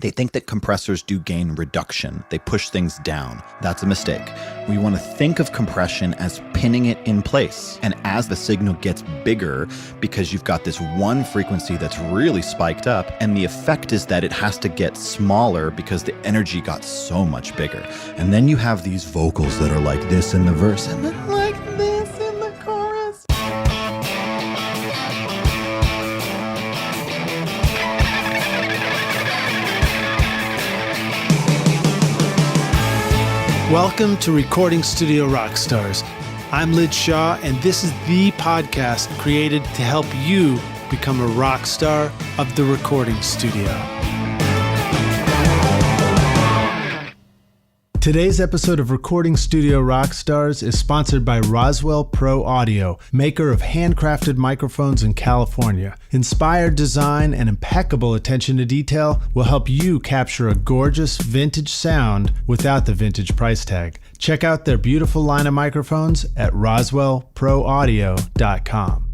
They think that compressors do gain reduction. They push things down. That's a mistake. We want to think of compression as pinning it in place. And as the signal gets bigger, because you've got this one frequency that's really spiked up, and the effect is that it has to get smaller because the energy got so much bigger. And then you have these vocals that are like this in the verse, and then like this in the chorus. Welcome to Recording Studio Rockstars. I'm Lid Shaw, and this is the podcast created to help you become a rock star of the recording studio. Today's episode of Recording Studio Rockstars is sponsored by Roswell Pro Audio, maker of handcrafted microphones in California. Inspired design and impeccable attention to detail will help you capture a gorgeous vintage sound without the vintage price tag. Check out their beautiful line of microphones at roswellproaudio.com.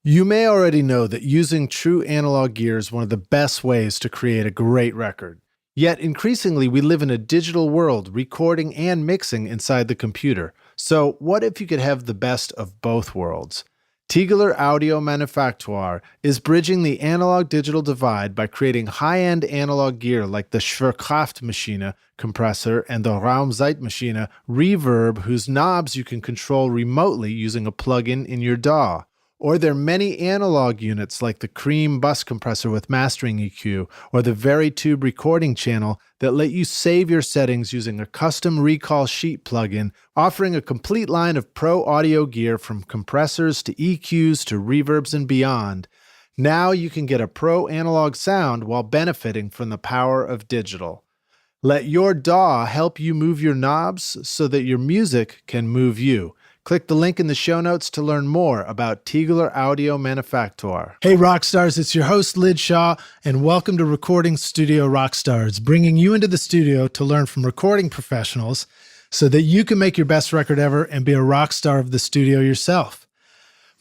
You may already know that using true analog gear is one of the best ways to create a great record. Yet increasingly, we live in a digital world, recording and mixing inside the computer. So what if you could have the best of both worlds? Tigler Audio Manufaktur is bridging the analog-digital divide by creating high-end analog gear like the Schwerkraftmaschine compressor and the Raumzeitmaschine reverb, whose knobs you can control remotely using a plugin in your DAW. Or their many analog units like the Cream bus compressor with mastering EQ, or the Veritube recording channel that let you save your settings using a custom recall sheet plugin, offering a complete line of pro audio gear from compressors to EQs to reverbs and beyond. Now you can get a pro analog sound while benefiting from the power of digital. Let your DAW help you move your knobs so that your music can move you. Click the link in the show notes to learn more about Tigler Audio Manufaktur. Hey Rockstars, it's your host Lid Shaw, and welcome to Recording Studio Rockstars, bringing you into the studio to learn from recording professionals so that you can make your best record ever and be a rock star of the studio yourself.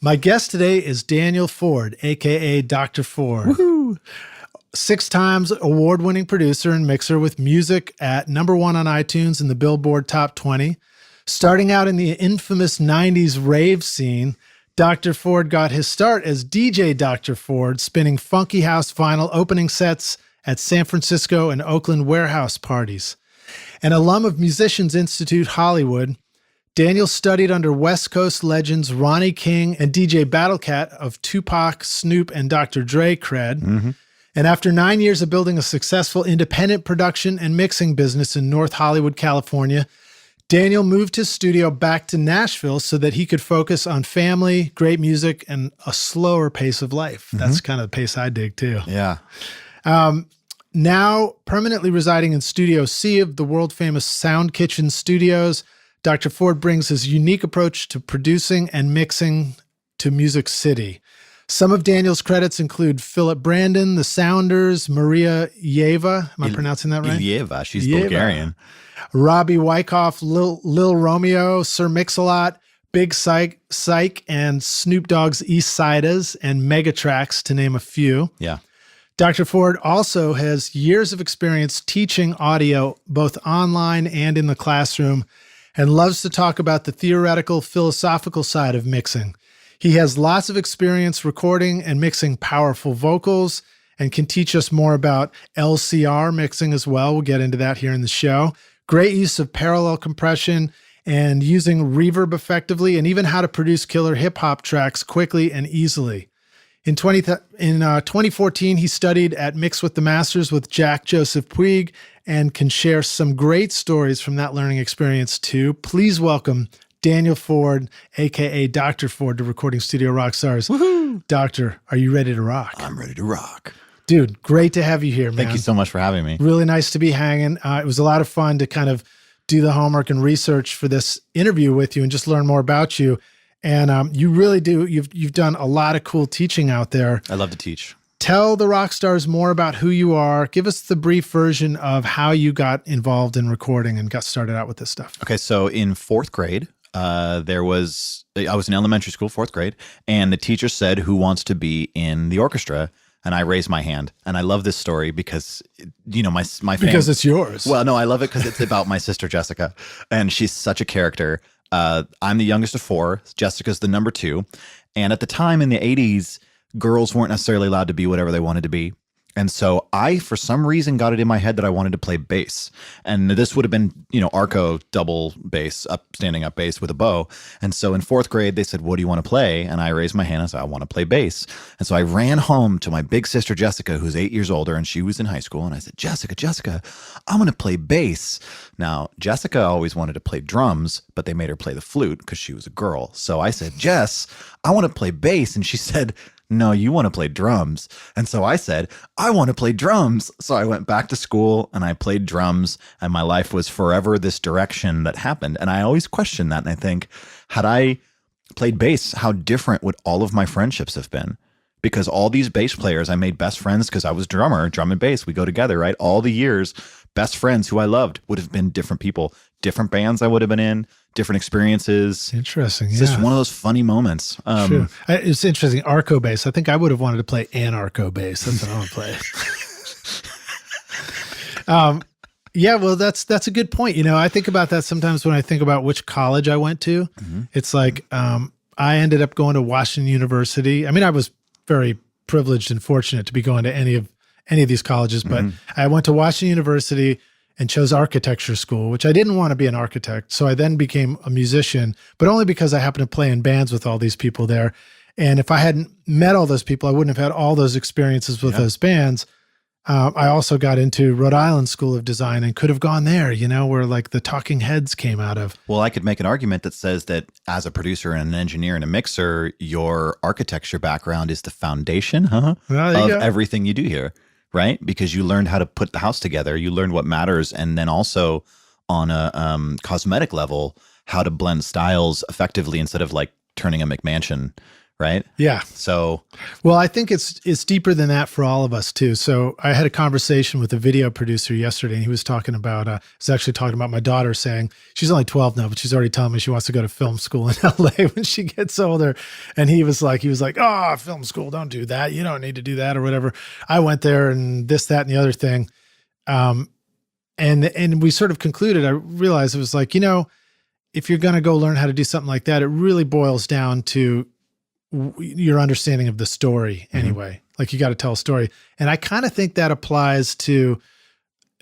My guest today is Daniel Ford, aka Dr. Ford. Woohoo! 6 times award-winning producer and mixer with music at #1 on iTunes in the Billboard Top 20. Starting out in the infamous 90s rave scene, Dr. Ford got his start as DJ Dr. Ford, spinning funky house vinyl opening sets at San Francisco and Oakland warehouse parties. An alum of Musicians Institute Hollywood, Daniel studied under West Coast legends Ronnie King and DJ BattleCat of Tupac, Snoop, and Dr. Dre cred. Mm-hmm. And after 9 years of building a successful independent production and mixing business in North Hollywood, California, Daniel moved his studio back to Nashville so that he could focus on family, great music, and a slower pace of life. Mm-hmm. That's kind of the pace I dig too. Yeah. Now permanently residing in Studio C of the world-famous Sound Kitchen Studios, Dr. Ford brings his unique approach to producing and mixing to Music City. Some of Daniel's credits include Philip Brandon, The Sounders, Maria Yeva. Am I pronouncing that right? Yeva. She's Bulgarian. Robbie Wyckoff, Lil Romeo, Sir Mix-a-Lot, Big Psych, and Snoop Dogg's East Sidas and Megatrax, to name a few. Yeah. Dr. Ford also has years of experience teaching audio, both online and in the classroom, and loves to talk about the theoretical, philosophical side of mixing. He has lots of experience recording and mixing powerful vocals and can teach us more about LCR mixing as well. We'll get into that here in the show. Great use of parallel compression and using reverb effectively, and even how to produce killer hip-hop tracks quickly and easily. In 2014, he studied at Mix with the Masters with Jack Joseph Puig and can share some great stories from that learning experience too. Please welcome Daniel Ford, aka Dr. Ford, to Recording Studio Rockstars. Woohoo! Doctor, are you ready to rock? I'm ready to rock. Dude, great to have you here, man. Thank you so much for having me. Really nice to be hanging. It was a lot of fun to kind of do the homework and research for this interview with you and just learn more about you. And you really do. You've done a lot of cool teaching out there. I love to teach. Tell the rock stars more about who you are. Give us the brief version of how you got involved in recording and got started out with this stuff. Okay, so in 4th grade, I was in elementary school, 4th grade, and the teacher said, "Who wants to be in the orchestra?" And I raised my hand. And I love this story because, you know, my family. Because it's yours. Well, no, I love it because it's about my sister, Jessica. And she's such a character. I'm the youngest of 4. Jessica's the number 2. And at the time in the 80s, girls weren't necessarily allowed to be whatever they wanted to be. And so I, for some reason, got it in my head that I wanted to play bass. And this would have been, you know, Arco double bass, standing up bass with a bow. And so in 4th grade, they said, what do you want to play? And I raised my hand and said, I want to play bass. And so I ran home to my big sister, Jessica, who's 8 years older, and she was in high school. And I said, Jessica, I'm going to play bass. Now, Jessica always wanted to play drums, but they made her play the flute because she was a girl. So I said, Jess, I want to play bass. And she said, no, you want to play drums. And so I said, I want to play drums. So I went back to school and I played drums, and my life was forever this direction that happened. And I always question that. And I think, had I played bass, how different would all of my friendships have been? Because all these bass players, I made best friends because I was drum and bass. We go together, right? All the years, best friends who I loved would have been different people, different bands I would have been in, different experiences. Interesting. It's just one of those funny moments. Sure. It's interesting. Arco bass. I think I would have wanted to play anarcho bass. That's what I want to play. Yeah, well, that's a good point. You know, I think about that sometimes when I think about which college I went to. It's like I ended up going to Washington University. I mean, I was very privileged and fortunate to be going to any of these colleges, but I went to Washington University and chose architecture school, which I didn't want to be an architect. So I then became a musician, but only because I happened to play in bands with all these people there. And if I hadn't met all those people, I wouldn't have had all those experiences with those bands. I also got into Rhode Island School of Design and could have gone there, you know, where like the Talking Heads came out of. Well, I could make an argument that says that as a producer and an engineer and a mixer, your architecture background is the foundation of everything you do here, right? Because you learned how to put the house together. You learned what matters. And then also on a cosmetic level, how to blend styles effectively instead of like turning a McMansion, right? Yeah. So, well, I think it's deeper than that for all of us too. So I had a conversation with a video producer yesterday, and he was talking about, my daughter, saying she's only 12 now, but she's already telling me she wants to go to film school in LA when she gets older. And he was like, oh, film school, don't do that. You don't need to do that or whatever. I went there and this, that, and the other thing. And we sort of concluded, I realized it was like, you know, if you're going to go learn how to do something like that, it really boils down to your understanding of the story anyway. Like you got to tell a story. And I kind of think that applies to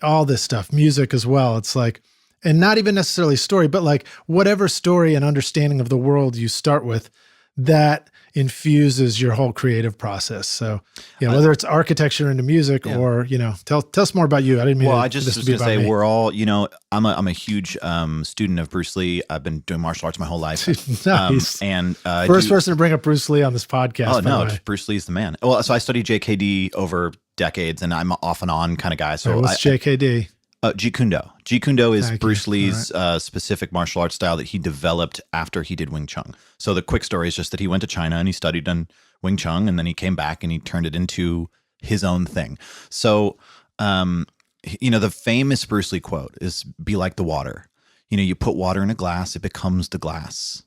all this stuff, music as well. It's like, and not even necessarily story, but like whatever story and understanding of the world you start with, that infuses your whole creative process. So, you know, whether it's architecture into music or, you know, tell us more about you. I didn't mean I just was going to say, we're all, you know, I'm a huge student of Bruce Lee. I've been doing martial arts my whole life. Nice. First person to bring up Bruce Lee on this podcast. Oh, no, Bruce Lee's the man. Well, so I studied JKD over decades, and I'm off and on kind of guy. So what's JKD? Jeet Kune Do. Jeet Kune Do is Bruce Lee's specific martial arts style that he developed after he did Wing Chun. So the quick story is just that he went to China and he studied on Wing Chun, and then he came back and he turned it into his own thing. So, you know, the famous Bruce Lee quote is, be like the water. You know, you put water in a glass, it becomes the glass.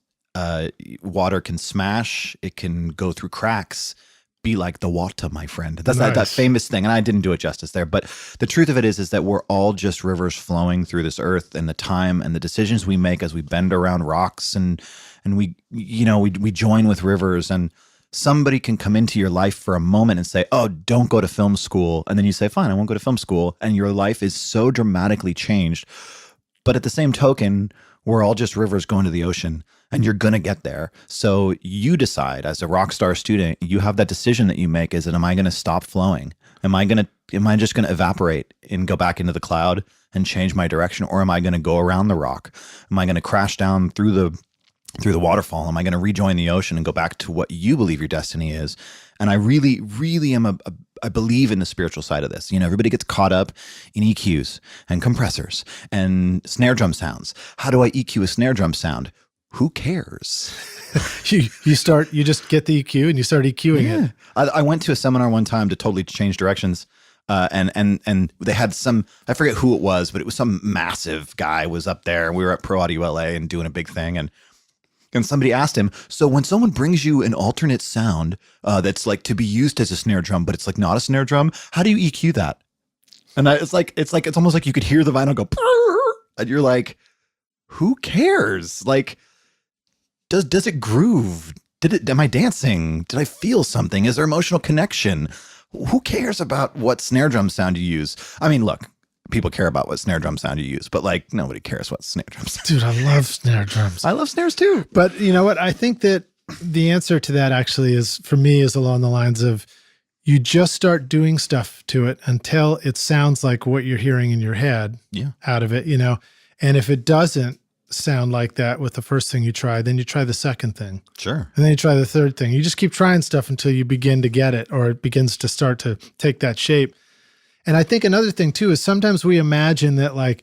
Water can smash, it can go through cracks. Be like the water, my friend. That's nice. that famous thing. And I didn't do it justice there. But the truth of it is that we're all just rivers flowing through this earth, and the time and the decisions we make as we bend around rocks and we, you know, we join with rivers. And somebody can come into your life for a moment and say, oh, don't go to film school. And then you say, fine, I won't go to film school. And your life is so dramatically changed. But at the same token, we're all just rivers going to the ocean, and you're going to get there. So you decide as a rock star student, you have that decision that you make. Is it, am I going to stop flowing? Am I just going to evaporate and go back into the cloud and change my direction? Or am I going to go around the rock? Am I going to crash down through the waterfall? Am I going to rejoin the ocean and go back to what you believe your destiny is? And I really, really am I believe in the spiritual side of this. You know, everybody gets caught up in EQs and compressors and snare drum sounds. How do I EQ a snare drum sound? Who cares? you just get the EQ and you start EQing it. I went to a seminar one time to totally change directions. And they had some, I forget who it was, but it was some massive guy was up there. We were at Pro Audio LA and doing a big thing. And And somebody asked him, so when someone brings you an alternate sound that's like to be used as a snare drum, but it's like not a snare drum, how do you EQ that? And it's almost like you could hear the vinyl go, and you're like, who cares? Like, does it groove? Am I dancing? Did I feel something? Is there emotional connection? Who cares about what snare drum sound you use? I mean, look, people care about what snare drum sound you use, but like nobody cares what snare drum sound. Dude, I love snare drums. I love snares too. But you know what? I think that the answer to that actually is, for me, is along the lines of you just start doing stuff to it until it sounds like what you're hearing in your head out of it, you know? And if it doesn't sound like that with the first thing you try, then you try the second thing. Sure. And then you try the third thing. You just keep trying stuff until you begin to get it, or it begins to start to take that shape. And I think another thing too is sometimes we imagine that like,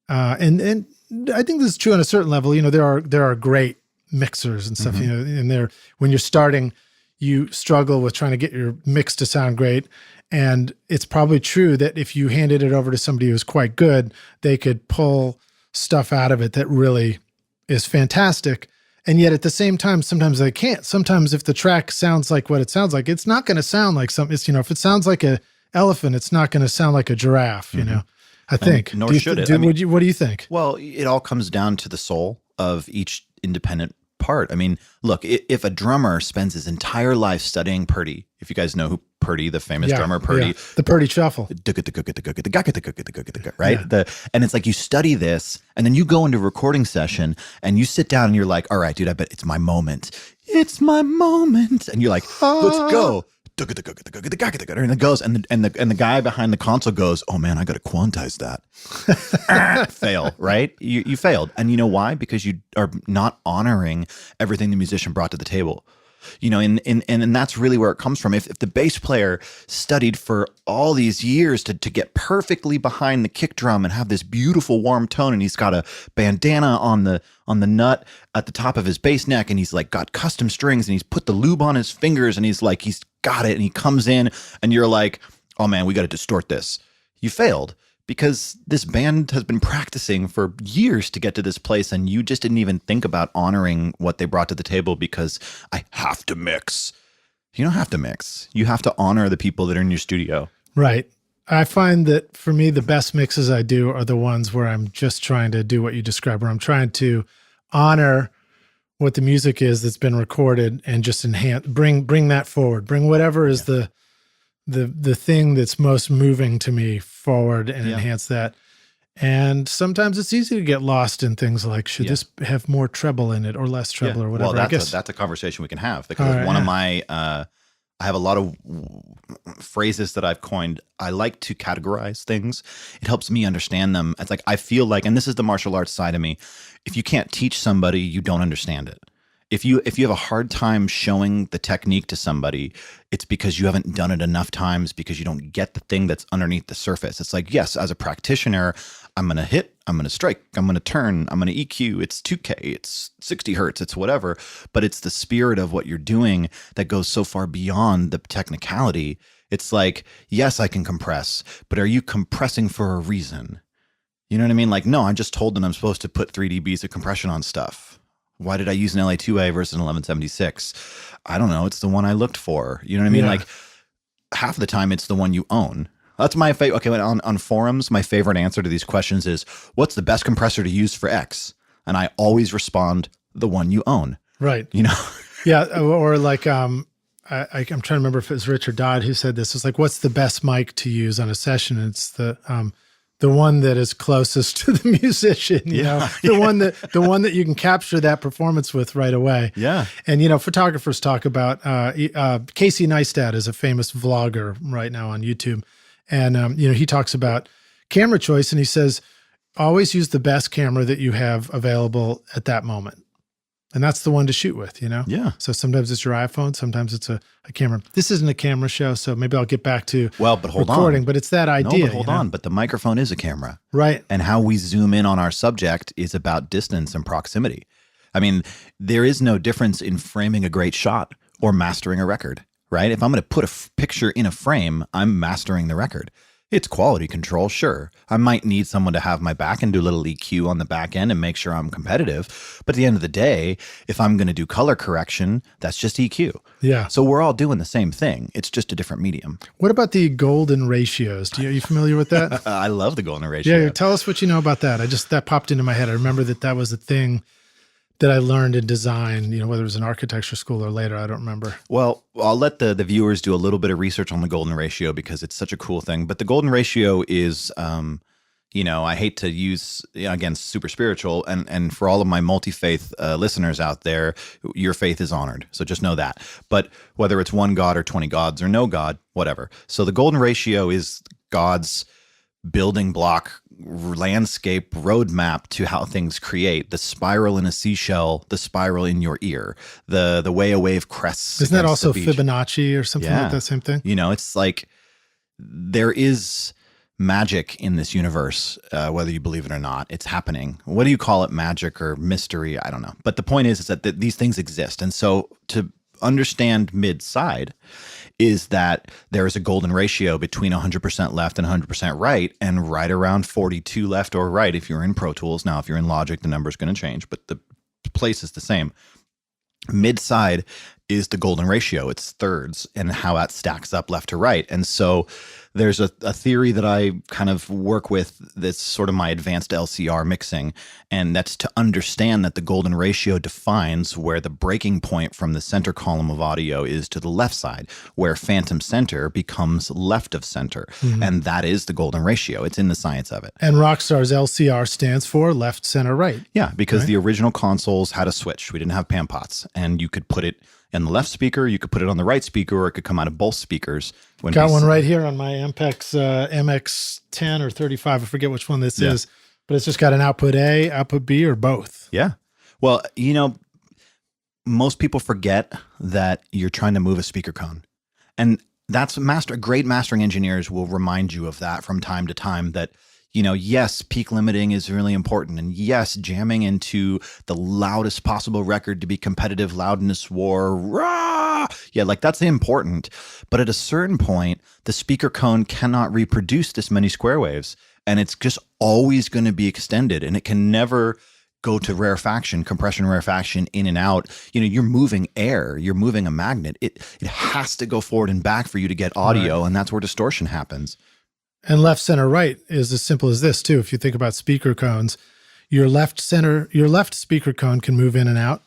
and I think this is true on a certain level. You know, there are great mixers and stuff. You know, and when you're starting, you struggle with trying to get your mix to sound great. And it's probably true that if you handed it over to somebody who's quite good, they could pull stuff out of it that really is fantastic. And yet at the same time, sometimes they can't. Sometimes if the track sounds like what it sounds like, it's not going to sound like something. It's, you know, if it sounds like a elephant, it's not going to sound like a giraffe, you know, I think. Nor should it. What do you think? Well, it all comes down to the soul of each independent part. I mean, look, if a drummer spends his entire life studying Purdy, if you guys know who Purdy, the famous drummer Purdy, the Purdy shuffle, right? And it's like you study this, and then you go into a recording session, and you sit down, and you're like, all right, dude, I bet it's my moment. It's my moment, and you're like, let's go. And it goes, and the guy behind the console goes, oh man, I got to quantize that. Fail, right? You failed. And you know why? Because you are not honoring everything the musician brought to the table. You know, and that's really where it comes from. If the bass player studied for all these years to get perfectly behind the kick drum and have this beautiful warm tone, and he's got a bandana on the nut at the top of his bass neck, and he's like got custom strings, and he's put the lube on his fingers, and he's got it, and he comes in, and you're like, oh man, we got to distort this. You failed. Because this band has been practicing for years to get to this place, and you just didn't even think about honoring what they brought to the table because I have to mix. You don't have to mix. You have to honor the people that are in your studio. Right. I find that for me, the best mixes I do are the ones where I'm just trying to do what you described, where I'm trying to honor what the music is that's been recorded and just bring that forward, bring whatever is the thing that's most moving to me forward and enhance that. And sometimes it's easy to get lost in things like, should this have more treble in it or less treble or whatever? Well, that's a conversation we can have, because one of my, I have a lot of phrases that I've coined. I like to categorize things. It helps me understand them. It's like, I feel like, and this is the martial arts side of me, if you can't teach somebody, you don't understand it. If you have a hard time showing the technique to somebody, it's because you haven't done it enough times, because you don't get the thing that's underneath the surface. It's like, yes, as a practitioner, I'm going to hit, I'm going to strike, I'm going to turn, I'm going to EQ. It's 2K, it's 60 hertz, it's whatever. But it's the spirit of what you're doing that goes so far beyond the technicality. It's like, yes, I can compress, but are you compressing for a reason? You know what I mean? Like, no, I'm just told that I'm supposed to put 3 dBs of compression on stuff. Why did I use an LA2A versus an 1176? I don't know. It's the one I looked for. You know what I mean? Yeah. Like, half the time it's the one you own. That's my favorite. Okay, on forums, my favorite answer to these questions is, what's the best compressor to use for X? And I always respond, the one you own. Right. You know? Yeah. Or like, I'm trying to remember if it was Richard Dodd who said this. It's like, what's the best mic to use on a session? It's the one that is closest to the musician, you know, the one that you can capture that performance with right away. Yeah. And, you know, photographers talk about, Casey Neistat is a famous vlogger right now on YouTube. And, you know, he talks about camera choice, and he says, always use the best camera that you have available at that moment. And that's the one to shoot with, you know? Yeah. So sometimes it's your iPhone, sometimes it's a camera. This isn't a camera show, so maybe I'll get back to recording, but it's that idea. No, but hold on. But the microphone is a camera. Right. And how we zoom in on our subject is about distance and proximity. I mean, there is no difference in framing a great shot or mastering a record, right? If I'm going to put a picture in a frame, I'm mastering the record. It's quality control, sure. I might need someone to have my back and do a little EQ on the back end and make sure I'm competitive. But at the end of the day, if I'm going to do color correction, that's just EQ. Yeah. So we're all doing the same thing. It's just a different medium. What about the golden ratios? Are you familiar with that? I love the golden ratio. Yeah. Tell us what you know about that. That popped into my head. I remember that was a thing that I learned in design, whether it was in architecture school or later, I don't remember. Well, I'll let the viewers do a little bit of research on the golden ratio because it's such a cool thing. But the golden ratio is, I hate to use, again, super spiritual. And for all of my multi-faith listeners out there, your faith is honored. So just know that. But whether it's one God or 20 gods or no God, whatever. So the golden ratio is God's building block landscape roadmap to how things create. The spiral in a seashell, the spiral in your ear, the way a wave crests. Isn't that also Fibonacci or something like that same thing? It's like there is magic in this universe, whether you believe it or not. It's happening. What do you call it? Magic or mystery? I don't know. But the point is that these things exist. And so to understand mid-side is that there is a golden ratio between 100% left and 100% right, and right around 42 left or right if you're in Pro Tools. Now, if you're in Logic, the number's going to change, but the place is the same. Mid-side is the golden ratio. It's thirds and how that stacks up left to right. And so there's a theory that I kind of work with that's sort of my advanced LCR mixing, and that's to understand that the golden ratio defines where the breaking point from the center column of audio is to the left side, where phantom center becomes left of center. Mm-hmm. And that is the golden ratio. It's in the science of it. And Rockstar's LCR stands for left, center, right. Yeah, because the original consoles had a switch. We didn't have pan pots, and you could put it in the left speaker, you could put it on the right speaker, or it could come out of both speakers. Got one right here on my Ampex MX10 or 35. I forget which one this is, but it's just got an output A, output B, or both. Yeah. Well, most people forget that you're trying to move a speaker cone. And that's great mastering engineers will remind you of that from time to time, that yes, peak limiting is really important. And yes, jamming into the loudest possible record to be competitive, loudness war, rah! Yeah, that's important. But at a certain point, the speaker cone cannot reproduce this many square waves. And it's just always going to be extended. And it can never go to rarefaction, compression, rarefaction, in and out. You're moving air, you're moving a magnet. It has to go forward and back for you to get audio. Right. And that's where distortion happens. And left, center, right is as simple as this too. If you think about speaker cones, your left speaker cone can move in and out,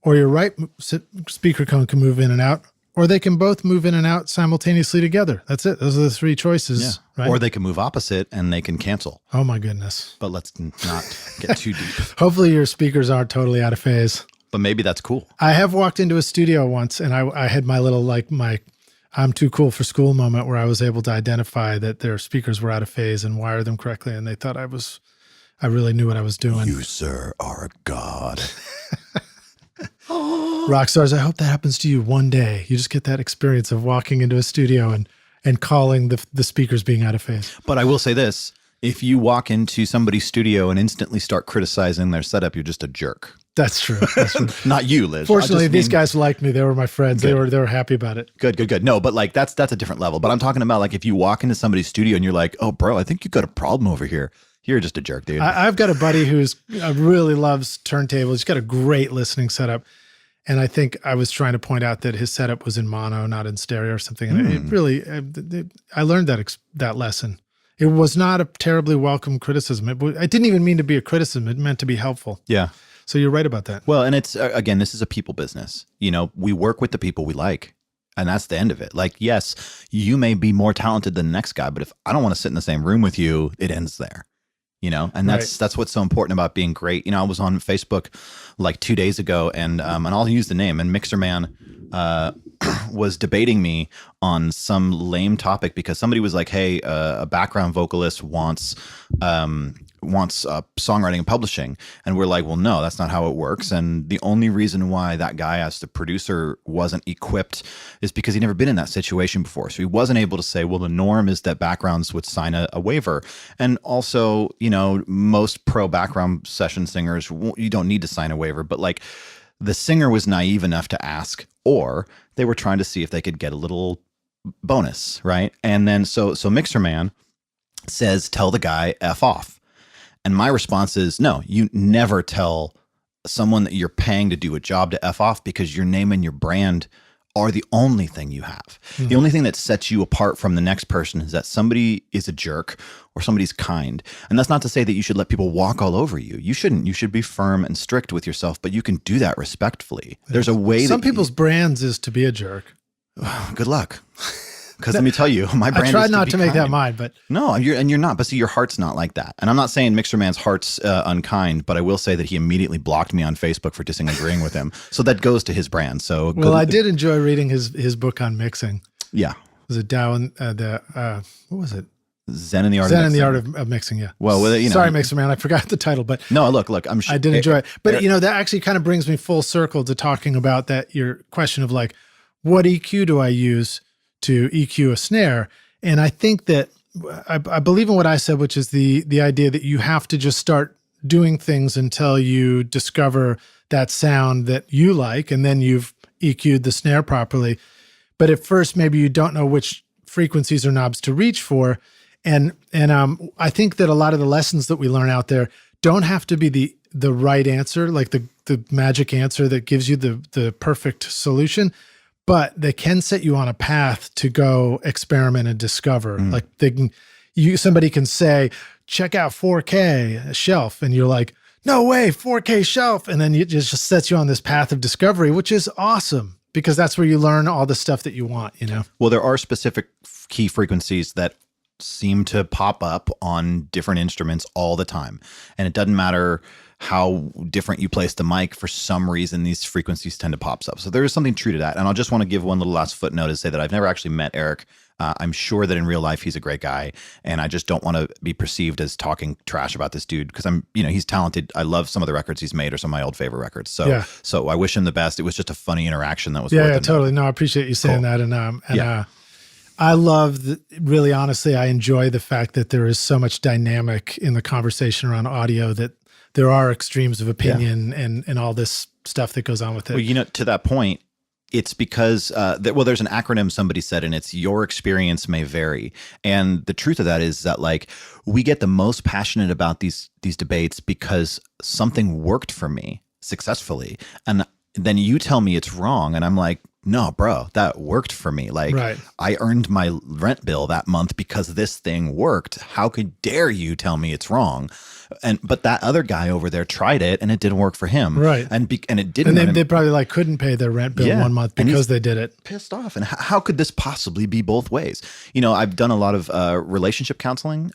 or your right speaker cone can move in and out, or they can both move in and out simultaneously together. That's it. Those are the three choices. Yeah. Right? Or they can move opposite and they can cancel. Oh my goodness. But let's not get too deep. Hopefully your speakers aren't totally out of phase. But maybe that's cool. I have walked into a studio once and I had my little, my I'm too cool for school moment where I was able to identify that their speakers were out of phase and wire them correctly. And they thought I really knew what I was doing. You, sir, are a god. Rockstars, I hope that happens to you one day. You just get that experience of walking into a studio and calling the speakers being out of phase. But I will say this, if you walk into somebody's studio and instantly start criticizing their setup, you're just a jerk. That's true. That's true. Not you, Liz. Fortunately, these guys liked me. They were my friends. Good. They were happy about it. Good. No, but that's a different level. But I'm talking about if you walk into somebody's studio and you're like, oh, bro, I think you got a problem over here. You're just a jerk, dude. I've got a buddy who's really loves turntables. He's got a great listening setup. And I think I was trying to point out that his setup was in mono, not in stereo or something. And it really, I learned that lesson. It was not a terribly welcome criticism. It didn't even mean to be a criticism. It meant to be helpful. Yeah. So you're right about that. Well, and it's, again, this is a people business. We work with the people we like. And that's the end of it. Yes, you may be more talented than the next guy, but if I don't want to sit in the same room with you, it ends there. And that's what's so important about being great. I was on Facebook 2 days ago and I'll use the name, and Mixer Man was debating me on some lame topic because somebody was like, hey, a background vocalist wants songwriting and publishing. And we're like, well, no, that's not how it works. And the only reason why that guy as the producer wasn't equipped is because he'd never been in that situation before. So he wasn't able to say, well, the norm is that backgrounds would sign a waiver. And also, most pro background session singers, you don't need to sign a waiver, but the singer was naive enough to ask, or they were trying to see if they could get a little bonus, right? And then so Mixer Man says, tell the guy F off. And my response is, no, you never tell someone that you're paying to do a job to F off, because your name and your brand are the only thing you have. Mm-hmm. The only thing that sets you apart from the next person is that somebody is a jerk or somebody's kind. And that's not to say that you should let people walk all over you. You shouldn't. You should be firm and strict with yourself, but you can do that respectfully. There's a way Some people's brands is to be a jerk. Good luck. Because let me tell you, my brand. I try is not to make kind. that mine, but no, you're not. But see, your heart's not like that. And I'm not saying Mixer Man's heart's unkind, but I will say that he immediately blocked me on Facebook for disagreeing with him. So that goes to his brand. So well, I did enjoy reading his book on mixing. Yeah, was it Down what was it? Zen and the Art of Mixing. Yeah. Well, sorry, Mixer Man, I forgot the title, but no, look, I'm sure I did enjoy it. But that actually kind of brings me full circle to talking about that your question of like, what EQ do I use to EQ a snare? And I think that I believe in what I said, which is the idea that you have to just start doing things until you discover that sound that you like, and then you've EQ'd the snare properly. But at first, maybe you don't know which frequencies or knobs to reach for. And I think that a lot of the lessons that we learn out there don't have to be the right answer, like the magic answer that gives you the perfect solution, but they can set you on a path to go experiment and discover. Like somebody can say, check out 4K shelf, and you're like, no way, 4K shelf. And then it just sets you on this path of discovery, which is awesome, because that's where you learn all the stuff that you want, Well, there are specific key frequencies that seem to pop up on different instruments all the time. And it doesn't matter how different you place the mic, for some reason, these frequencies tend to pop up. So there is something true to that. And I'll just want to give one little last footnote to say that I've never actually met Eric. I'm sure that in real life, he's a great guy. And I just don't want to be perceived as talking trash about this dude, because he's talented. I love some of the records he's made, or some of my old favorite records. So I wish him the best. It was just a funny interaction that was worth it. Totally. No, I appreciate you saying that. And I love really honestly, I enjoy the fact that there is so much dynamic in the conversation around audio, that there are extremes of opinion and all this stuff that goes on with it. Well, to that point, it's because, there's an acronym somebody said, and it's your experience may vary. And the truth of that is that, like, we get the most passionate about these debates because something worked for me successfully. And then you tell me it's wrong. And I'm like, no, bro, that worked for me. Like, right. I earned my rent bill that month because this thing worked. How could dare you tell me it's wrong? But that other guy over there tried it, and it didn't work for him. Right. And it didn't. And they probably couldn't pay their rent bill 1 month because they did it. Pissed off. And how could this possibly be both ways? I've done a lot of relationship counseling,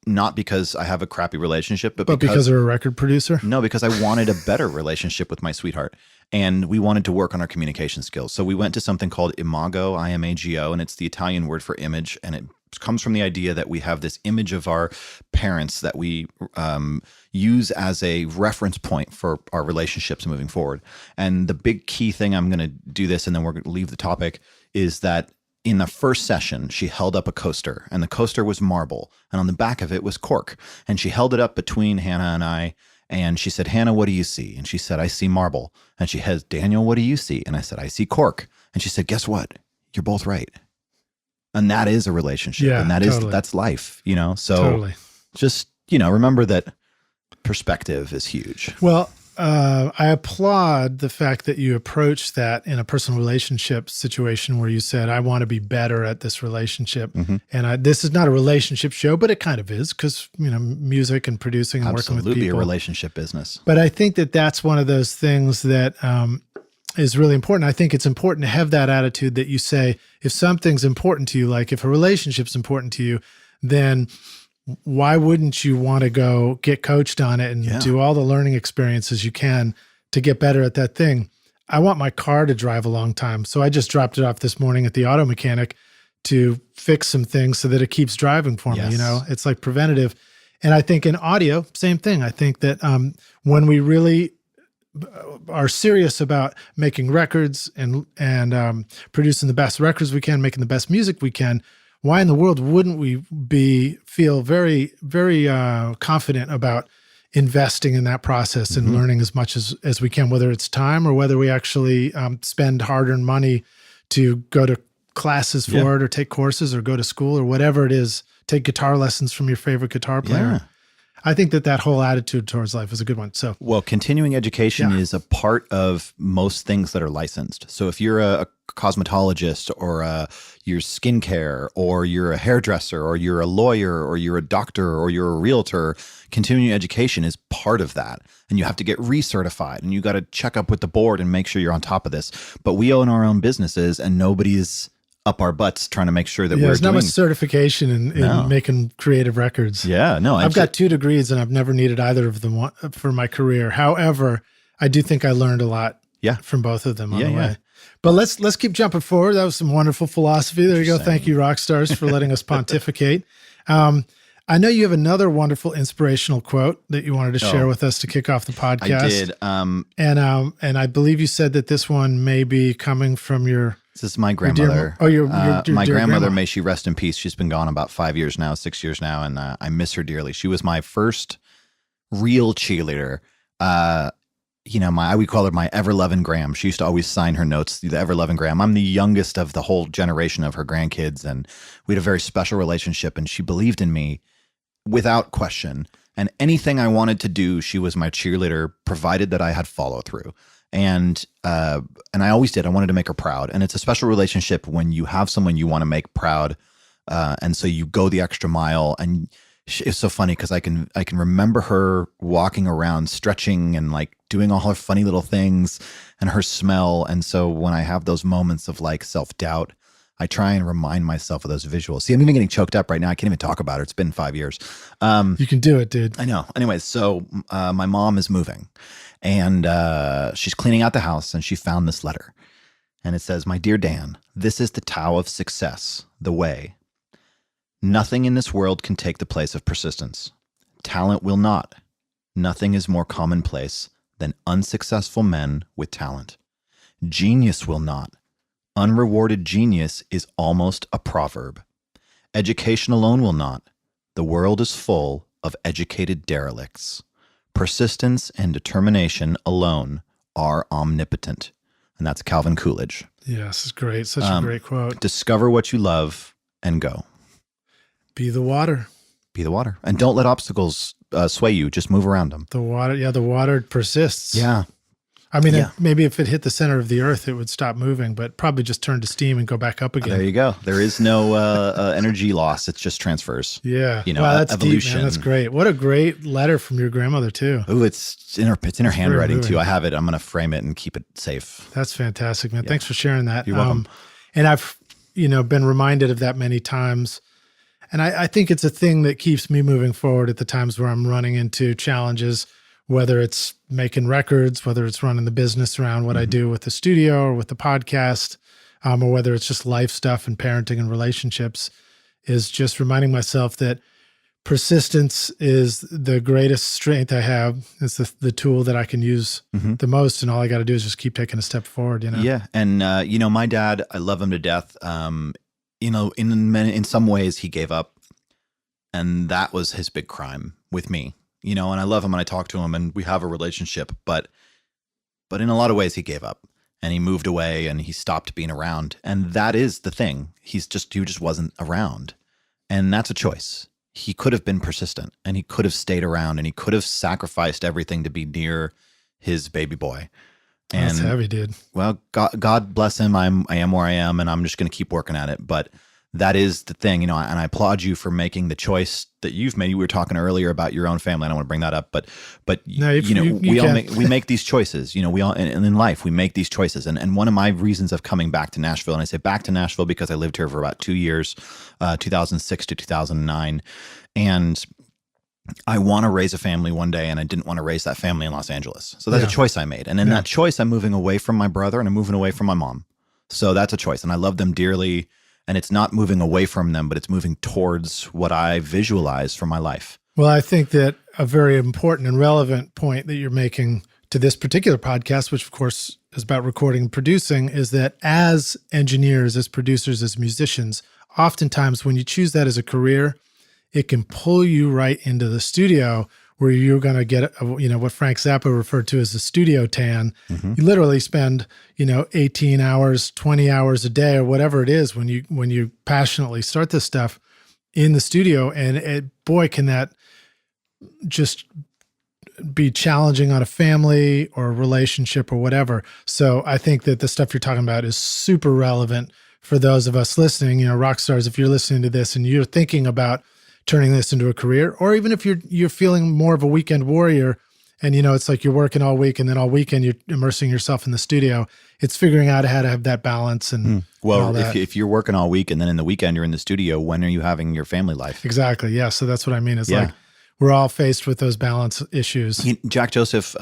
not because I have a crappy relationship, but because you're a record producer? No, because I wanted a better relationship with my sweetheart. And we wanted to work on our communication skills. So we went to something called Imago, IMAGO, and it's the Italian word for image. And it comes from the idea that we have this image of our parents that we use as a reference point for our relationships moving forward. And the big key thing, I'm going to do this and then we're going to leave the topic, is that in the first session, she held up a coaster, and the coaster was marble, and on the back of it was cork. And she held it up between Hannah and I. And she said, Hannah, what do you see? And she said, I see marble. And she has, Daniel, what do you see? And I said, I see cork. And she said, guess what? You're both right. And that is a relationship. Yeah, and that's life, So totally. Just, remember that perspective is huge. Well, I applaud the fact that you approached that in a personal relationship situation where you said, I want to be better at this relationship. Mm-hmm. And this is not a relationship show, but it kind of is, because, music and producing and working with people. Absolutely a relationship business. But I think that that's one of those things that is really important. I think it's important to have that attitude that you say, if something's important to you, like if a relationship's important to you, then why wouldn't you want to go get coached on it and do all the learning experiences you can to get better at that thing? I want my car to drive a long time. So I just dropped it off this morning at the auto mechanic to fix some things so that it keeps driving for me. It's like preventative. And I think in audio, same thing. I think that when we really are serious about making records and producing the best records we can, making the best music we can, why in the world wouldn't we feel very, very confident about investing in that process and learning as much as we can, whether it's time or whether we actually spend hard-earned money to go to classes for it or take courses or go to school or whatever it is, take guitar lessons from your favorite guitar player. Yeah. I think that whole attitude towards life is a good one. So, well, continuing education is a part of most things that are licensed. So if you're a cosmetologist or you're skincare or you're a hairdresser or you're a lawyer or you're a doctor or you're a realtor, continuing education is part of that. And you have to get recertified and you got to check up with the board and make sure you're on top of this. But we own our own businesses and nobody's up our butts trying to make sure that we're there's not doing much certification in making creative records. Yeah, no. I've got 2 degrees and I've never needed either of them for my career. However, I do think I learned a lot from both of them on the way. But let's keep jumping forward. That was some wonderful philosophy. There you go. Thank you, rock stars, for letting us pontificate. I know you have another wonderful inspirational quote that you wanted to share with us to kick off the podcast. I did. And I believe you said that this one may be coming from your... This is my grandmother. Your my dear grandmother, may she rest in peace. She's been gone about 6 years now, and I miss her dearly. She was my first real cheerleader. We call her my ever-loving Gram. She used to always sign her notes, the ever-loving Gram. I'm the youngest of the whole generation of her grandkids, and we had a very special relationship, and she believed in me without question. And anything I wanted to do, she was my cheerleader, provided that I had follow through. And I always did. I wanted to make her proud. And it's a special relationship when you have someone you want to make proud. And so you go the extra mile. And it's so funny because I can remember her walking around, stretching and like doing all her funny little things and her smell. And so when I have those moments of like self-doubt, I try and remind myself of those visuals. See, I'm even getting choked up right now. I can't even talk about it. It's been 5 years. You can do it, dude. I know. Anyways, so my mom is moving. And she's cleaning out the house and she found this letter. And it says, "My dear Dan, this is the Tao of success, the way. Nothing in this world can take the place of persistence. Talent will not. Nothing is more commonplace than unsuccessful men with talent. Genius will not. Unrewarded genius is almost a proverb. Education alone will not. The world is full of educated derelicts. Persistence and determination alone are omnipotent." And that's Calvin Coolidge. Yes, it's great. Such a great quote. Discover what you love and go. Be the water. Be the water. And don't let obstacles sway you. Just move around them. The water persists. Yeah. I mean, maybe if it hit the center of the earth, it would stop moving, but probably just turn to steam and go back up again. There you go. There is no energy loss. It's just transfers. Yeah. Wow, that's evolution. Deep, man. That's great. What a great letter from your grandmother too. Oh, it's in her handwriting too. I have it. I'm going to frame it and keep it safe. That's fantastic, man. Yeah. Thanks for sharing that. You're welcome. And I've, been reminded of that many times. And I think it's a thing that keeps me moving forward at the times where I'm running into challenges, whether it's making records, whether it's running the business around what I do with the studio or with the podcast, or whether it's just life stuff and parenting and relationships, is just reminding myself that persistence is the greatest strength I have. It's the tool that I can use the most, and all I got to do is just keep taking a step forward. Yeah, and my dad, I love him to death. In some ways, he gave up, and that was his big crime with me. And I love him and I talk to him and we have a relationship, but in a lot of ways he gave up and he moved away and he stopped being around. And that is the thing. He just wasn't around. And that's a choice. He could have been persistent and he could have stayed around and he could have sacrificed everything to be near his baby boy. And that's heavy, dude. Well, God bless him. I am where I am and I'm just going to keep working at it. But that is the thing, and I applaud you for making the choice that you've made. We were talking earlier about your own family. I don't want to bring that up, but no, we make these choices. We all, and in life we make these choices. And one of my reasons of coming back to Nashville, and I say back to Nashville because I lived here for about 2 years, 2006 to 2009, and I want to raise a family one day, and I didn't want to raise that family in Los Angeles. So that's a choice I made, and in that choice, I'm moving away from my brother and I'm moving away from my mom. So that's a choice, and I love them dearly. And it's not moving away from them, but it's moving towards what I visualize for my life. Well, I think that a very important and relevant point that you're making to this particular podcast, which of course is about recording and producing, is that as engineers, as producers, as musicians, oftentimes when you choose that as a career, it can pull you right into the studio where you're going to get, what Frank Zappa referred to as the studio tan. You literally spend, 18 hours, 20 hours a day or whatever it is when you passionately start this stuff in the studio. And boy, can that just be challenging on a family or a relationship or whatever. So I think that the stuff you're talking about is super relevant for those of us listening, rock stars, if you're listening to this and you're thinking about turning this into a career, or even if you're feeling more of a weekend warrior and, it's like you're working all week and then all weekend you're immersing yourself in the studio, it's figuring out how to have that balance and well, all that. if you're working all week and then in the weekend you're in the studio, when are you having your family life? Exactly. Yeah. So that's what I mean. It's like we're all faced with those balance issues. Jack Joseph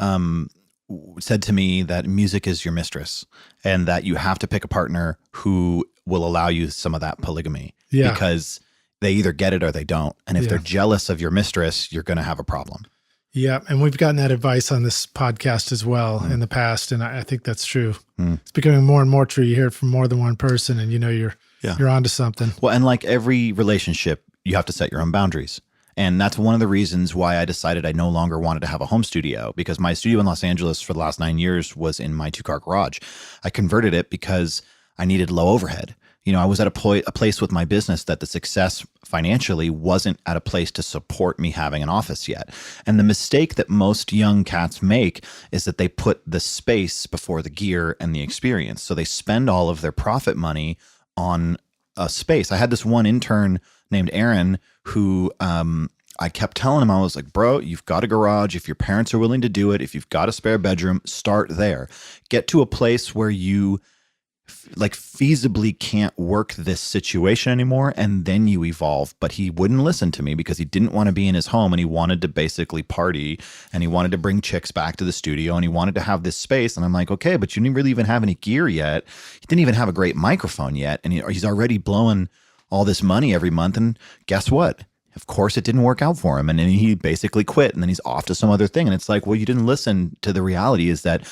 said to me that music is your mistress and that you have to pick a partner who will allow you some of that polygamy because they either get it or they don't. And if they're jealous of your mistress, you're going to have a problem. Yeah. And we've gotten that advice on this podcast as well in the past. And I think that's true. It's becoming more and more true. You hear it from more than one person and you're onto something. Well, and like every relationship, you have to set your own boundaries. And that's one of the reasons why I decided I no longer wanted to have a home studio, because my studio in Los Angeles for the last 9 years was in my 2-car garage. I converted it because I needed low overhead. I was at a place with my business that the success financially wasn't at a place to support me having an office yet. And the mistake that most young cats make is that they put the space before the gear and the experience. So they spend all of their profit money on a space. I had this one intern named Aaron who I kept telling him, I was like, bro, you've got a garage. If your parents are willing to do it, if you've got a spare bedroom, start there. Get to a place where you feasibly can't work this situation anymore, and then you evolve. But he wouldn't listen to me because he didn't want to be in his home and he wanted to basically party and he wanted to bring chicks back to the studio and he wanted to have this space. And I'm like, okay, but you didn't really even have any gear yet. He didn't even have a great microphone yet. And he's already blowing all this money every month. And guess what? Of course, it didn't work out for him. And then he basically quit and then he's off to some other thing. And it's like, well, you didn't listen to the reality is that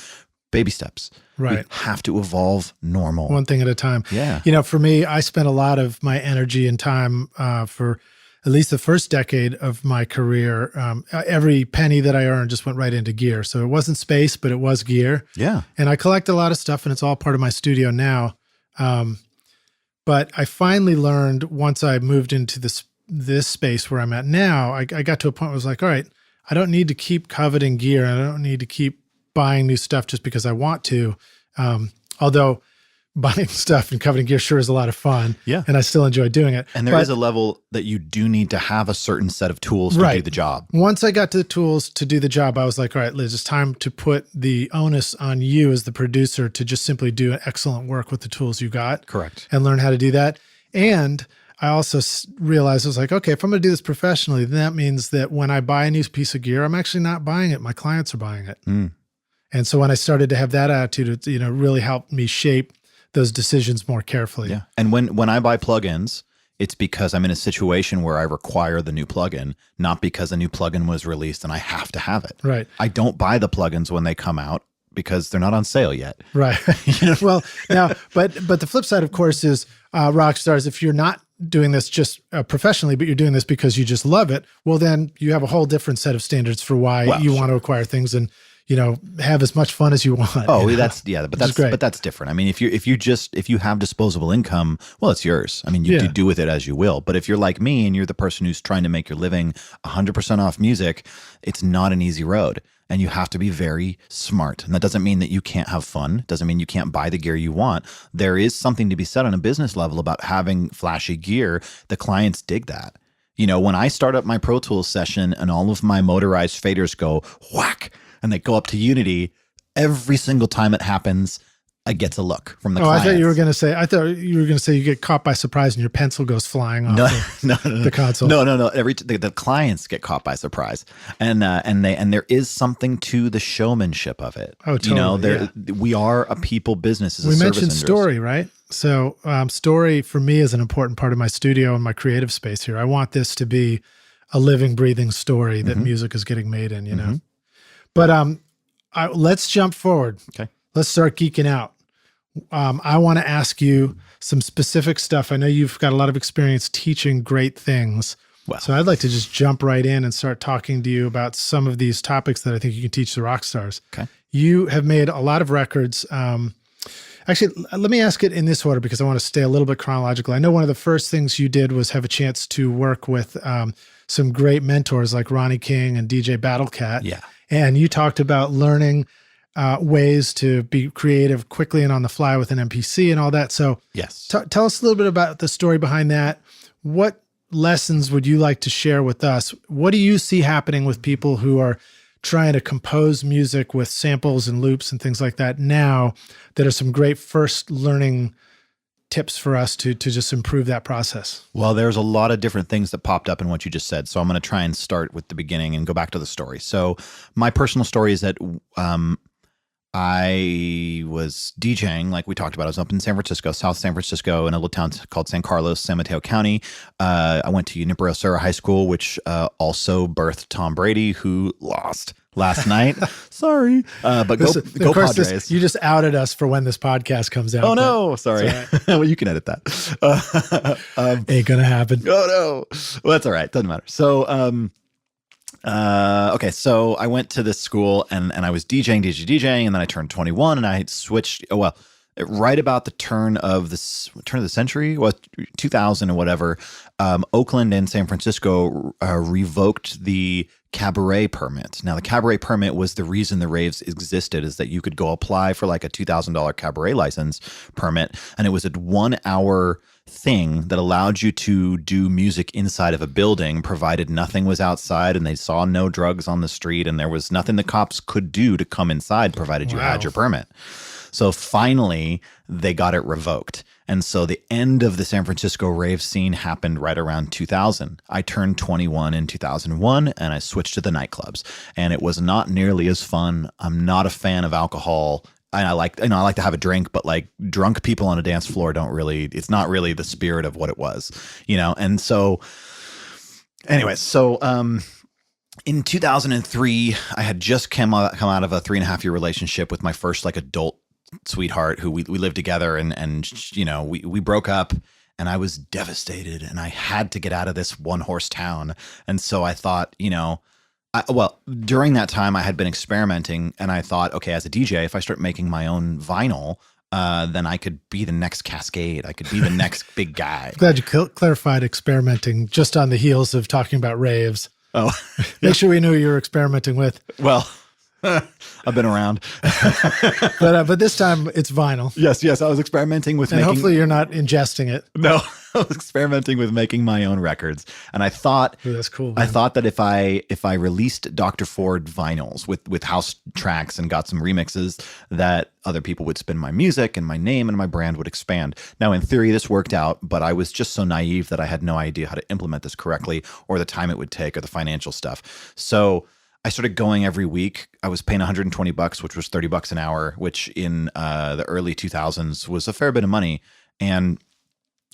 baby steps. Right. We have to evolve normal. One thing at a time. Yeah. For me, I spent a lot of my energy and time for at least the first decade of my career. Every penny that I earned just went right into gear. So it wasn't space, but it was gear. Yeah. And I collect a lot of stuff and it's all part of my studio now. But I finally learned once I moved into this space where I'm at now, I got to a point where I was like, all right, I don't need to keep coveting gear. I don't need to keep buying new stuff just because I want to. Although buying stuff and coveting gear sure is a lot of fun. Yeah. And I still enjoy doing it. And there is a level that you do need to have a certain set of tools to do the job. Once I got to the tools to do the job, I was like, all right, Liz, it's time to put the onus on you as the producer to just simply do excellent work with the tools you got. Correct. And learn how to do that. And I also realized I was like, okay, if I'm going to do this professionally, then that means that when I buy a new piece of gear, I'm actually not buying it. My clients are buying it. And so when I started to have that attitude, it really helped me shape those decisions more carefully. Yeah. And when I buy plugins, it's because I'm in a situation where I require the new plugin, not because a new plugin was released and I have to have it. Right. I don't buy the plugins when they come out because they're not on sale yet. Right. Well, now, but the flip side, of course, is rock stars, if you're not doing this just professionally, but you're doing this because you just love it, well, then you have a whole different set of standards for why you want to acquire things and have as much fun as you want. Oh, but that's different. I mean, if you have disposable income, well, it's yours. I mean, you do with it as you will. But if you're like me and you're the person who's trying to make your living 100% off music, it's not an easy road. And you have to be very smart. And that doesn't mean that you can't have fun. It doesn't mean you can't buy the gear you want. There is something to be said on a business level about having flashy gear. The clients dig that. When I start up my Pro Tools session and all of my motorized faders go whack, and they go up to Unity, every single time it happens, I get a look from the clients. I thought you were going to say you get caught by surprise and your pencil goes flying off the console. No. The clients get caught by surprise, and there is something to the showmanship of it. Oh, totally. We are a people business. We mentioned story, right? So story for me is an important part of my studio and my creative space here. I want this to be a living, breathing story that music is getting made in. But let's jump forward. Okay. Let's start geeking out. I want to ask you some specific stuff. I know you've got a lot of experience teaching great things. Well, So I'd like to just jump right in and start talking to you about some of these topics that I think you can teach the rock stars. okay. You have made a lot of records. Actually, let me ask it in this order because I want to stay a little bit chronological. I know one of the first things you did was have a chance to work with some great mentors like Ronnie King and DJ BattleCat. Yeah. And you talked about learning ways to be creative quickly and on the fly with an MPC and all that. So Yes. tell us a little bit about the story behind that. What lessons would you like to share with us? What do you see happening with people who are trying to compose music with samples and loops and things like that now that are some great first learning tips for us to just improve that process? Well, there's a lot of different things that popped up in what you just said. So I'm going to try and start with the beginning and go back to the story. So my personal story is that I was DJing, like we talked about. I was up in San Francisco, South San Francisco, in a little town called San Carlos, San Mateo County. I went to Universal High School, which also birthed Tom Brady, who lost last night. Sorry. But go Padres. You just outed us for when this podcast comes out. Oh, no. Sorry. Right. Well, you can edit that. Ain't gonna happen. Oh, no. Well, that's all right. Doesn't matter. So, okay, so I went to this school and I was DJing, and then I turned 21 and I switched. Oh, well, right about the turn of the century, 2000 or whatever. Oakland and San Francisco revoked the cabaret permit. Now, the cabaret permit was the reason the raves existed, is that you could go apply for like a $2,000 cabaret license permit, and it was a 1 hour thing that allowed you to do music inside of a building, provided nothing was outside and they saw no drugs on the street and there was nothing the cops could do to come inside, provided you had your permit. So finally, they got it revoked. And so the end of the San Francisco rave scene happened right around 2000. I turned 21 in 2001 and I switched to the nightclubs, and it was not nearly as fun. I'm not a fan of alcohol. I like to have a drink, but like drunk people on a dance floor it's not really the spirit of what it was, And so anyway, in 2003, I had just come out of a 3.5-year relationship with my first like adult sweetheart, who we lived together, and we broke up, and I was devastated, and I had to get out of this one-horse town. And so I thought, during that time I had been experimenting, and I thought, okay, as a DJ, if I start making my own vinyl, then I could be the next Cascade. I could be the next big guy. Glad you clarified experimenting just on the heels of talking about raves. Oh, make sure we knew who you were experimenting with. Well, I've been around, but this time it's vinyl. Yes. I was experimenting with making. Hopefully you're not ingesting it. No, I was experimenting with making my own records, and I thought, ooh, that's cool. Man. I thought that if I released Dr. Ford vinyls with house tracks and got some remixes, that other people would spin my music and my name and my brand would expand. Now, in theory, this worked out, but I was just so naive that I had no idea how to implement this correctly, or the time it would take, or the financial stuff. So I started going every week. I was paying $120, which was $30 an hour, which in the early 2000s was a fair bit of money. And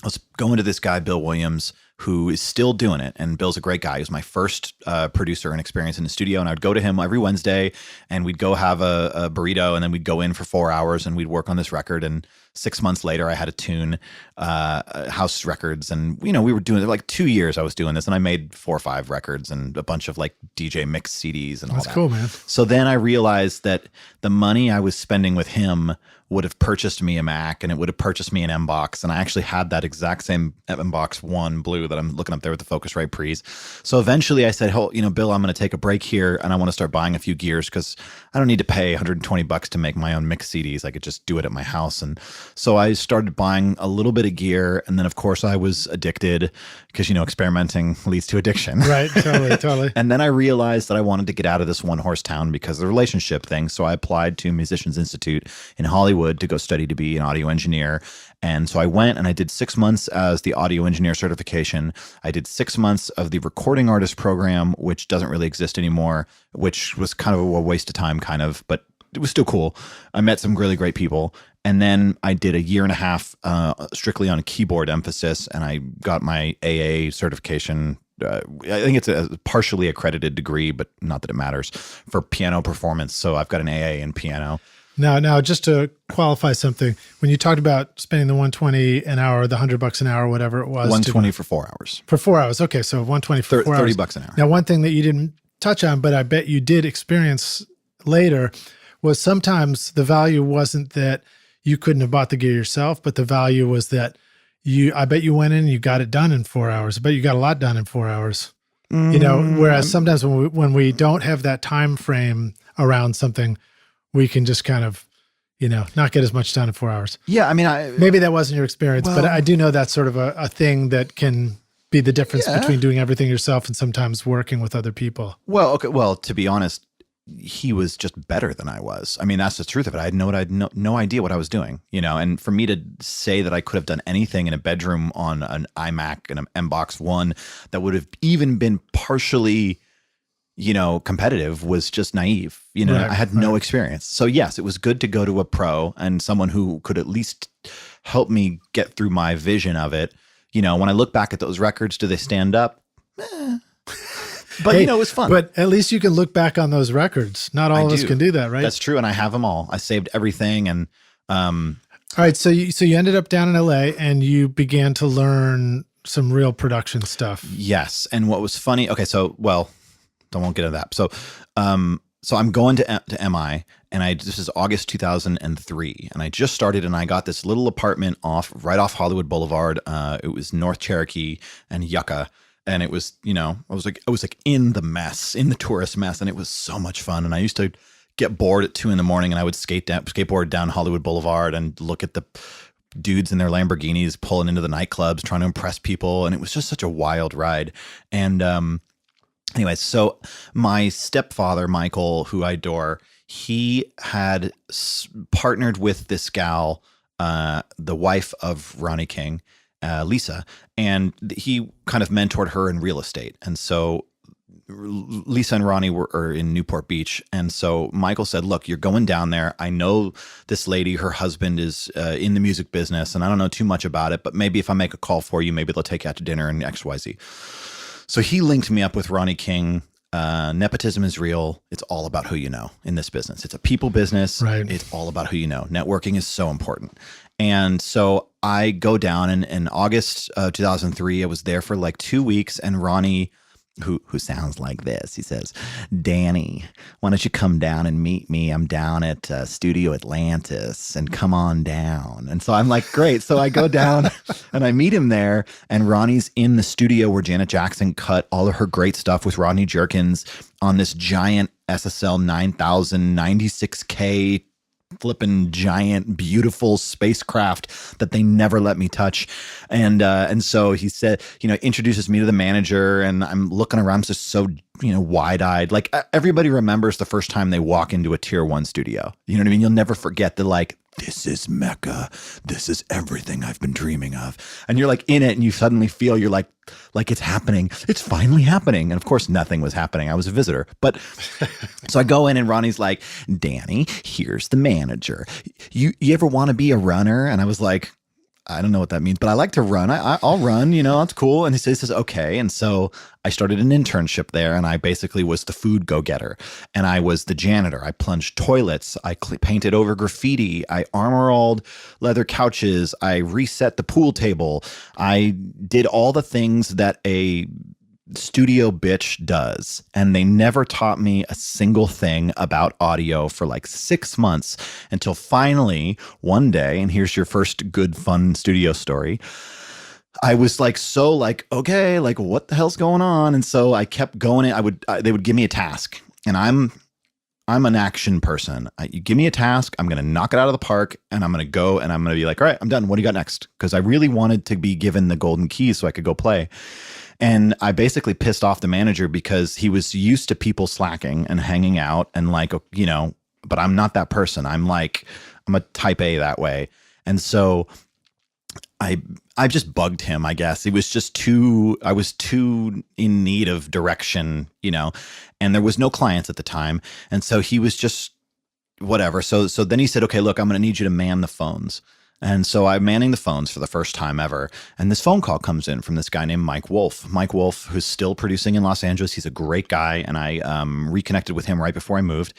I was going to this guy, Bill Williams, who is still doing it. And Bill's a great guy. He was my first producer and experience in the studio. And I'd go to him every Wednesday, and we'd go have a burrito, and then we'd go in for 4 hours and we'd work on this record. And 6 months later, I had to tune house records. And, we were doing it like 2 years I was doing this. And I made 4 or 5 records and a bunch of like DJ mix CDs and all that. That's cool, man. So then I realized that the money I was spending with him would have purchased me a Mac, and it would have purchased me an M-Box. And I actually had that exact same M-Box 1 blue that I'm looking up there with the Focusrite Pre's. So eventually I said, Bill, I'm going to take a break here, and I want to start buying a few gears, because I don't need to pay $120 to make my own mix CDs. I could just do it at my house. And so I started buying a little bit of gear. And then, of course, I was addicted, because, experimenting leads to addiction. Right. Totally. And then I realized that I wanted to get out of this one-horse town because of the relationship thing. So I applied to Musicians Institute in Hollywood to go study to be an audio engineer. And so I went and I did 6 months as the audio engineer certification. I did 6 months of the recording artist program, which doesn't really exist anymore, which was kind of a waste of time, but it was still cool. I met some really great people. And then I did 1.5 years strictly on a keyboard emphasis, and I got my AA certification. I think it's a partially accredited degree, but not that it matters, for piano performance. So I've got an AA in piano. Now, just to qualify something, when you talked about spending the 120 an hour, the $100 an hour, whatever it was, 120 for 4 hours. For 4 hours. Okay. So 120 for 4 hours. $30 an hour. Now, one thing that you didn't touch on, but I bet you did experience later, was sometimes the value wasn't that you couldn't have bought the gear yourself, but the value was that I bet you went in and you got it done in 4 hours. I bet you got a lot done in 4 hours. Whereas sometimes when we don't have that time frame around something, we can just kind of, not get as much done in 4 hours. Yeah. I mean, maybe that wasn't your experience, but I do know that's sort of a thing that can be the difference between doing everything yourself and sometimes working with other people. Well, okay. Well, to be honest, he was just better than I was. I mean, that's the truth of it. I had no idea what I was doing, and for me to say that I could have done anything in a bedroom on an iMac and an MBox One that would have even been partially, competitive was just naive. Right, I had no experience. So yes, it was good to go to a pro and someone who could at least help me get through my vision of it. When I look back at those records, do they stand up? But it was fun. But at least you can look back on those records. Not all of us can do that, right? That's true, and I have them all. I saved everything, and all right. So you ended up down in LA, and you began to learn some real production stuff. Yes, and what was funny? Okay, so I won't get into that. So I'm going to MI, and this is August 2003, and I just started, and I got this little apartment right off Hollywood Boulevard. It was North Cherokee and Yucca. And it was, I was like in the mess, in the tourist mess. And it was so much fun. And I used to get bored at 2 a.m. and I would skateboard down Hollywood Boulevard and look at the dudes in their Lamborghinis pulling into the nightclubs, trying to impress people. And it was just such a wild ride. And anyway, so my stepfather, Michael, who I adore, he had partnered with this gal, the wife of Ronnie King, Lisa, and he kind of mentored her in real estate. And so Lisa and Ronnie are in Newport Beach. And so Michael said, look, you're going down there. I know this lady, her husband is in the music business, and I don't know too much about it, but maybe if I make a call for you, maybe they'll take you out to dinner and XYZ. So he linked me up with Ronnie King. Nepotism is real. It's all about who you know in this business. It's a people business. Right. It's all about who you know. Networking is so important. And so I go down, and in August 2003, I was there for like 2 weeks, and Ronnie, who sounds like this, he says, Danny, why don't you come down and meet me? I'm down at Studio Atlantis, and come on down. And so I'm like, great. So I go down and I meet him there, and Ronnie's in the studio where Janet Jackson cut all of her great stuff with Rodney Jerkins on this giant SSL 9000 96K flipping giant, beautiful spacecraft that they never let me touch. And so he said, introduces me to the manager, and I'm looking around just so, wide-eyed. Like everybody remembers the first time they walk into a tier 1 studio. You know what I mean? You'll never forget the this is Mecca. This is everything I've been dreaming of. And you're like in it, and you suddenly feel you're like it's happening. It's finally happening. And of course, nothing was happening. I was a visitor. But so I go in, and Ronnie's like, Danny, here's the manager. You ever want to be a runner? And I was like, I don't know what that means, but I like to run. I'll run, that's cool. And he says, okay. And so I started an internship there, and I basically was the food go-getter, and I was the janitor. I plunged toilets. I painted over graffiti. I armor-alled leather couches. I reset the pool table. I did all the things that a studio bitch does, and they never taught me a single thing about audio for like 6 months, until finally one day, and here's your first good fun studio story, I was okay, what the hell's going on? And so I kept going in. They would give me a task, and I'm an action person. You give me a task, I'm going to knock it out of the park, and I'm going to go, and I'm going to be like, all right, I'm done. What do you got next? Because I really wanted to be given the golden keys so I could go play. And I basically pissed off the manager because he was used to people slacking and hanging out and but I'm not that person. I'm a type A that way. And so I just bugged him, I guess. It was just I was too in need of direction, and there was no clients at the time. And so he was just whatever. So then he said, okay, look, I'm going to need you to man the phones. And so I'm manning the phones for the first time ever. And this phone call comes in from this guy named Mike Wolf. Mike Wolf, who's still producing in Los Angeles. He's a great guy. And I reconnected with him right before I moved.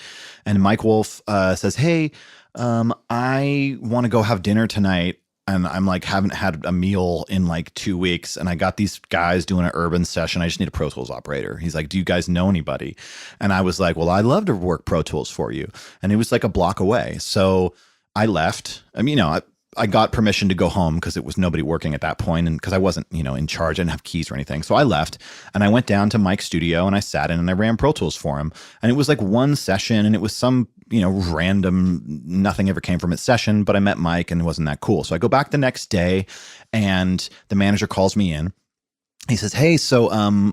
And Mike Wolf says, hey, I want to go have dinner tonight. And I'm like, haven't had a meal in like 2 weeks. And I got these guys doing an urban session. I just need a Pro Tools operator. He's like, do you guys know anybody? And I was like, well, I'd love to work Pro Tools for you. And it was like a block away. So I left. I mean, I got permission to go home because it was nobody working at that point, and because I wasn't, in charge. I didn't have keys or anything. So I left and I went down to Mike's studio and I sat in and I ran Pro Tools for him. And it was like one session and it was some, random, nothing ever came from it session, but I met Mike and it wasn't that cool. So I go back the next day and the manager calls me in. He says, hey, so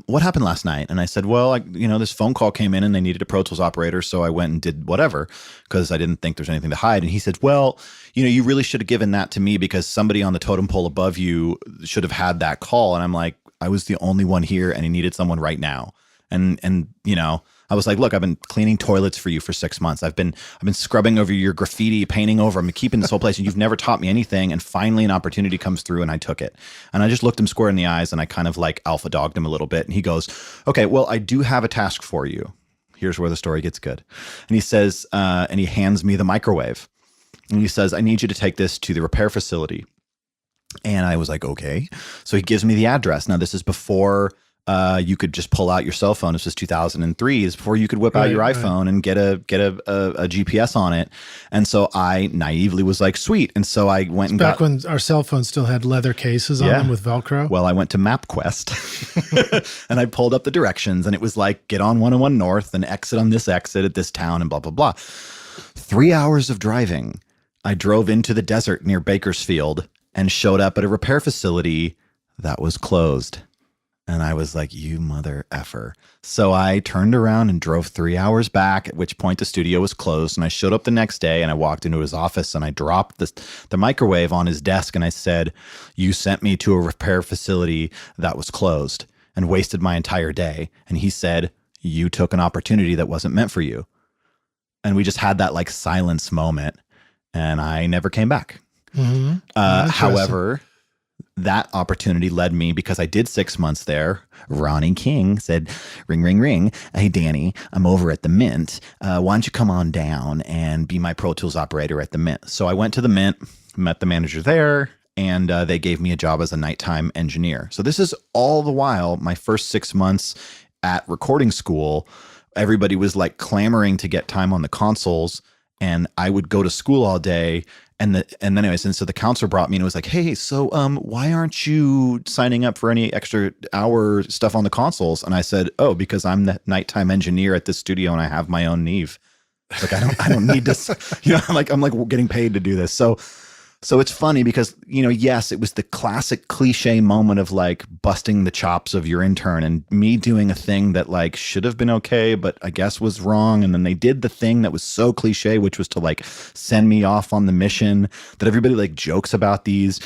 what happened last night? And I said, well, this phone call came in and they needed a Pro Tools operator. So I went and did whatever because I didn't think there's anything to hide. And he said, well, you really should have given that to me because somebody on the totem pole above you should have had that call. And I'm like, I was the only one here and he needed someone right now. And I was like, look, I've been cleaning toilets for you for 6 months. I've been scrubbing over your graffiti, painting over. I'm keeping this whole place, and you've never taught me anything. And finally, an opportunity comes through, and I took it. And I just looked him square in the eyes, and I kind of like alpha dogged him a little bit. And he goes, "Okay, well, I do have a task for you. Here's where the story gets good." And he says, and he hands me the microwave, and he says, "I need you to take this to the repair facility." And I was like, "Okay." So he gives me the address. Now, this is before you could just pull out your cell phone. This was 2003. It's before you could whip out your iPhone and get a GPS on it. And so I naively was like, sweet. And so I went back when our cell phones still had leather cases on them with Velcro. Well, I went to MapQuest and I pulled up the directions and it was like, get on 101 North and exit on this exit at this town and blah, blah, blah. 3 hours of driving. I drove into the desert near Bakersfield and showed up at a repair facility that was closed. And I was like, you mother effer. So I turned around and drove 3 hours back, at which point the studio was closed. And I showed up the next day and I walked into his office and I dropped the microwave on his desk. And I said, you sent me to a repair facility that was closed and wasted my entire day. And he said, you took an opportunity that wasn't meant for you. And we just had that like silence moment and I never came back. Mm-hmm. However, that opportunity led me, because I did 6 months there. Ronnie King said, ring, ring, ring. Hey, Danny, I'm over at the Mint. Why don't you come on down and be my Pro Tools operator at the Mint? So I went to the Mint, met the manager there, and they gave me a job as a nighttime engineer. So this is all the while my first 6 months at recording school. Everybody was like clamoring to get time on the consoles, and I would go to school all day. And then anyways, and so the counselor brought me and was like, hey, so why aren't you signing up for any extra hour stuff on the consoles? And I said, oh, because I'm the nighttime engineer at this studio and I have my own Neve. Like I don't need this. I'm like getting paid to do this. So it's funny because, yes, it was the classic cliche moment of like busting the chops of your intern and me doing a thing that like should have been okay, but I guess was wrong. And then they did the thing that was so cliche, which was to like send me off on the mission that everybody like jokes about these.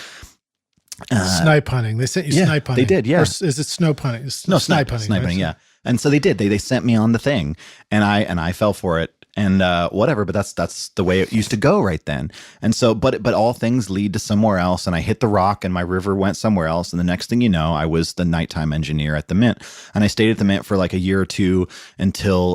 Snipe hunting. They sent you snipe hunting. They did, yeah. Or is it snow hunting? No, snipe hunting. Snipe hunting, yeah. And so they did. They sent me on the thing and I fell for it. And whatever, but that's the way it used to go right then. And so, but all things lead to somewhere else. And I hit the rock, and my river went somewhere else. And the next thing you know, I was the nighttime engineer at the Mint. And I stayed at the Mint for like a year or two until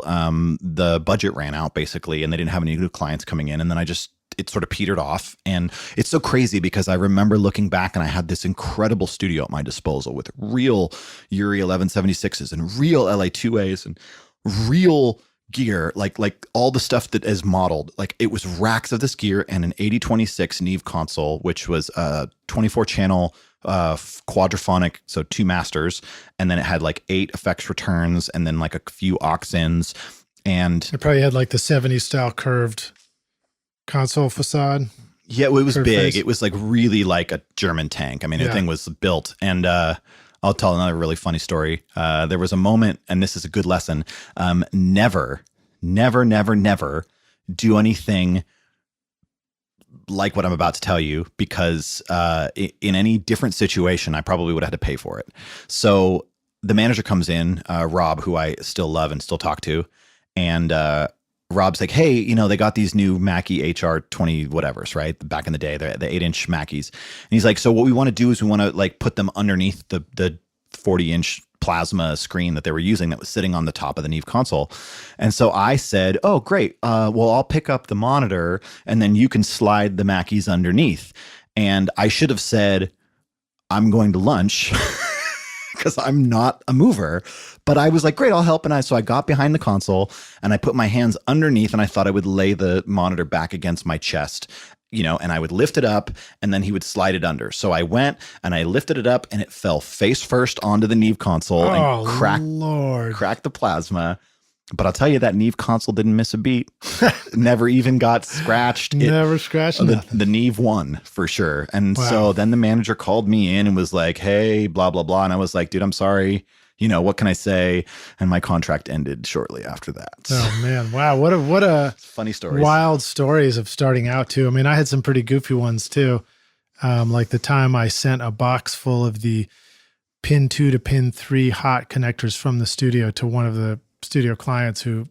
the budget ran out, basically, and they didn't have any new clients coming in. And then it sort of petered off. And it's so crazy because I remember looking back and I had this incredible studio at my disposal with real Yuri 1176s and real LA2As and real gear, like all the stuff that is modeled. Like it was racks of this gear and an 8026 Neve console, which was a 24 channel quadraphonic, so 2 masters, and then it had like 8 effects returns and then like a few aux ins. And it probably had like the 70s style curved console facade. Yeah, it was big. Face. It was like really like a German tank. I mean, the thing was built. And I'll tell another really funny story. There was a moment, and this is a good lesson. Never do anything like what I'm about to tell you, because in any different situation, I probably would have had to pay for it. So the manager comes in, Rob, who I still love and still talk to, and Rob's like, hey, they got these new Mackie HR20 whatevers, right? Back in the day, the 8-inch Mackies. And he's like, so what we want to do is we want to like put them underneath the 40-inch plasma screen that they were using that was sitting on the top of the Neve console. And so I said, oh, great. Well, I'll pick up the monitor and then you can slide the Mackies underneath. And I should have said, I'm going to lunch because I'm not a mover. But I was like, great, I'll help. And so I got behind the console and I put my hands underneath and I thought I would lay the monitor back against my chest, and I would lift it up and then he would slide it under. So I went and I lifted it up and it fell face first onto the Neve console and cracked the plasma. But I'll tell you, that Neve console didn't miss a beat. Never even got scratched. Never scratched nothing. The Neve won for sure. And so then the manager called me in and was like, hey, blah, blah, blah. And I was like, dude, I'm sorry. What can I say? And my contract ended shortly after that. Oh man. Wow. What a funny stories. Wild stories of starting out too. I mean, I had some pretty goofy ones too. Like the time I sent a box full of the pin 2 to pin 3 hot connectors from the studio to one of the studio clients who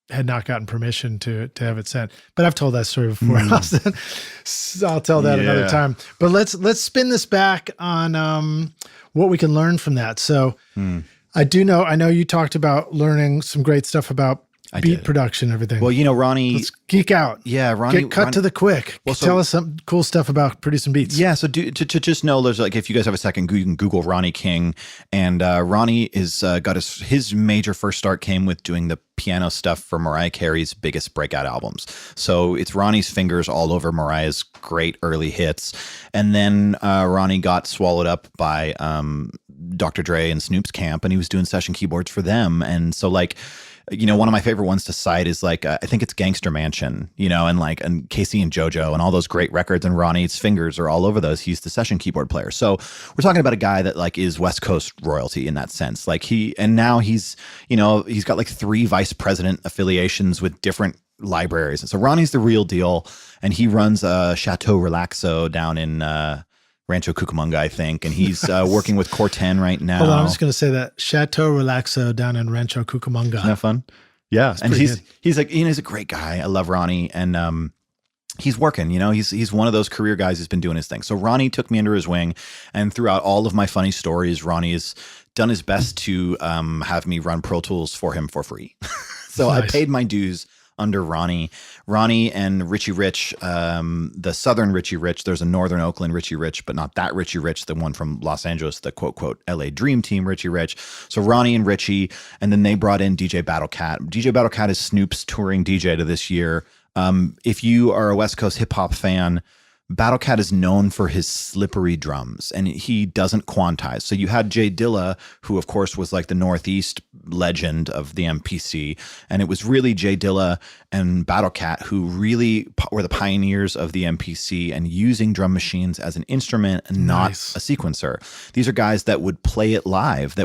had not gotten permission to have it sent. But I've told that story before. I'll tell that another time. But let's spin this back on what we can learn from that. So I know you talked about learning some great stuff about beat production and everything. Well, Ronnie... Let's geek out. Yeah, Ronnie... Get cut to the quick. Well, tell us some cool stuff about producing beats. Yeah, so to just know, there's if you guys have a second, you can Google Ronnie King. And Ronnie is got his major first start came with doing the piano stuff for Mariah Carey's biggest breakout albums. So it's Ronnie's fingers all over Mariah's great early hits. And then Ronnie got swallowed up by Dr. Dre and Snoop's camp, and he was doing session keyboards for them. And so one of my favorite ones to cite is I think it's Gangster Mansion, and Casey and JoJo and all those great records, and Ronnie's fingers are all over those. He's the session keyboard player. So we're talking about a guy that is West Coast royalty in that sense. Now he's got 3 vice president affiliations with different libraries. And so Ronnie's the real deal. And he runs a Chateau Relaxo down in, Rancho Cucamonga, I think, and he's working with Corten right now. Hold on, I'm just going to say that Chateau Relaxo down in Rancho Cucamonga. Isn't that fun? Yeah, and he's a great guy. I love Ronnie, and he's working. He's one of those career guys who's been doing his thing. So Ronnie took me under his wing, and throughout all of my funny stories, Ronnie has done his best to have me run Pro Tools for him for free. So nice. I paid my dues under Ronnie and Richie Rich, the Southern Richie Rich. There's a Northern Oakland Richie Rich, but not that Richie Rich, the one from Los Angeles, the quote, quote, LA Dream Team Richie Rich. So Ronnie and Richie, and then they brought in DJ BattleCat. DJ BattleCat is Snoop's touring DJ to this year. If you are a West Coast hip hop fan, BattleCat is known for his slippery drums, and he doesn't quantize. So you had Jay Dilla, who of course was the Northeast legend of the MPC, and it was really Jay Dilla and BattleCat who really were the pioneers of the MPC and using drum machines as an instrument and not a sequencer. These are guys that would play it live,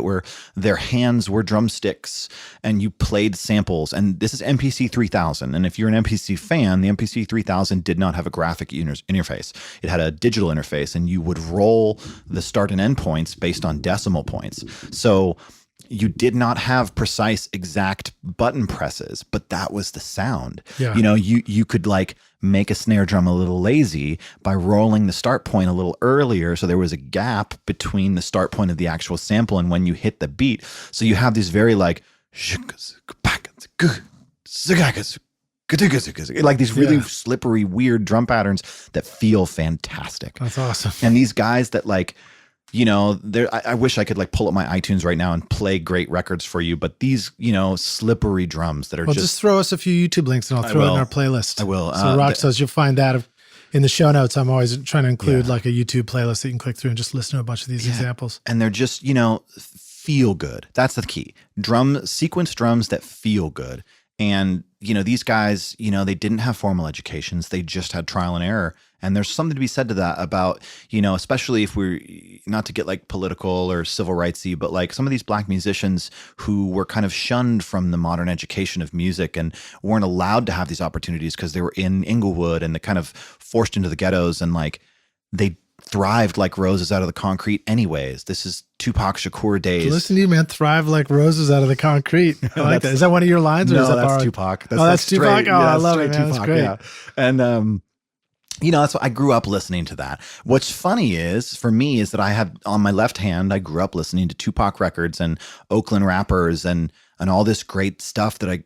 their hands were drumsticks, and you played samples. And this is MPC 3000, and if you're an MPC fan, the MPC 3000 did not have a graphic interface. It had a digital interface, and you would roll the start and end points based on decimal points. So you did not have precise, exact button presses, but that was the sound. Yeah. You could make a snare drum a little lazy by rolling the start point a little earlier, so there was a gap between the start point of the actual sample and when you hit the beat. So you have these very these really slippery, weird drum patterns that feel fantastic. That's awesome. And these guys that I wish I could pull up my iTunes right now and play great records for you, but these, slippery drums that are just throw us a few YouTube links and I'll throw it in our playlist. I will. So Roxos, you'll find that in the show notes. I'm always trying to include a YouTube playlist that you can click through and just listen to a bunch of these examples. And they're just, feel good. That's the key. Sequence drums that feel good. And, these guys, they didn't have formal educations. They just had trial and error. And there's something to be said to that about, especially if we're not to get political or civil rightsy, but some of these black musicians who were kind of shunned from the modern education of music and weren't allowed to have these opportunities because they were in Inglewood and they kind of forced into the ghettos, and they thrived like roses out of the concrete anyways. This is Tupac Shakur days. Listen to you, man. Thrive like roses out of the concrete. I like that. Is that one of your lines? Or no, is that that's borrowed? Tupac. That's Tupac? Oh, I love it, man. That's great. Yeah. And that's what I grew up listening to that. What's funny is for me is that I have on my left hand, I grew up listening to Tupac records and Oakland rappers and all this great stuff that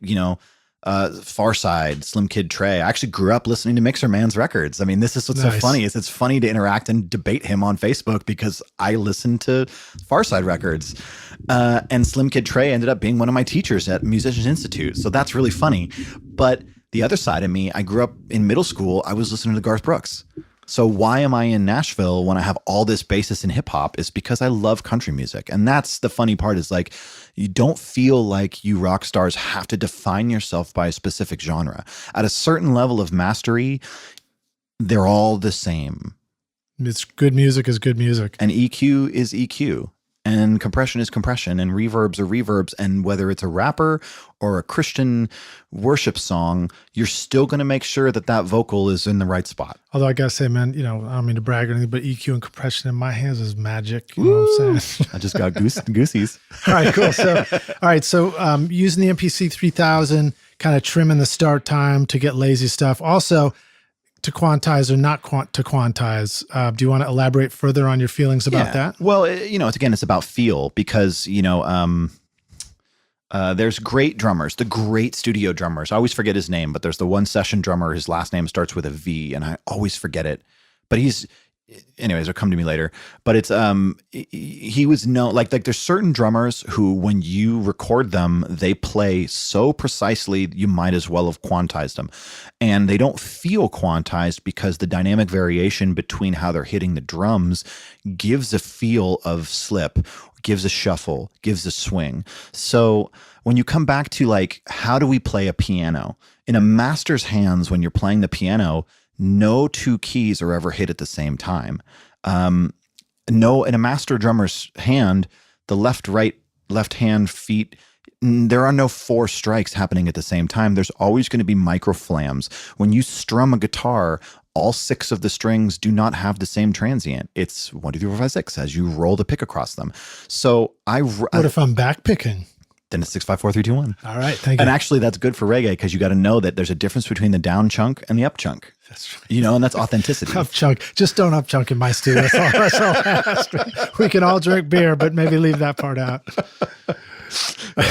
Farside, Slim Kid Trey. I actually grew up listening to Mixer Man's records. I mean, this is what's so funny is it's funny to interact and debate him on Facebook because I listened to Farside records. And Slim Kid Trey ended up being one of my teachers at Musicians Institute. So that's really funny. But the other side of me, I grew up in middle school, I was listening to Garth Brooks. So why am I in Nashville when I have all this basis in hip hop? Is because I love country music. And that's the funny part is like, you don't feel like you rock stars have to define yourself by a specific genre. At a certain level of mastery, they're all the same. It's good music is good music. And EQ is EQ. And compression is compression, and reverbs are reverbs. And whether it's a rapper or a Christian worship song, you're still going to make sure that that vocal is in the right spot. Although I got to say, man, I don't mean to brag or anything, but EQ and compression in my hands is magic. You know what I'm saying? I just got goosies. All right, cool. So, using the MPC 3000, kind of trimming the start time to get lazy stuff. Also, to quantize or not to quantize. Do you want to elaborate further on your feelings about that? Well, it's about feel because, there's great drummers, the great studio drummers. I always forget his name, but there's the one session drummer. His last name starts with a V and I always forget it, but anyways, it'll come to me later, but it's, he was known, like there's certain drummers who, when you record them, they play so precisely, you might as well have quantized them. And they don't feel quantized because the dynamic variation between how they're hitting the drums gives a feel of slip, gives a shuffle, gives a swing. So when you come back to like, how do we play a piano? In a master's hands, when you're playing the piano, no two keys are ever hit at the same time. In a master drummer's hand, the left, right, left hand, feet, there are no four strikes happening at the same time. There's always going to be micro flams. When you strum a guitar, all six of the strings do not have the same transient. It's 1, 2, 3, 4, 5, 6 as you roll the pick across them. So what if I'm back picking? Then it's 6, 5, 4, 3, 2, 1. All right, thank you. And actually, that's good for reggae because you got to know that there's a difference between the down chunk and the up chunk. That's right. And that's authenticity. Up chunk. Just don't up chunk in my stew. That's all I ask. We can all drink beer, but maybe leave that part out. All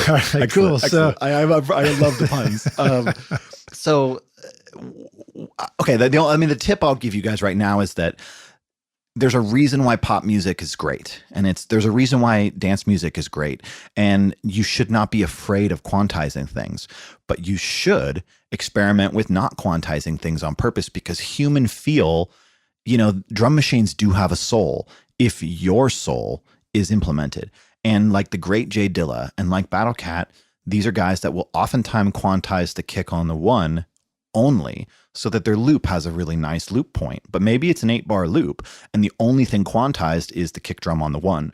right, excellent, cool. Excellent. So I love the puns. Okay. The tip I'll give you guys right now is that there's a reason why pop music is great, and there's a reason why dance music is great, and you should not be afraid of quantizing things, but you should experiment with not quantizing things on purpose because human feel, drum machines do have a soul if your soul is implemented. And like the great Jay Dilla and like BattleCat, these are guys that will oftentimes quantize the kick on the one only so that their loop has a really nice loop point. But maybe it's an 8-bar loop and the only thing quantized is the kick drum on the one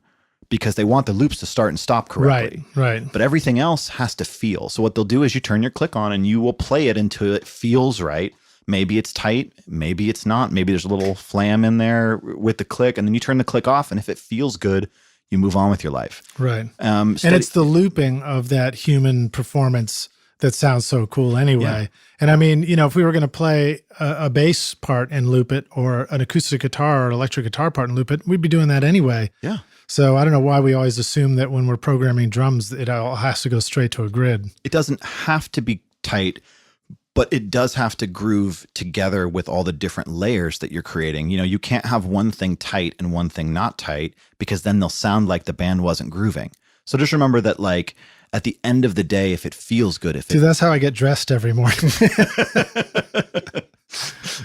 because they want the loops to start and stop correctly. Right. But everything else has to feel. So what they'll do is you turn your click on and you will play it until it feels right. Maybe it's tight, maybe it's not. Maybe there's a little flam in there with the click, and then you turn the click off, and if it feels good, you move on with your life. Right. And it's the looping of that human performance that sounds so cool anyway. Yeah. And I mean, if we were going to play a bass part and loop it, or an acoustic guitar or an electric guitar part and loop it, we'd be doing that anyway. Yeah. So I don't know why we always assume that when we're programming drums, it all has to go straight to a grid. It doesn't have to be tight, but it does have to groove together with all the different layers that you're creating. You can't have one thing tight and one thing not tight because then they'll sound like the band wasn't grooving. So just remember that, like, at the end of the day, if it feels good, Dude, that's how I get dressed every morning.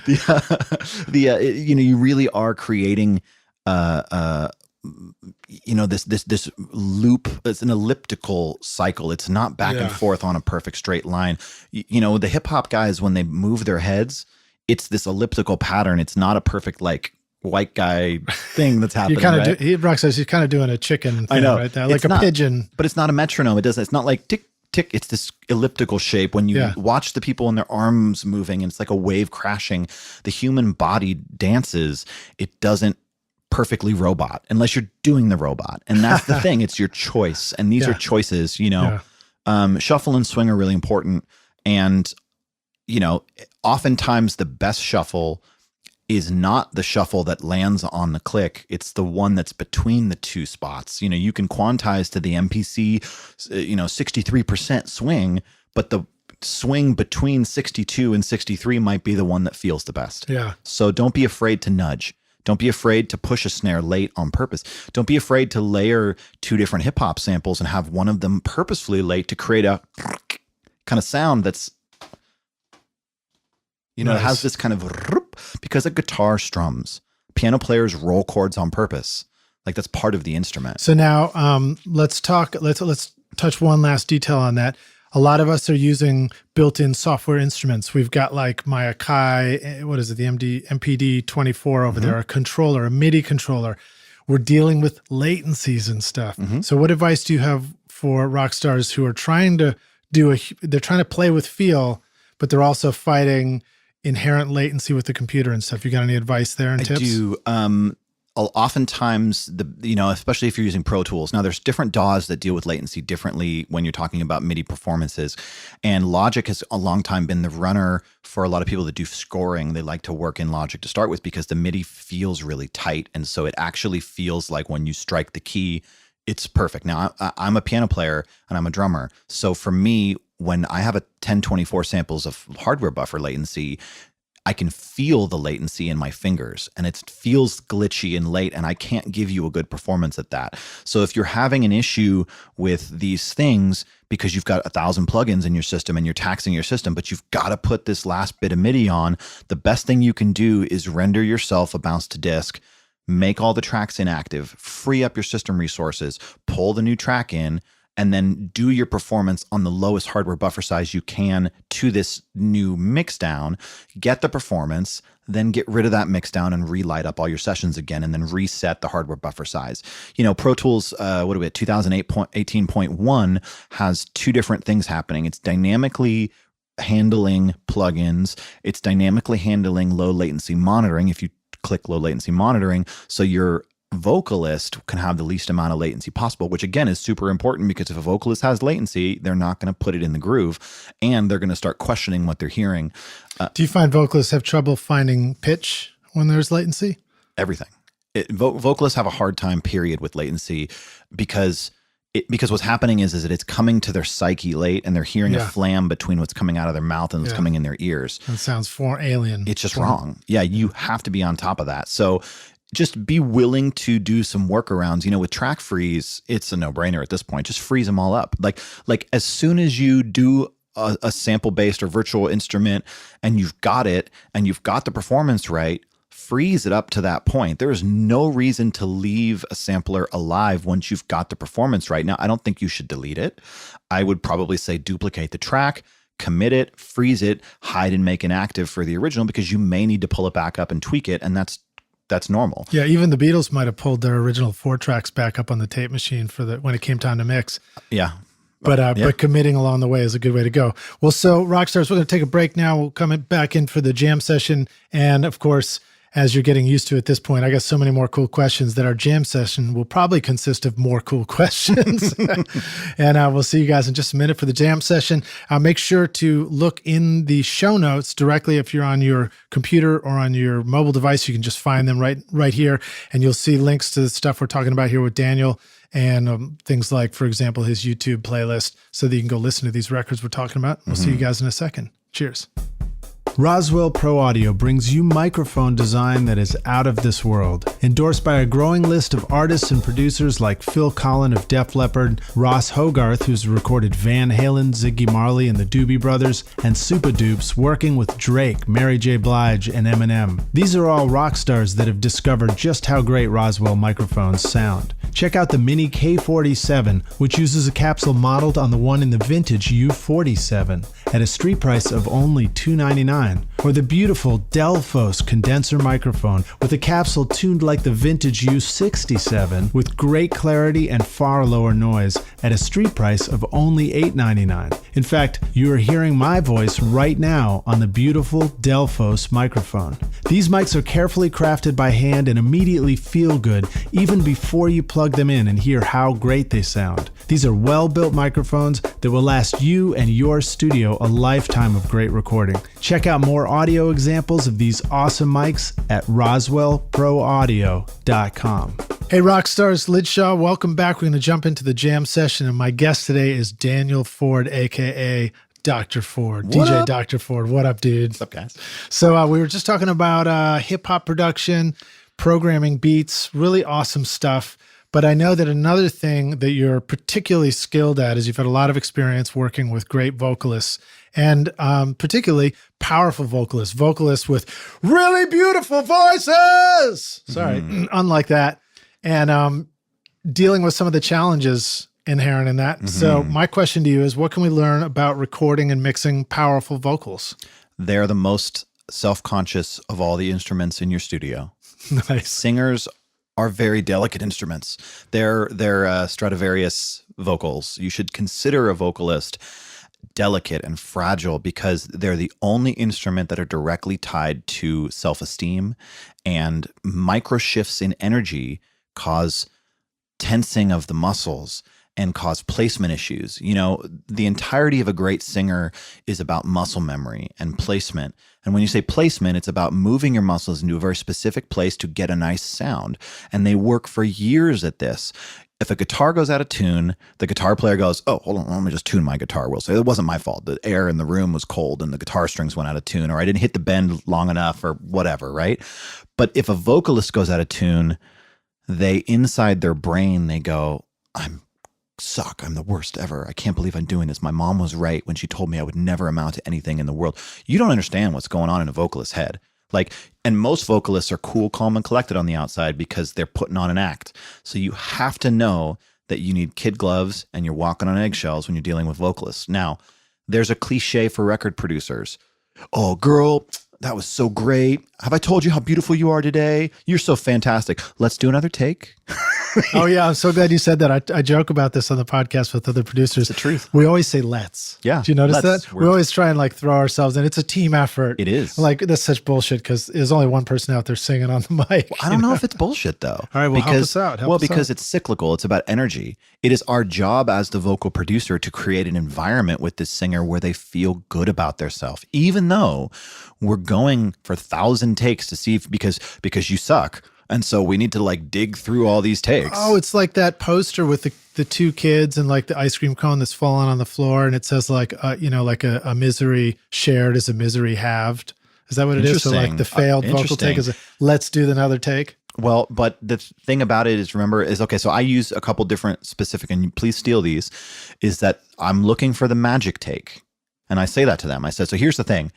You really are creating, this loop. It's an elliptical cycle. It's not back and forth on a perfect straight line. The hip hop guys, when they move their heads, it's this elliptical pattern. It's not a perfect, like, white guy thing that's happening. Brock says he's kind of doing a chicken thing. I know. Right there, like pigeon. But it's not a metronome. It's not like tick, tick. It's this elliptical shape. When you watch the people and their arms moving, and it's like a wave crashing, the human body dances. It doesn't perfectly robot unless you're doing the robot. And that's the thing. It's your choice. And these are choices, shuffle and swing are really important. And, oftentimes the best shuffle is not the shuffle that lands on the click. It's the one that's between the two spots. You know, you can quantize to the MPC, 63% swing, but the swing between 62 and 63 might be the one that feels the best. Yeah. So don't be afraid to nudge. Don't be afraid to push a snare late on purpose. Don't be afraid to layer two different hip hop samples and have one of them purposefully late to create a kind of sound that's, you know, nice. It has this kind of, because a guitar strums, piano players roll chords on purpose. Like that's part of the instrument. So now let's touch one last detail on that. A lot of us are using built-in software instruments. We've got like my Akai, what is it, the MPD 24 over there, a controller, a MIDI controller. We're dealing with latencies and stuff. So what advice do you have for rock stars who are trying to they're trying to play with feel, but they're also fighting inherent latency with the computer and stuff? You got any advice there and tips? I do. Oftentimes, especially if you're using Pro Tools. Now, there's different DAWs that deal with latency differently when you're talking about MIDI performances. And Logic has a long time been the runner for a lot of people that do scoring. They like to work in Logic to start with because the MIDI feels really tight. And so it actually feels like when you strike the key, it's perfect. Now, I'm a piano player and I'm a drummer. So for me, when I have a 1024 samples of hardware buffer latency, I can feel the latency in my fingers and it feels glitchy and late, and I can't give you a good performance at that. So if you're having an issue with these things because you've got 1,000 plugins in your system and you're taxing your system, but you've got to put this last bit of MIDI on, the best thing you can do is render yourself a bounce to disk, make all the tracks inactive, free up your system resources, pull the new track in, and then do your performance on the lowest hardware buffer size you can to this new mix down, get the performance, then get rid of that mix down and relight up all your sessions again, and then reset the hardware buffer size. You know, Pro Tools, 2018.1 has two different things happening. It's dynamically handling plugins. It's dynamically handling low latency monitoring. If you click low latency monitoring, so your vocalist can have the least amount of latency possible, which again is super important because if a vocalist has latency, they're not going to put it in the groove and they're going to start questioning what they're hearing. Do you find vocalists have trouble finding pitch when there's latency? Everything. Vocalists have a hard time, period, with latency because what's happening is that it's coming to their psyche late and they're hearing a flam between what's coming out of their mouth and what's coming in their ears. That sounds alien. It's just wrong. Yeah, you have to be on top of that. So just be willing to do some workarounds. You know, with track freeze, it's a no-brainer at this point. Just freeze them all up. Like as soon as you do a sample-based or virtual instrument and you've got it and you've got the performance right, freeze it up to that point. There is no reason to leave a sampler alive once you've got the performance right. Now, I don't think you should delete it. I would probably say duplicate the track, commit it, freeze it, hide and make inactive for the original because you may need to pull it back up and tweak it, and that's normal. Yeah, even the Beatles might have pulled their original 4 tracks back up on the tape machine when it came time to mix. Yeah. But committing along the way is a good way to go. Well, so Rockstars, we're going to take a break now. We'll come back in for the jam session. And of course, as you're getting used to at this point, I got so many more cool questions that our jam session will probably consist of more cool questions. And we'll see you guys in just a minute for the jam session. Make sure to look in the show notes directly. If you're on your computer or on your mobile device, you can just find them right here. And you'll see links to the stuff we're talking about here with Daniel and things like, for example, his YouTube playlist so that you can go listen to these records we're talking about. We'll see you guys in a second. Cheers. Roswell Pro Audio brings you microphone design that is out of this world. Endorsed by a growing list of artists and producers like Phil Collen of Def Leppard, Ross Hogarth, who's recorded Van Halen, Ziggy Marley, and the Doobie Brothers, and Super Dupes, working with Drake, Mary J. Blige, and Eminem. These are all rock stars that have discovered just how great Roswell microphones sound. Check out the Mini K47, which uses a capsule modeled on the one in the vintage U47 at a street price of only $299, or the beautiful Delphos condenser microphone with a capsule tuned like the vintage U67 with great clarity and far lower noise at a street price of only $899. In fact, you are hearing my voice right now on the beautiful Delphos microphone. These mics are carefully crafted by hand and immediately feel good even before you plug plug them in and hear how great they sound. These are well-built microphones that will last you and your studio a lifetime of great recording. Check out more audio examples of these awesome mics at roswellproaudio.com. Hey, Rockstars, Lidshaw, welcome back. We're going to jump into the jam session, and my guest today is Daniel Ford, a.k.a. Dr. Ford, What DJ up? Dr. Ford. What up, dude? What's up, guys? So we were just talking about hip-hop production, programming beats, really awesome stuff. But I know that another thing that you're particularly skilled at is you've had a lot of experience working with great vocalists, and particularly powerful vocalists with really beautiful voices. Sorry, unlike that. And dealing with some of the challenges inherent in that. So my question to you is, what can we learn about recording and mixing powerful vocals? They're the most self-conscious of all the instruments in your studio. Nice. Singers are very delicate instruments. They're Stradivarius vocals. You should consider a vocalist delicate and fragile because they're the only instrument that are directly tied to self-esteem, and micro shifts in energy cause tensing of the muscles and cause placement issues. You know, the entirety of a great singer is about muscle memory and placement. And when you say placement, it's about moving your muscles into a very specific place to get a nice sound. And they work for years at this. If a guitar goes out of tune, the guitar player goes, oh, hold on, let me just tune my guitar. We'll say it wasn't my fault. The air in the room was cold and the guitar strings went out of tune, or I didn't hit the bend long enough, or whatever, right? But if a vocalist goes out of tune, they, inside their brain, they go, I'm the worst ever. I can't believe I'm doing this. My mom was right when she told me I would never amount to anything in the world. You don't understand what's going on in a vocalist's head. Like, and most vocalists are cool, calm, and collected on the outside because they're putting on an act. So you have to know that you need kid gloves and you're walking on eggshells when you're dealing with vocalists. Now, there's a cliche for record producers. Oh, girl, that was so great. Have I told you how beautiful you are today? You're so fantastic. Let's do another take. Oh, yeah. I'm so glad you said that. I joke about this on the podcast with other producers. It's the truth. We always say let's. Yeah. Do you notice let's. that? We always try and like throw ourselves in. It's a team effort. It is. Like, that's such bullshit because there's only one person out there singing on the mic. I don't know if it's bullshit, though. All right, well, help us out. Because it's cyclical. It's about energy. It is our job as the vocal producer to create an environment with this singer where they feel good about themselves, even though we're going for 1,000 takes to see if, because you suck. And so we need to like dig through all these takes. Oh, it's like that poster with the two kids and like the ice cream cone that's fallen on the floor. And it says like, like a misery shared is a misery halved. Is that what it is? So like the failed vocal take is let's do another take. Well, but the thing about it is, remember, is okay, so I use a couple different specific, and please steal these, is that I'm looking for the magic take. And I say that to them. I said, so here's the thing.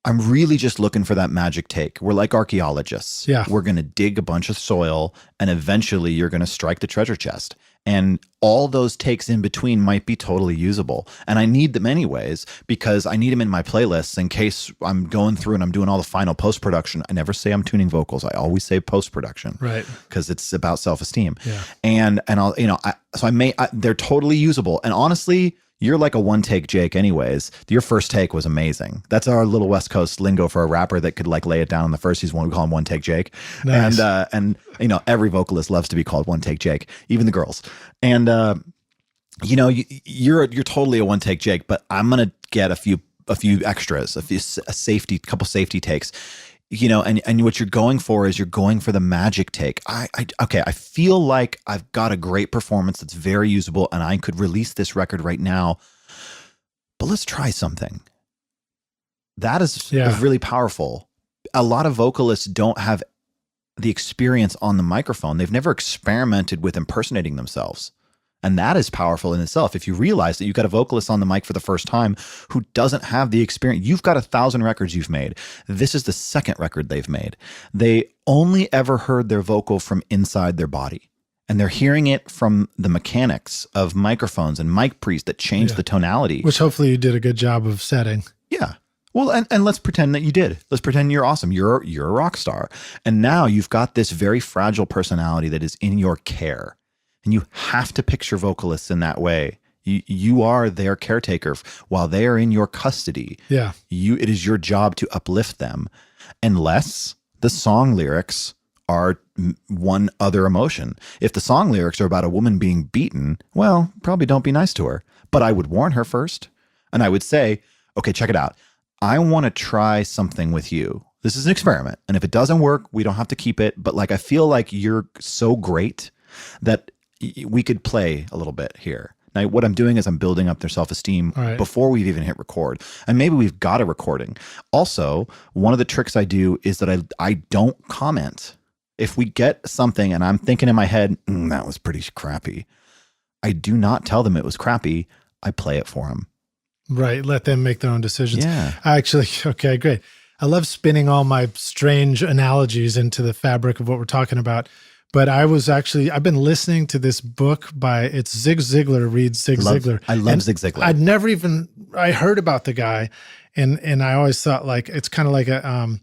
I'm really just looking for that magic take. We're like archaeologists. Yeah. We're going to dig a bunch of soil and eventually you're going to strike the treasure chest. And all those takes in between might be totally usable. And I need them anyways because I need them in my playlists in case I'm going through and I'm doing all the final post-production. I never say I'm tuning vocals. I always say post-production. Right. Because it's about self-esteem. Yeah. And I'll, they're totally usable. And honestly, you're like a one-take Jake anyways. Your first take was amazing. That's our little West Coast lingo for a rapper that could like lay it down on the first. He's one, we call him one-take Jake. Nice. And every vocalist loves to be called one-take Jake, even the girls. And you're totally a one-take Jake, but I'm going to get a few extras, couple safety takes. And what you're going for is you're going for the magic take. I feel like I've got a great performance that's very usable and I could release this record right now, but let's try something. That is really powerful. A lot of vocalists don't have the experience on the microphone. They've never experimented with impersonating themselves. And that is powerful in itself. If you realize that you've got a vocalist on the mic for the first time who doesn't have the experience, you've got 1,000 records you've made. This is the second record they've made. They only ever heard their vocal from inside their body. And they're hearing it from the mechanics of microphones and mic pre's that change the tonality. Which hopefully you did a good job of setting. Yeah. Well, and let's pretend that you did. Let's pretend you're awesome. You're a rock star. And now you've got this very fragile personality that is in your care. And you have to picture vocalists in that way. You are their caretaker while they are in your custody. Yeah. It is your job to uplift them, unless the song lyrics are one other emotion. If the song lyrics are about a woman being beaten, well, probably don't be nice to her. But I would warn her first. And I would say, okay, check it out. I want to try something with you. This is an experiment. And if it doesn't work, we don't have to keep it. But like, I feel like you're so great that we could play a little bit here. Now, what I'm doing is I'm building up their self-esteem before we've even hit record. And maybe we've got a recording. Also, one of the tricks I do is that I don't comment. If we get something and I'm thinking in my head, that was pretty crappy, I do not tell them it was crappy. I play it for them. Right. Let them make their own decisions. Yeah. Okay, great. I love spinning all my strange analogies into the fabric of what we're talking about. But I've been listening to this book it's Zig Ziglar reads Zig Ziglar. I love Zig Ziglar. I heard about the guy and I always thought like, it's kind of like a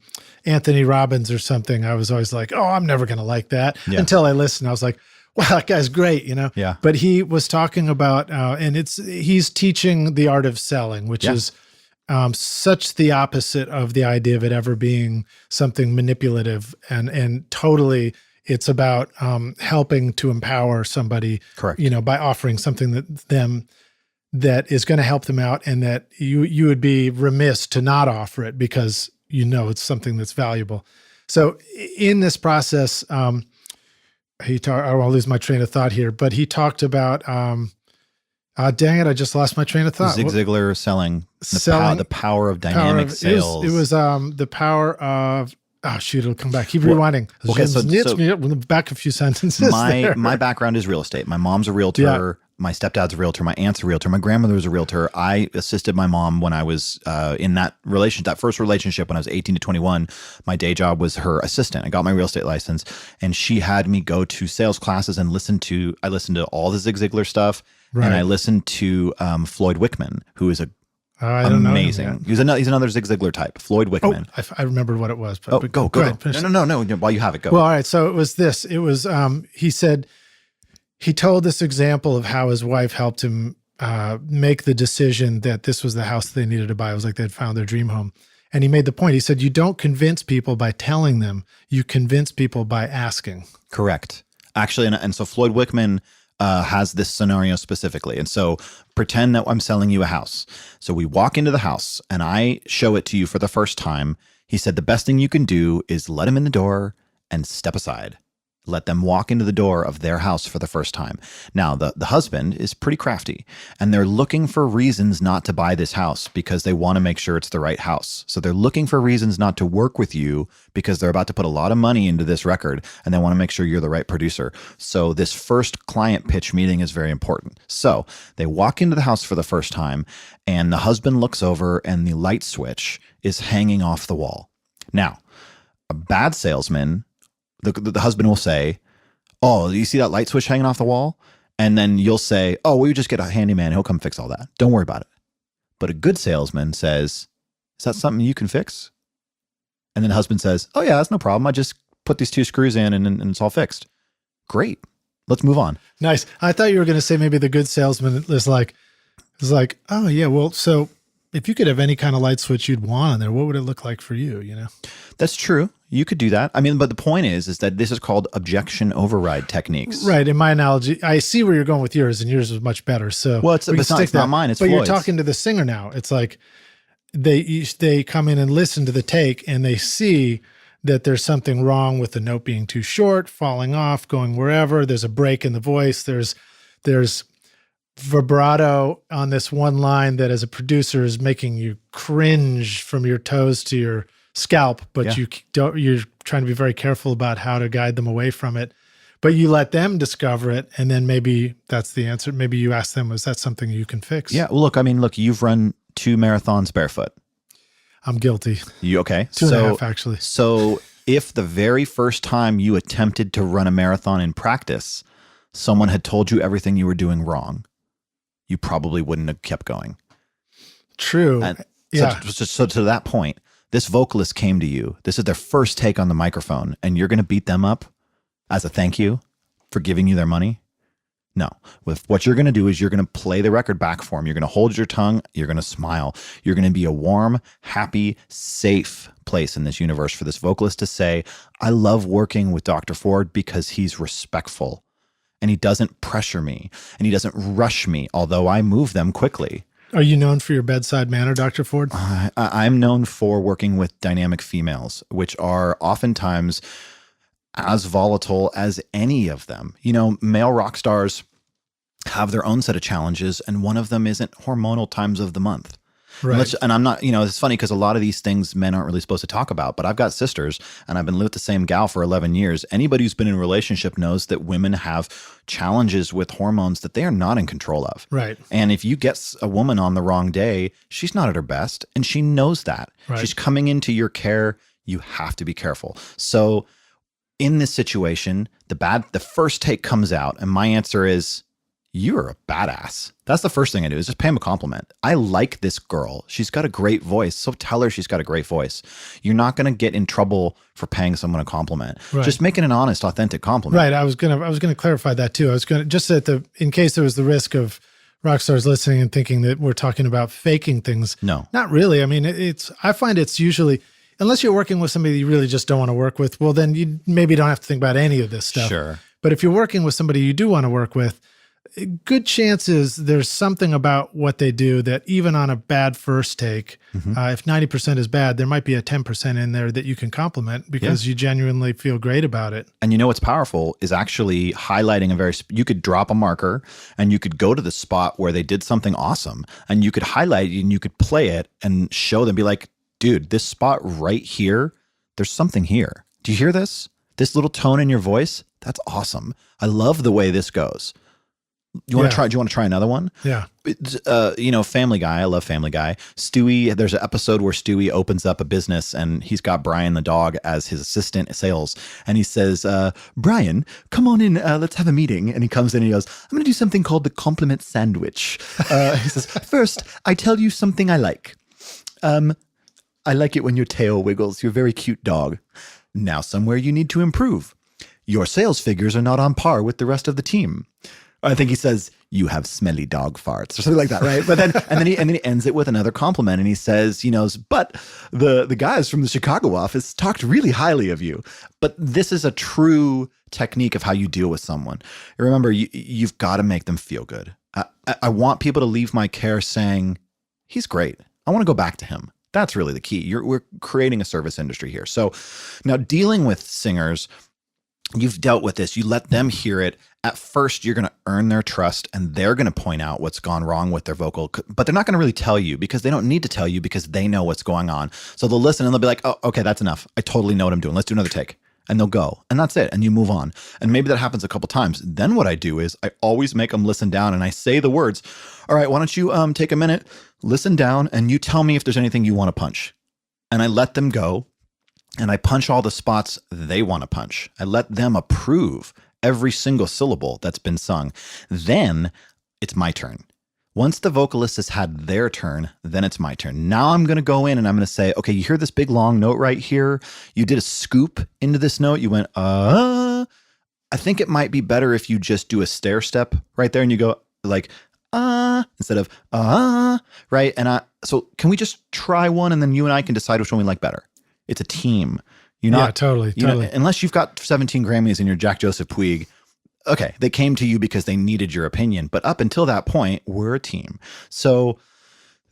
Anthony Robbins or something. I was always like, oh, I'm never going to like that until I listened. I was like, wow, that guy's great, you know? Yeah. But he was talking about, and he's teaching the art of selling, which is such the opposite of the idea of it ever being something manipulative and totally. It's about helping to empower somebody, correct, by offering something that is going to help them out, and that you would be remiss to not offer it because it's something that's valuable. So in this process, I won't lose my train of thought here, but he talked about, dang it, I just lost my train of thought. Zig Ziglar selling the power of dynamic sales. It was the power of. Oh, shoot, it'll come back. Keep rewinding. Okay, so back a few sentences. My background is real estate. My mom's a realtor. Yeah. My stepdad's a realtor. My aunt's a realtor. My grandmother was a realtor. I assisted my mom when I was in that first relationship when I was 18 to 21. My day job was her assistant. I got my real estate license, and she had me go to sales classes and I listened to all the Zig Ziglar stuff, and I listened to Floyd Wickman, who is amazing. He's another Zig Ziglar type. Floyd Wickman. Oh, I remembered what it was. But go ahead. No. While you have it, go. Well, all right. So it was this. It was. He said he told this example of how his wife helped him make the decision that this was the house they needed to buy. It was like they'd found their dream home, and he made the point. He said, "You don't convince people by telling them. You convince people by asking." Correct. Actually, and so Floyd Wickman has this scenario specifically. And so pretend that I'm selling you a house. So we walk into the house and I show it to you for the first time. He said, the best thing you can do is let him in the door and step aside. Let them walk into the door of their house for the first time. Now, the husband is pretty crafty, and they're looking for reasons not to buy this house because they want to make sure it's the right house. So they're looking for reasons not to work with you because they're about to put a lot of money into this record, and they want to make sure you're the right producer. So this first client pitch meeting is very important. So they walk into the house for the first time, and the husband looks over, and the light switch is hanging off the wall. Now, a bad salesman, the husband will say, oh, you see that light switch hanging off the wall? And then you'll say, oh, well, you just get a handyman. He'll come fix all that. Don't worry about it. But a good salesman says, is that something you can fix? And then the husband says, oh, yeah, that's no problem. I just put these 2 screws in and it's all fixed. Great. Let's move on. Nice. I thought you were going to say maybe the good salesman is like, oh, yeah, well, so if you could have any kind of light switch you'd want on there, what would it look like for you, you know? That's true. You could do that. I mean, but the point is that this is called objection override techniques. Right. In my analogy, I see where you're going with yours, and yours was much better. So well, it's not mine. It's but Floyd's. You're talking to the singer now. It's like they come in and listen to the take, and they see that there's something wrong with the note being too short, falling off, going wherever. There's a break in the voice. There's vibrato on this one line that as a producer is making you cringe from your toes to your scalp, but you're trying to be very careful about how to guide them away from it. But you let them discover it, and then maybe that's the answer. Maybe you ask them, is that something you can fix? Yeah. Well, look, you've run 2 marathons barefoot. I'm guilty. You okay? 2.5 actually. So if the very first time you attempted to run a marathon in practice, someone had told you everything you were doing wrong, you probably wouldn't have kept going. True. And so to that point, this vocalist came to you. This is their first take on the microphone, and you're going to beat them up as a thank you for giving you their money? No. With what you're going to do is you're going to play the record back for him. You're going to hold your tongue. You're going to smile. You're going to be a warm, happy, safe place in this universe for this vocalist to say, I love working with Dr. Ford because he's respectful and he doesn't pressure me and he doesn't rush me, although I move them quickly. Are you known for your bedside manner, Dr. Ford? I'm known for working with dynamic females, which are oftentimes as volatile as any of them. You know, male rock stars have their own set of challenges, and one of them isn't hormonal times of the month. Right. And I'm not, it's funny because a lot of these things men aren't really supposed to talk about, but I've got sisters and I've been with the same gal for 11 years. Anybody who's been in a relationship knows that women have challenges with hormones that they are not in control of. Right. And if you get a woman on the wrong day, she's not at her best and she knows that. Right. She's coming into your care. You have to be careful. So in this situation, the first take comes out and my answer is, you're a badass. That's the first thing I do is just pay him a compliment. I like this girl. She's got a great voice. So tell her she's got a great voice. You're not going to get in trouble for paying someone a compliment. Right. Just make it an honest, authentic compliment. Right. I was gonna clarify that too. I was gonna just in case there was the risk of rock stars listening and thinking that we're talking about faking things. No, not really. I mean, I find it's usually, unless you're working with somebody you really just don't want to work with, well, then you maybe don't have to think about any of this stuff. Sure. But if you're working with somebody you do want to work with, good chances there's something about what they do that even on a bad first take, if 90% is bad, there might be a 10% in there that you can compliment because you genuinely feel great about it. And you know what's powerful is actually highlighting you could drop a marker and you could go to the spot where they did something awesome and you could highlight it and you could play it and show them, be like, dude, this spot right here, there's something here. Do you hear this? This little tone in your voice? That's awesome. I love the way this goes. Do you want to try another one? Yeah. Family Guy. I love Family Guy. Stewie, there's an episode where Stewie opens up a business and he's got Brian the dog as his assistant sales. And he says, Brian, come on in. Let's have a meeting. And he comes in and he goes, I'm going to do something called the compliment sandwich. He says, first, I tell you something I like. I like it when your tail wiggles. You're a very cute dog. Now somewhere you need to improve. Your sales figures are not on par with the rest of the team. I think he says, you have smelly dog farts or something like that, right? But then, and then he ends it with another compliment and he says, but the guys from the Chicago office talked really highly of you. But this is a true technique of how you deal with someone. Remember, you've got to make them feel good. I want people to leave my care saying, he's great. I want to go back to him. That's really the key. We're creating a service industry here. So now dealing with singers, you've dealt with this. You let them hear it. At first, you're going to earn their trust and they're going to point out what's gone wrong with their vocal, but they're not going to really tell you because they don't need to tell you because they know what's going on. So they'll listen and they'll be like, oh, okay, that's enough. I totally know what I'm doing. Let's do another take. And they'll go and that's it. And you move on. And maybe that happens a couple times. Then what I do is I always make them listen down and I say the words, all right, why don't you take a minute, listen down and you tell me if there's anything you want to punch. And I let them go. And I punch all the spots they want to punch. I let them approve every single syllable that's been sung. Then it's my turn. Once the vocalist has had their turn, then it's my turn. Now I'm going to go in and I'm going to say, okay, you hear this big long note right here? You did a scoop into this note. You went, I think it might be better if you just do a stair step right there and you go like, instead of, right? And so can we just try one and then you and I can decide which one we like better? It's a team. You're not totally. Unless you've got 17 Grammys and you're Jack Joseph Puig. Okay, they came to you because they needed your opinion. But up until that point, we're a team. So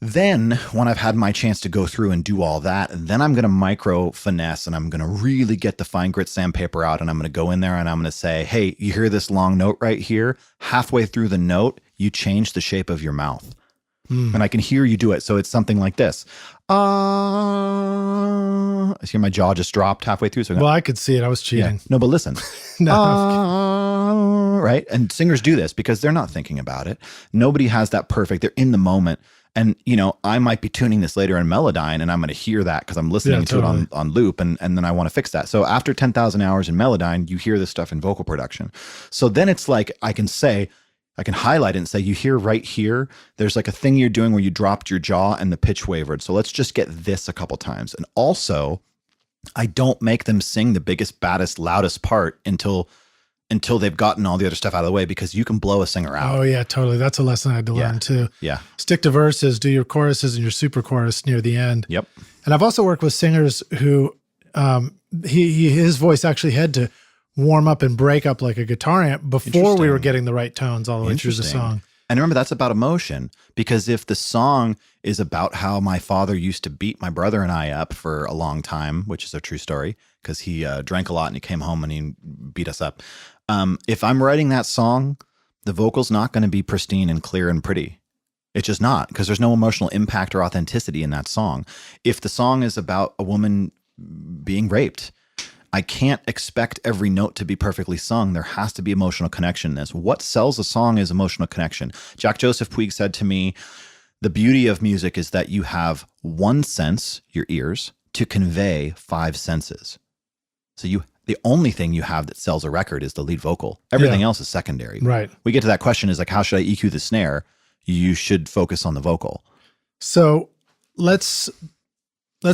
then when I've had my chance to go through and do all that, then I'm going to micro finesse and I'm going to really get the fine grit sandpaper out and I'm going to go in there and I'm going to say, hey, you hear this long note right here? Halfway through the note, you change the shape of your mouth. And I can hear you do it. So it's something like this. I see my jaw just dropped halfway through. So I could see it. I was cheating. Yeah. No, but listen. Right? And singers do this because they're not thinking about it. Nobody has that perfect. They're in the moment. And, I might be tuning this later in Melodyne and I'm going to hear that because I'm listening to it on loop and then I want to fix that. So after 10,000 hours in Melodyne, you hear this stuff in vocal production. So then it's like I can highlight it and say, you hear right here, there's like a thing you're doing where you dropped your jaw and the pitch wavered. So let's just get this a couple times. And also, I don't make them sing the biggest, baddest, loudest part until until they've gotten all the other stuff out of the way, because you can blow a singer out. Oh yeah, totally. That's a lesson I had to learn too. Yeah. Stick to verses, do your choruses and your super chorus near the end. Yep. And I've also worked with singers who his voice actually had to warm up and break up like a guitar amp before we were getting the right tones all the way through the song. And remember, that's about emotion, because if the song is about how my father used to beat my brother and I up for a long time, which is a true story, because he drank a lot and he came home and he beat us up. If I'm writing that song, the vocal's not going to be pristine and clear and pretty. It's just not, because there's no emotional impact or authenticity in that song. If the song is about a woman being raped, I can't expect every note to be perfectly sung. There has to be emotional connection in this. What sells a song is emotional connection. Jack Joseph Puig said to me, the beauty of music is that you have one sense, your ears, to convey five senses. So the only thing you have that sells a record is the lead vocal. Everything else is secondary. Right. We get to that question is like, how should I EQ the snare? You should focus on the vocal. So let's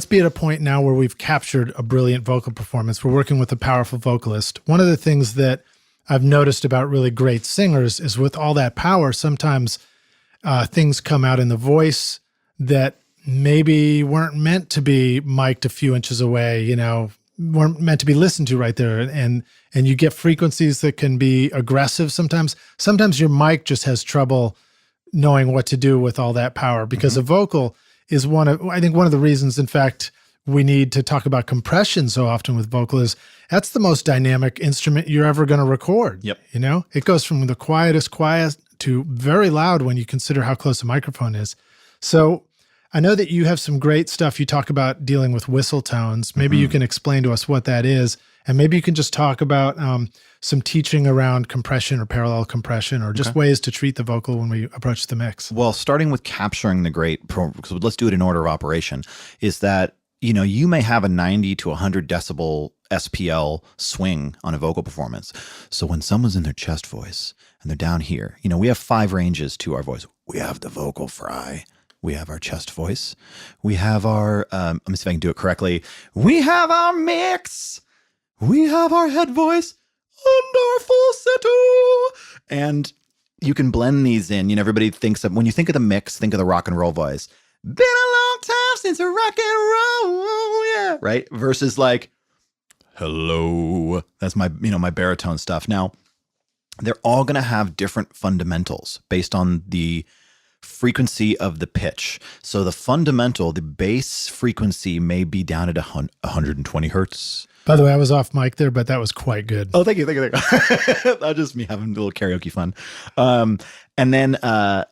be at a point now where we've captured a brilliant vocal performance. We're working with a powerful vocalist. One of the things that I've noticed about really great singers is with all that power, sometimes things come out in the voice that maybe weren't meant to be mic'd a few inches away, weren't meant to be listened to right there. And you get frequencies that can be aggressive sometimes. Sometimes your mic just has trouble knowing what to do with all that power, because a vocal is one of the reasons, in fact, we need to talk about compression so often with vocal is that's the most dynamic instrument you're ever going to record. Yep. It goes from the quietest quiet to very loud when you consider how close the microphone is. So I know that you have some great stuff. You talk about dealing with whistle tones. Maybe you can explain to us what that is. And maybe you can just talk about some teaching around compression or parallel compression, or just ways to treat the vocal when we approach the mix. Well, starting with capturing the great, so let's do it in order of operation, is that, you may have a 90 to 100 decibel SPL swing on a vocal performance. So when someone's in their chest voice and they're down here, we have 5 ranges to our voice. We have the vocal fry. We have our chest voice. We have our, let me see if I can do it correctly. We have our mix. We have our head voice and our falsetto. And you can blend these in. Everybody thinks of, when you think of the mix, think of the rock and roll voice. Been a long time since a rock and roll, yeah. Right? Versus like, hello. That's my, my baritone stuff. Now, they're all going to have different fundamentals based on the frequency of the pitch. So the bass frequency may be down at 120 hertz. By the way, I was off mic there, but that was quite good. Oh, thank you. That's just me having a little karaoke fun. And then as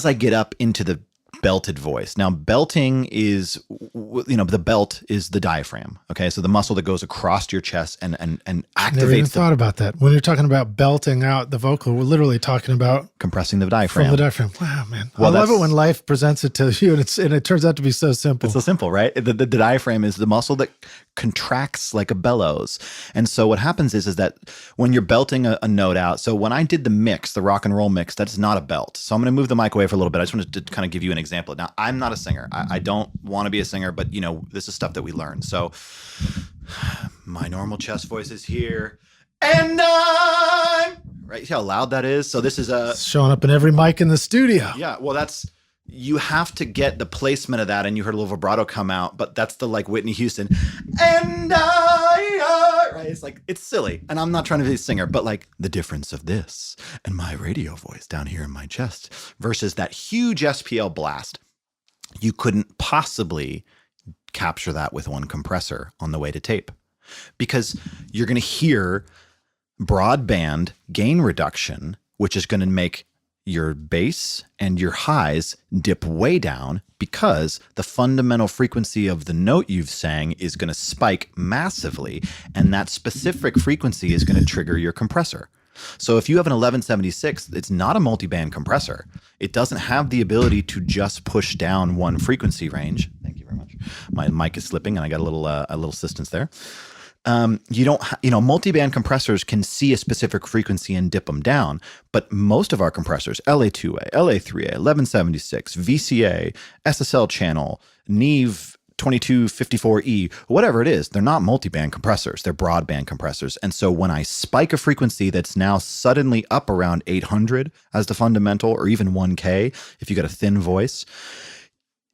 I get up into the belted voice. Now, belting is, the belt is the diaphragm. Okay, so the muscle that goes across your chest and activates. Never even thought about that. When you're talking about belting out the vocal, we're literally talking about compressing the diaphragm. From the diaphragm. Wow, man. Well, I love it when life presents it to you, and it turns out to be so simple. It's so simple, right? The diaphragm is the muscle that contracts like a bellows. And so what happens is that when you're belting a note out, so when I did the mix, the rock and roll mix, that is not a belt. So I'm going to move the mic away for a little bit. I just wanted to kind of give you an example. Now, I'm not a singer. I don't want to be a singer, but this is stuff that we learn. So my normal chest voice is here, and I'm right. See how loud that is? So this is it's showing up in every mic in the studio. Yeah. Well, you have to get the placement of that, and you heard a little vibrato come out, but that's the like Whitney Houston, and right? It's like, it's silly, and I'm not trying to be a singer, but like the difference of this and my radio voice down here in my chest versus that huge SPL blast, you couldn't possibly capture that with one compressor on the way to tape, because you're going to hear broadband gain reduction, which is going to make your bass and your highs dip way down, because the fundamental frequency of the note you've sang is going to spike massively, and that specific frequency is going to trigger your compressor. So if you have an 1176, it's not a multiband compressor. It doesn't have the ability to just push down one frequency range. Thank you very much. My mic is slipping, and I got a little assistance there. You don't, multiband compressors can see a specific frequency and dip them down, but most of our compressors, LA2A, LA3A, 1176, VCA, SSL channel, Neve 2254E, whatever it is, they're not multiband compressors, they're broadband compressors. And so when I spike a frequency that's now suddenly up around 800 as the fundamental, or even 1K, if you got a thin voice,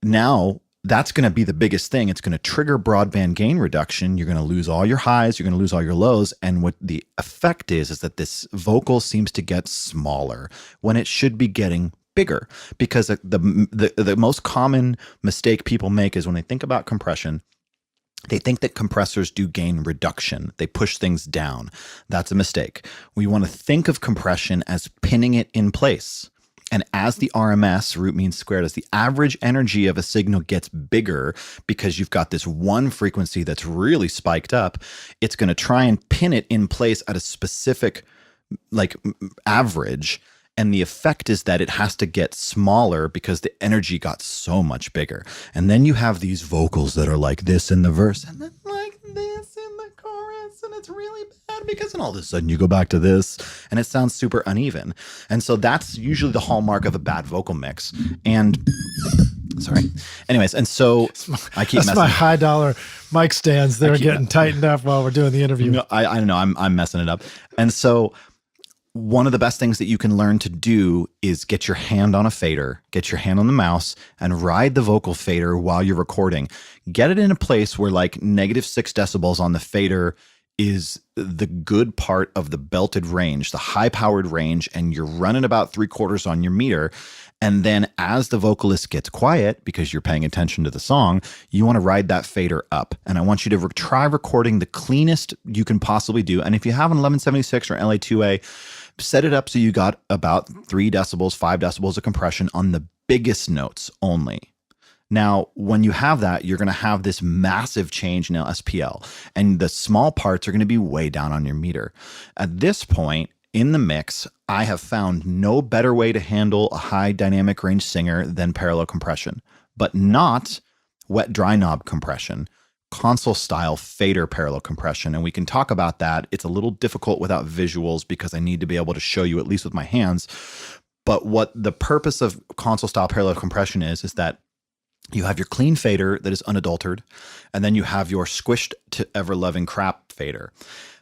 now that's going to be the biggest thing. It's going to trigger broadband gain reduction. You're going to lose all your highs. You're going to lose all your lows. And what the effect is that this vocal seems to get smaller when it should be getting bigger, because the most common mistake people make is when they think about compression, they think that compressors do gain reduction. They push things down. That's a mistake. We want to think of compression as pinning it in place. And as the RMS, root mean squared, as the average energy of a signal gets bigger, because you've got this one frequency that's really spiked up, it's going to try and pin it in place at a specific average. And the effect is that it has to get smaller because the energy got so much bigger. And then you have these vocals that are like this in the verse, and then like this in the chorus, and it's really bad because then all of a sudden you go back to this and it sounds super uneven. And so that's usually the hallmark of a bad vocal mix. And sorry. Anyways, and so I keep that's my high dollar mic stands. They're getting tightened up while we're doing the interview. No, I know I'm messing it up. And so one of the best things that you can learn to do is get your hand on a fader, get your hand on the mouse, and ride the vocal fader while you're recording. Get it in a place where like -6 decibels on the fader is the good part of the belted range, the high-powered range, and you're running about 3/4 on your meter. And then as the vocalist gets quiet, because you're paying attention to the song, you want to ride that fader up. And I want you to try recording the cleanest you can possibly do. And if you have an 1176 or LA2A, set it up so you got about 3 decibels, 5 decibels of compression on the biggest notes only. Now, when you have that, you're going to have this massive change in SPL, and the small parts are going to be way down on your meter. At this point in the mix, I have found no better way to handle a high dynamic range singer than parallel compression, but not wet dry knob compression. Console style fader parallel compression. And we can talk about that. It's a little difficult without visuals because I need to be able to show you at least with my hands. But what the purpose of console style parallel compression is that you have your clean fader that is unadulterated, and then you have your squished to ever-loving crap fader.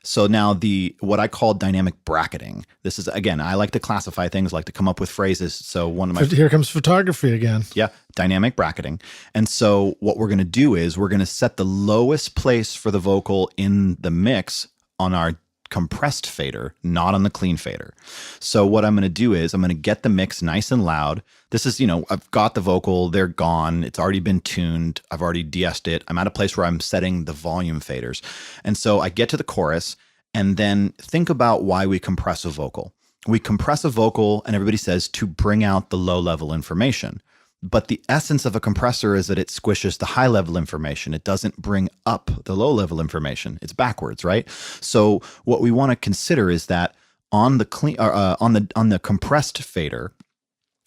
So now what I call dynamic bracketing. This is, again, I like to classify things, like to come up with phrases. So one of my... Here comes photography again. Yeah, dynamic bracketing. And so what we're going to do is we're going to set the lowest place for the vocal in the mix on our compressed fader, not on the clean fader. So what I'm going to do is I'm going to get the mix nice and loud. This is, I've got the vocal, they're gone. It's already been tuned. I've already de-essed it. I'm at a place where I'm setting the volume faders. And so I get to the chorus, and then think about why we compress a vocal. We compress a vocal, and everybody says to bring out the low level information. But the essence of a compressor is that it squishes the high level information. It doesn't bring up the low level information. It's backwards, right? So what we want to consider is that on the clean, on the compressed fader,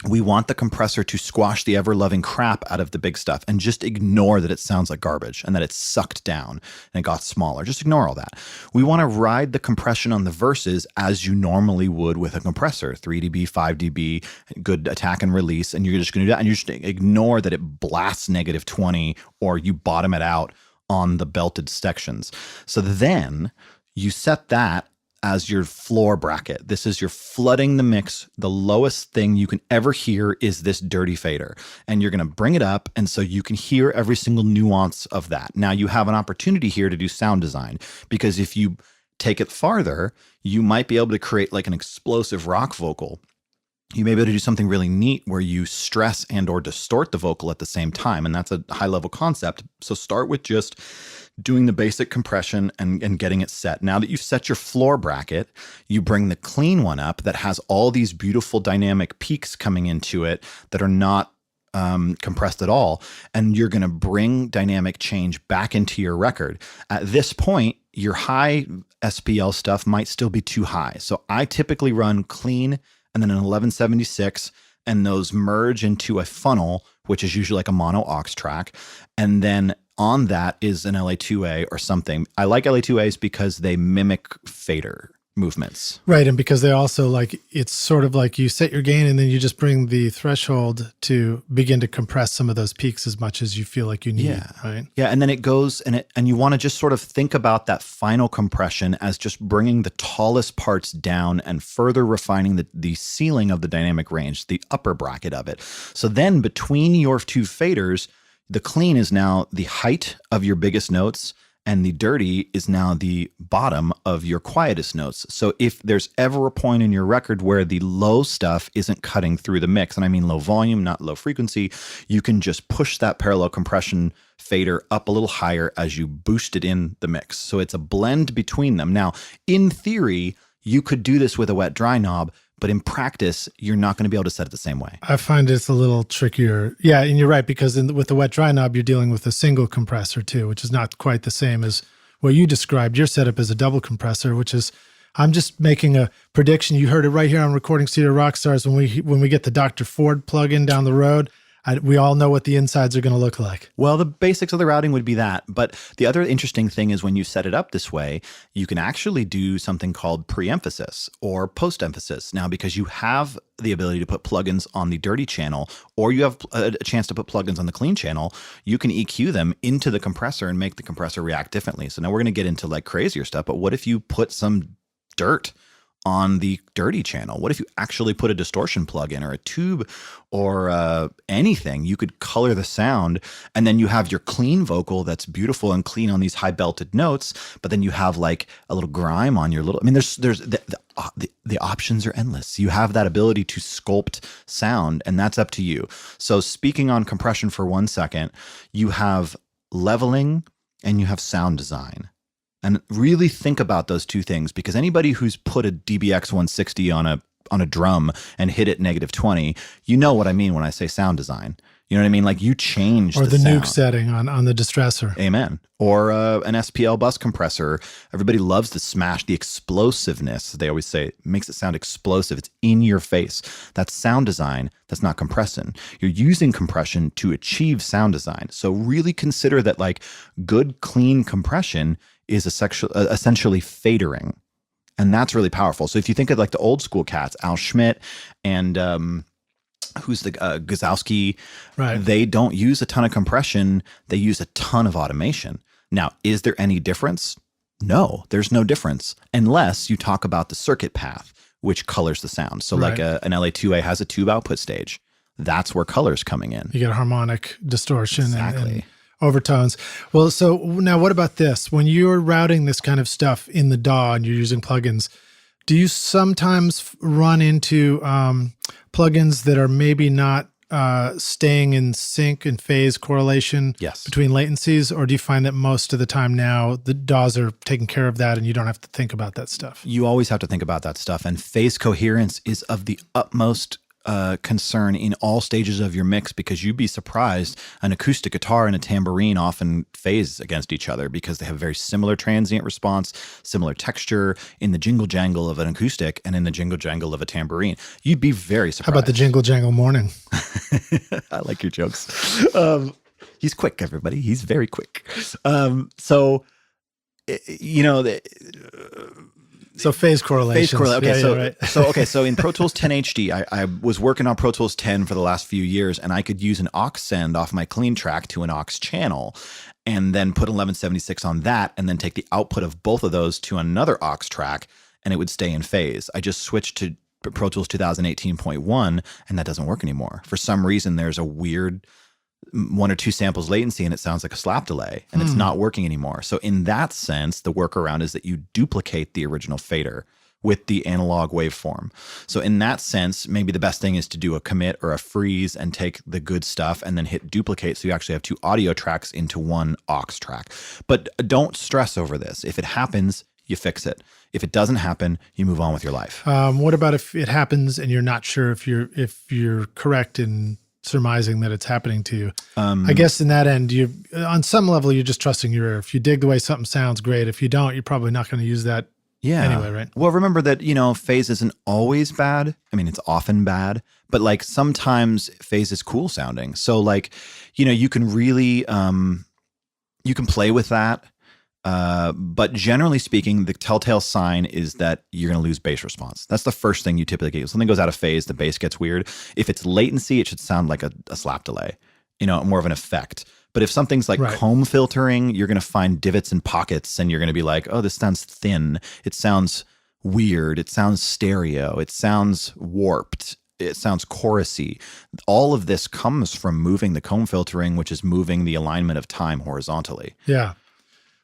we want the compressor to squash the ever-loving crap out of the big stuff and just ignore that it sounds like garbage and that it's sucked down and it got smaller. Just ignore all that. We want to ride the compression on the verses as you normally would with a compressor, 3 dB, 5 dB, good attack and release, and you're just going to do that, and you're just going to ignore that it blasts -20 or you bottom it out on the belted sections. So then you set that as your floor bracket. This is your flooding the mix. The lowest thing you can ever hear is this dirty fader, and you're going to bring it up, and so you can hear every single nuance of that. Now you have an opportunity here to do sound design, because if you take it farther, you might be able to create like an explosive rock vocal. You may be able to do something really neat where you stress and or distort the vocal at the same time, and that's a high level concept. So start with just doing the basic compression and getting it set. Now that you've set your floor bracket, you bring the clean one up that has all these beautiful dynamic peaks coming into it that are not compressed at all. And you're going to bring dynamic change back into your record. At this point, your high SPL stuff might still be too high. So I typically run clean and then an 1176, and those merge into a funnel, which is usually like a mono aux track. And then on that is an LA2A or something. I like LA2As because they mimic fader. movements. Right. And because they also like, it's sort of like you set your gain and then you just bring the threshold to begin to compress some of those peaks as much as you feel like you need. Right. Yeah. And then it goes and you want to just sort of think about that final compression as just bringing the tallest parts down and further refining the ceiling of the dynamic range, the upper bracket of it. So then between your two faders, the clean is now the height of your biggest notes, and the dirty is now the bottom of your quietest notes. So if there's ever a point in your record where the low stuff isn't cutting through the mix, and I mean low volume, not low frequency, you can just push that parallel compression fader up a little higher as you boost it in the mix. So it's a blend between them. Now, in theory, you could do this with a wet dry knob, but in practice, you're not going to be able to set it the same way. I find it's a little trickier. Yeah, and you're right, because with the wet dry knob, you're dealing with a single compressor too, which is not quite the same as what you described. Your setup is a double compressor, which is, I'm just making a prediction. You heard it right here on Recording Studio Rockstars. When we get the Dr. Ford plug-in down the road, we all know what the insides are going to look like. Well, the basics of the routing would be that. But the other interesting thing is when you set it up this way, you can actually do something called pre-emphasis or post-emphasis. Now, because you have the ability to put plugins on the dirty channel, or you have a chance to put plugins on the clean channel, you can EQ them into the compressor and make the compressor react differently. So now we're going to get into like crazier stuff. But what if you put some dirt on the dirty channel? What if you actually put a distortion plug-in or a tube or anything? You could color the sound, and then you have your clean vocal that's beautiful and clean on these high belted notes, but then you have like a little grime on your little, I mean, there's the options are endless. You have that ability to sculpt sound, and that's up to you. So speaking on compression for 1 second, you have leveling and you have sound design. And really think about those two things, because anybody who's put a DBX 160 on a drum and hit it -20, you know what I mean when I say sound design. You know what I mean? Like you change or the sound. nuke setting on the distressor. Amen. Or an SPL bus compressor. Everybody loves the smash, the explosiveness. They always say it makes it sound explosive. It's in your face. That's sound design. That's not compression. You're using compression to achieve sound design. So really consider that like good, clean compression is essentially fadering. And that's really powerful. So if you think of like the old school cats, Al Schmidt and who's the Gazowski, right? They don't use a ton of compression. They use a ton of automation. Now, is there any difference? No, there's no difference unless you talk about the circuit path, which colors the sound. So like an LA2A has a tube output stage. That's where color's coming in. You get harmonic distortion. Exactly. And overtones. Well, so now what about this? When you're routing this kind of stuff in the DAW and you're using plugins, do you sometimes run into plugins that are maybe not staying in sync and phase correlation between latencies? Or do you find that most of the time now the DAWs are taking care of that and you don't have to think about that stuff? You always have to think about that stuff. And phase coherence is of the utmost concern in all stages of your mix, because you'd be surprised an acoustic guitar and a tambourine often phase against each other because they have very similar transient response, similar texture in the jingle jangle of an acoustic and in the jingle jangle of a tambourine. You'd be very surprised. How about the jingle jangle morning? I like your jokes. He's quick, everybody. He's very quick. So, you know, so phase correlation. Okay, so in Pro Tools 10 HD, I was working on Pro Tools 10 for the last few years, and I could use an aux send off my clean track to an aux channel, and then put 1176 on that, and then take the output of both of those to another aux track, and it would stay in phase. I just switched to Pro Tools 2018.1, and that doesn't work anymore. For some reason, there's a weird 1 or 2 samples latency and it sounds like a slap delay, and it's not working anymore. So in that sense, the workaround is that you duplicate the original fader with the analog waveform. So in that sense, maybe the best thing is to do a commit or a freeze and take the good stuff and then hit duplicate, so you actually have 2 audio tracks into 1 aux track. But don't stress over this. If it happens, you fix it. If it doesn't happen, you move on with your life. What about if it happens and you're not sure if you're correct in surmising that it's happening to you? I guess in that end, you on some level, you're just trusting your ear. If you dig the way something sounds, great. If you don't, you're probably not going to use that anyway, right? Well, remember that, you know, phase isn't always bad. I mean, it's often bad, but like sometimes phase is cool sounding. So like, you know, you can really, you can play with that. But generally speaking, the telltale sign is that you're going to lose bass response. That's the first thing you typically get. If something goes out of phase, the bass gets weird. If it's latency, it should sound like a slap delay, more of an effect. But if something's like comb filtering, you're going to find divots and pockets, and you're going to be like, oh, this sounds thin. It sounds weird. It sounds stereo. It sounds warped. It sounds chorusy. All of this comes from moving the comb filtering, which is moving the alignment of time horizontally. Yeah.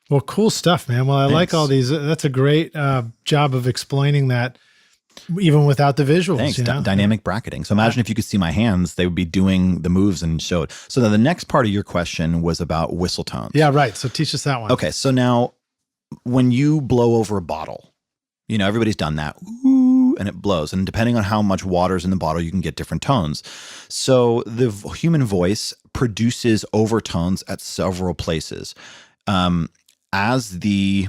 Well, cool stuff, man. Well, I like all these. That's a great job of explaining that even without the visuals. Thanks. Dynamic bracketing. So imagine if you could see my hands, they would be doing the moves and show it. So then the next part of your question was about whistle tones. Yeah, right. So teach us that one. Okay. So now when you blow over a bottle, everybody's done that. Ooh, and it blows. And depending on how much water's in the bottle, you can get different tones. So the human voice produces overtones at several places. As the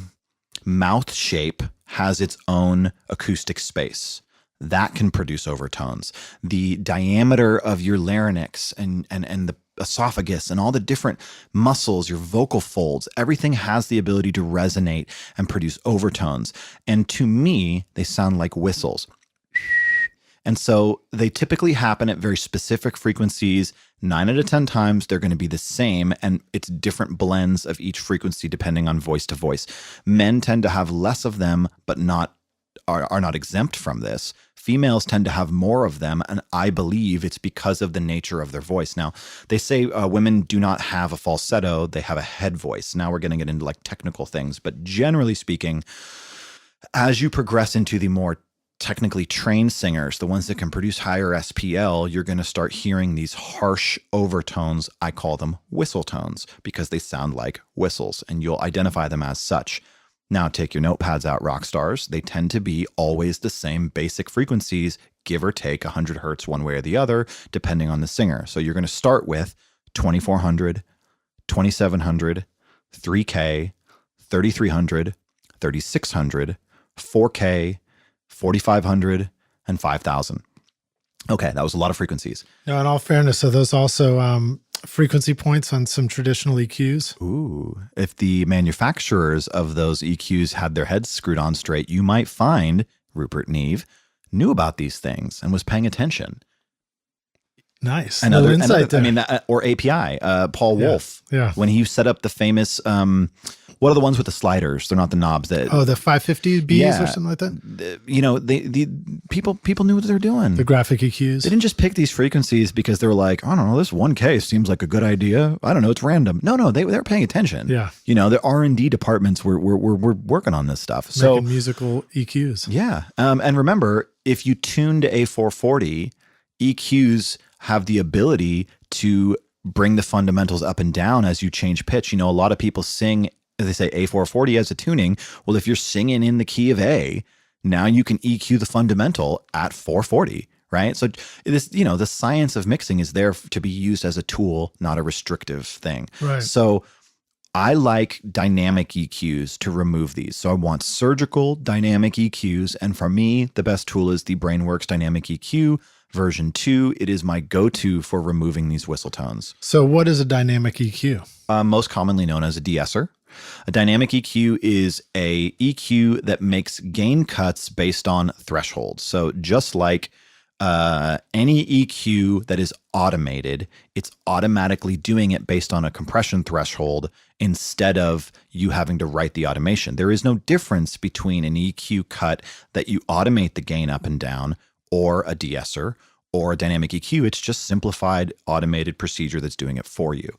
mouth shape has its own acoustic space, that can produce overtones. The diameter of your larynx and the esophagus and all the different muscles, your vocal folds, everything has the ability to resonate and produce overtones. And to me, they sound like whistles. And so they typically happen at very specific frequencies. 9 out of 10 times, they're going to be the same, and it's different blends of each frequency depending on voice to voice. Men tend to have less of them, but are not exempt from this. Females tend to have more of them, and I believe it's because of the nature of their voice. Now, they say women do not have a falsetto, they have a head voice. Now we're going to get into like technical things, but generally speaking, as you progress into the more technically trained singers, the ones that can produce higher SPL, you're going to start hearing these harsh overtones. I call them whistle tones because they sound like whistles, and you'll identify them as such. Now take your notepads out, rock stars. They tend to be always the same basic frequencies, give or take 100 hertz one way or the other, depending on the singer. So you're going to start with 2400, 2700, 3K, 3300, 3600, 4K, 4500, and 5000. Okay, that was a lot of frequencies. Now, in all fairness, are those also frequency points on some traditional EQs? Ooh, if the manufacturers of those EQs had their heads screwed on straight, you might find Rupert Neve knew about these things and was paying attention. Nice. And other insight there. Or API, Paul Wolf. Yeah. When he set up the famous, what are the ones with the sliders? They're not the knobs that. Oh, the 550Bs or something like that? The people knew what they were doing. The graphic EQs. They didn't just pick these frequencies because they were like, I don't know, this 1K seems like a good idea. I don't know, it's random. No, they were paying attention. Yeah. The R&D departments were working on this stuff. So making musical EQs. Yeah. And remember, if you tune to A440, EQs have the ability to bring the fundamentals up and down as you change pitch. A lot of people sing, they say A440 as a tuning. Well, if you're singing in the key of A, now you can EQ the fundamental at 440, right? So this, the science of mixing is there to be used as a tool, not a restrictive thing. Right. So I like dynamic EQs to remove these. So I want surgical dynamic EQs. And for me, the best tool is the BrainWorks Dynamic EQ version 2. It is my go-to for removing these whistle tones. So what is a dynamic EQ? Most commonly known as a de-esser. A dynamic EQ is a EQ that makes gain cuts based on thresholds. So just like any EQ that is automated, it's automatically doing it based on a compression threshold instead of you having to write the automation. There is no difference between an EQ cut that you automate the gain up and down or a de-esser or a dynamic EQ. It's just simplified automated procedure that's doing it for you.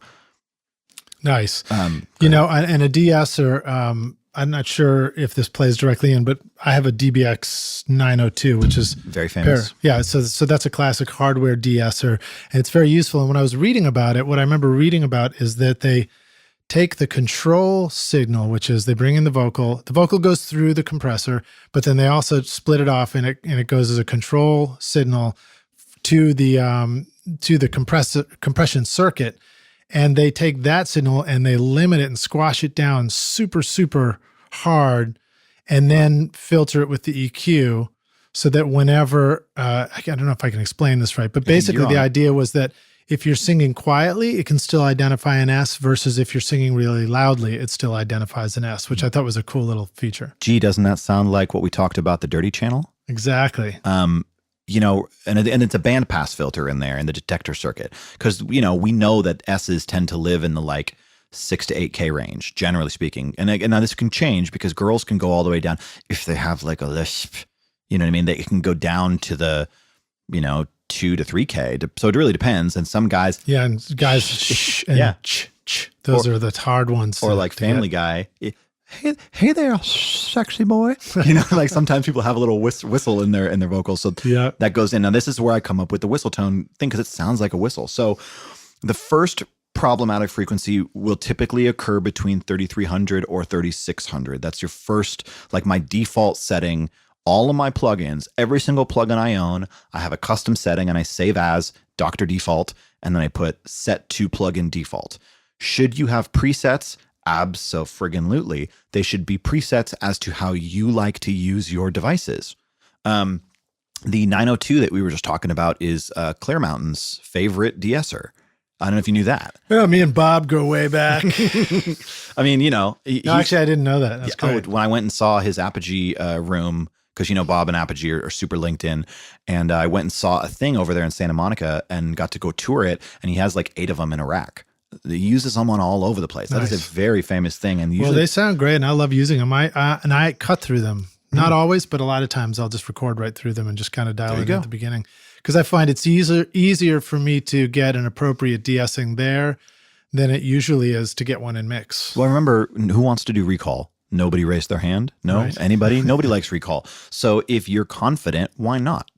Nice. And a de-esser, I'm not sure if this plays directly in, but I have a DBX 902, which is very famous. So that's a classic hardware de-esser, and it's very useful. And when I was reading about it, what I remember reading about is that they take the control signal, which is they bring in the vocal goes through the compressor, but then they also split it off and it goes as a control signal to the compression circuit. And they take that signal and they limit it and squash it down super, super hard and then filter it with the EQ so that whenever, I don't know if I can explain this right, but basically the idea was that if you're singing quietly, it can still identify an S versus if you're singing really loudly, it still identifies an S, which I thought was a cool little feature. Gee, doesn't that sound like what we talked about the dirty channel? Exactly. You know, and it's a band pass filter in there in the detector circuit. Because, you know, we know that S's tend to live in the like 6 to 8K range, generally speaking. And now this can change because girls can go all the way down. If they have like a lisp, you know what I mean? They can go down to the, you know, 2 to 3K. So it really depends. And some guys. Yeah, and guys, shh and ch. Those are the hard ones. Or like Family Guy. Hey there, sexy boy. You know, like sometimes people have a little whistle in their vocals. So that goes in. Now, this is where I come up with the whistle tone thing because it sounds like a whistle. So the first problematic frequency will typically occur between 3300 or 3600. That's your first, like my default setting. All of my plugins, every single plugin I own, I have a custom setting and I save as Dr. Default, and then I put set to plugin default. Should you have presets? Abso-friggin-lutely. They should be presets as to how you like to use your devices. The 902 that we were just talking about is Clear Mountain's favorite de-esser. I don't know if you knew that. Yeah, me and Bob go way back. I mean, you know. No, actually, I didn't know that. That's great. When I went and saw his Apogee room, because, you know, Bob and Apogee are super linked in, and I went and saw a thing over there in Santa Monica and got to go tour it, and he has like 8 of them in a rack. He uses them on all over the place. Nice. That is a very famous thing. And usually, they sound great, and I love using them. I cut through them. Not always, but a lot of times I'll just record right through them and just kind of dial in at the beginning. Because I find it's easier for me to get an appropriate de-essing there than it usually is to get one in mix. Well, remember, who wants to do recall? Nobody raised their hand? No? Right. Anybody? Nobody likes recall. So if you're confident, why not?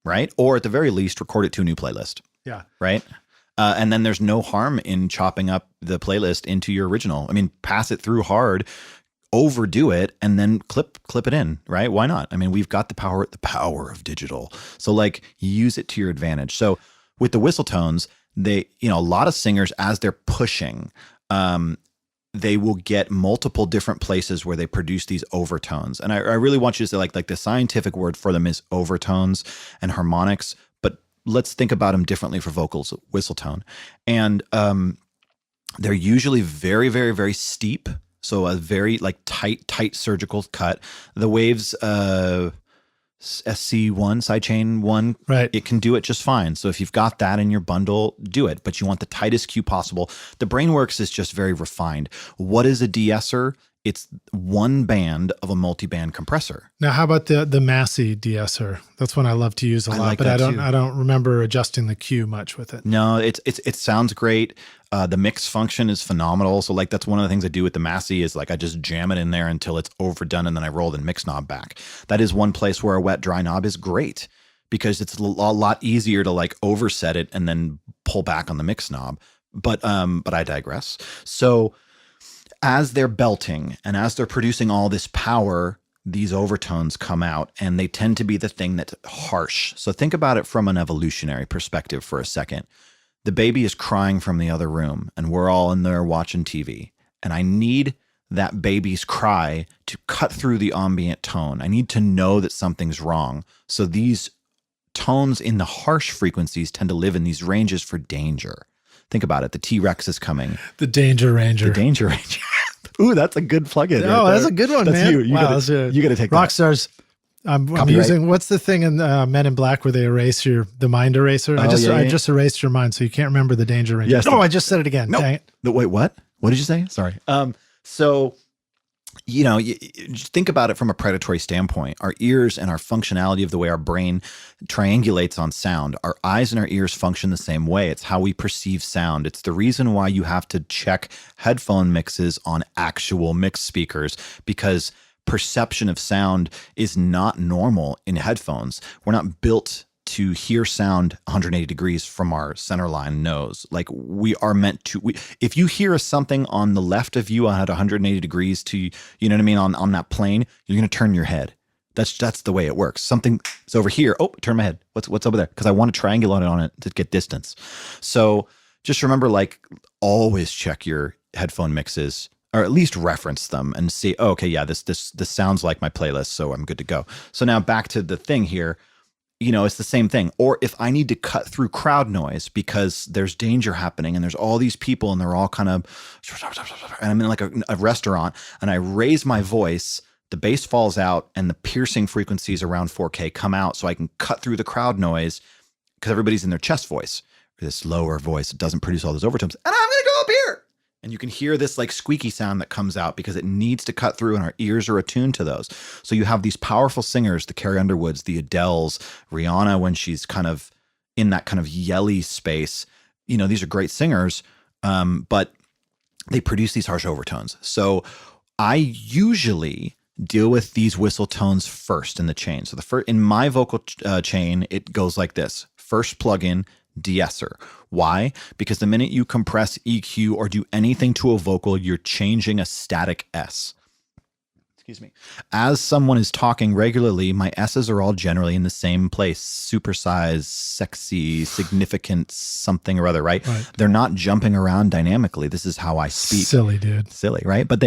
Right? Or at the very least, record it to a new playlist. Yeah. Right? And then there's no harm in chopping up the playlist into your original. I mean, pass it through hard, overdo it, and then clip it in, right? Why not? I mean, we've got the power of digital. So like use it to your advantage. So with the whistle tones, they, you know, a lot of singers as they're pushing, they will get multiple different places where they produce these overtones. And I really want you to say like the scientific word for them is overtones and harmonics, but let's think about them differently for vocals, whistle tone. And they're usually very, very, very steep. So a very like tight surgical cut. The waves, SC1, sidechain 1, right. It can do it just fine. So if you've got that in your bundle, do it. But you want the tightest cue possible. The Brainworks is just very refined. What is a de-esser? It's one band of a multi-band compressor. Now, how about the Massey de-esser? That's one I love to use a lot, like but I don't remember adjusting the cue much with it. No, it sounds great. The mix function is phenomenal. So like that's one of the things I do with the Massey is like I just jam it in there until it's overdone and then I roll the mix knob back. That is one place where a wet dry knob is great because it's a lot easier to like overset it and then pull back on the mix knob. But I digress. So as they're belting and as they're producing all this power, these overtones come out and they tend to be the thing that's harsh. So think about it from an evolutionary perspective for a second. The baby is crying from the other room and we're all in there watching TV. And I need that baby's cry to cut through the ambient tone. I need to know that something's wrong. So these tones in the harsh frequencies tend to live in these ranges for danger. Think about it. The T-Rex is coming. The Danger Ranger. The Danger Ranger. Ooh, that's a good plugin. Oh, that's a good one, that's man. You got to take Rockstars. I'm using, what's the thing in Men in Black where they erase the mind eraser? I just erased your mind so you can't remember the Danger Ranger. Yes. Oh, I just said it again. No. Dang it. Wait, what? What did you say? Sorry. So, you know, just think about it from a predatory standpoint. Our ears and our functionality of the way our brain triangulates on sound. Our eyes and our ears function the same way. It's how we perceive sound. It's the reason why you have to check headphone mixes on actual mix speakers because perception of sound is not normal in headphones. We're not built to hear sound 180 degrees from our centerline nose. Like we are meant to, if you hear something on the left of you at 180 degrees to, you know what I mean, on that plane, you're going to turn your head. That's the way it works. Something is over here. Oh, turn my head. What's over there? Because I want to triangulate on it to get distance. So just remember, like always check your headphone mixes or at least reference them and see, oh, okay, yeah, this sounds like my playlist. So I'm good to go. So now back to the thing here. it's the same thing. Or if I need to cut through crowd noise because there's danger happening and there's all these people and they're all kind of, and I'm in like a restaurant and I raise my voice, the bass falls out and the piercing frequencies around 4K come out so I can cut through the crowd noise because everybody's in their chest voice, this lower voice. It doesn't produce all those overtones. And I'm going to go up here. And you can hear this like squeaky sound that comes out because it needs to cut through and our ears are attuned to those. So you have these powerful singers, the Carrie Underwoods, the Adeles, Rihanna when she's kind of in that kind of yelly space. These are great singers, but they produce these harsh overtones. So I usually deal with these whistle tones first in the chain. So in my vocal chain, it goes like this. First plugin, de-esser. Why? Because the minute you compress, EQ, or do anything to a vocal, you're changing a static S. Excuse me. As someone is talking regularly, my S's are all generally in the same place. Supersized, sexy, significant, something or other, right? They're not jumping around dynamically. This is how I speak. Silly, dude. Silly, right? But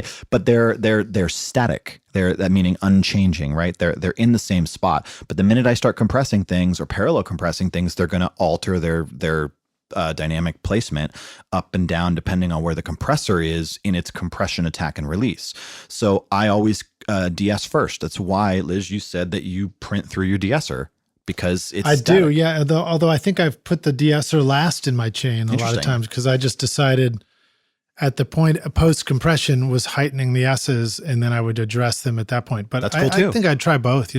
they're static. That meaning unchanging, right? They're in the same spot. But the minute I start compressing things or parallel compressing things, they're going to alter their dynamic placement up and down depending on where the compressor is in its compression, attack, and release. So I always de-ess first. That's why, Liz, you said that you print through your de-esser because it's static. do, yeah. Although I think I've put the de-esser last in my chain a lot of times because I just decided at the point post-compression was heightening the S's and then I would address them at that point. But that's cool too. I think I'd try both,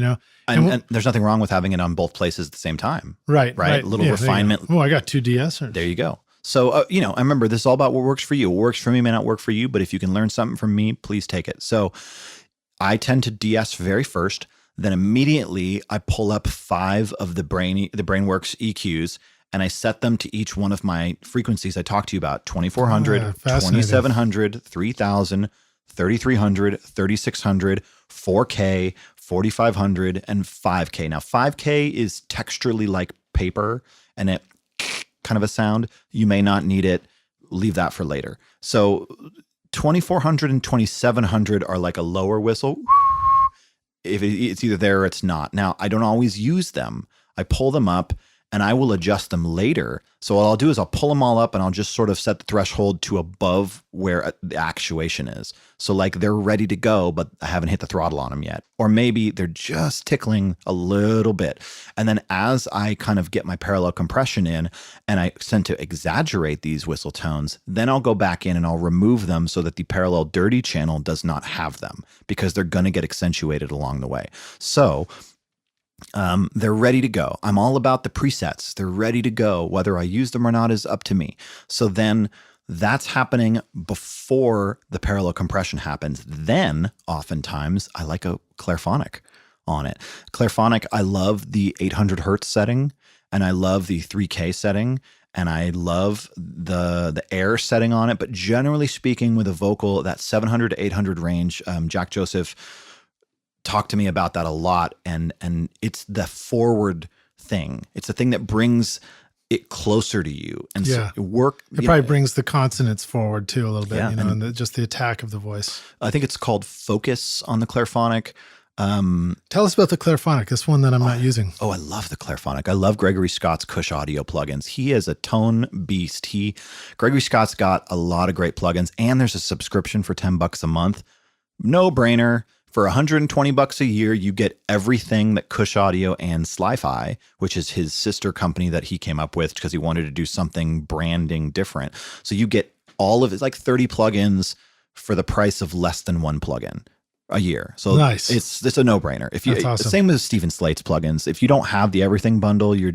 And there's nothing wrong with having it on both places at the same time. Right. A little refinement. Oh, I got 2 de-essers. There you go. So, I remember this is all about what works for you. What works for me may not work for you, but if you can learn something from me, please take it. So I tend to de-ess very first. Then immediately I pull up 5 of the BrainWorks EQs and I set them to each one of my frequencies I talked to you about, 2400, 2700, 3000, 3300, 3600, 4K, 4500, and 5K. Now, 5K is texturally like paper and it kind of a sound. You may not need it. Leave that for later. So 2400 and 2700 are like a lower whistle. If it's either there or it's not. Now, I don't always use them. I pull them up and I will adjust them later. So what I'll do is I'll pull them all up and I'll just sort of set the threshold to above where the actuation is. So like they're ready to go, but I haven't hit the throttle on them yet. Or maybe they're just tickling a little bit. And then as I kind of get my parallel compression in and I tend to exaggerate these whistle tones, then I'll go back in and I'll remove them so that the parallel dirty channel does not have them because they're going to get accentuated along the way. So they're ready to go. I'm all about the presets. They're ready to go. Whether I use them or not is up to me. So then that's happening before the parallel compression happens. Then oftentimes I like a clairphonic on it. Clairphonic, I love the 800 hertz setting and I love the 3K setting and I love the air setting on it. But generally speaking with a vocal, that 700 to 800 range, Jack Joseph talked to me about that a lot, and it's the forward thing. It's the thing that brings it closer to you, and so it probably brings the consonants forward too a little bit, and just the attack of the voice. I think it's called focus on the clairphonic. Tell us about the clairphonic. This one that I'm not using. Oh, I love the clairphonic. I love Gregory Scott's Cush Audio plugins. He is a tone beast. Gregory Scott's got a lot of great plugins, and there's a subscription for $10 a month. No brainer. For $120 a year, you get everything that Cush Audio and Sli-Fi, which is his sister company that he came up with because he wanted to do something branding different. So you get all of it, like 30 plugins for the price of less than one plugin a year. So nice. It's a no-brainer. If you, That's awesome. Same with Stephen Slate's plugins. If you don't have the everything bundle, you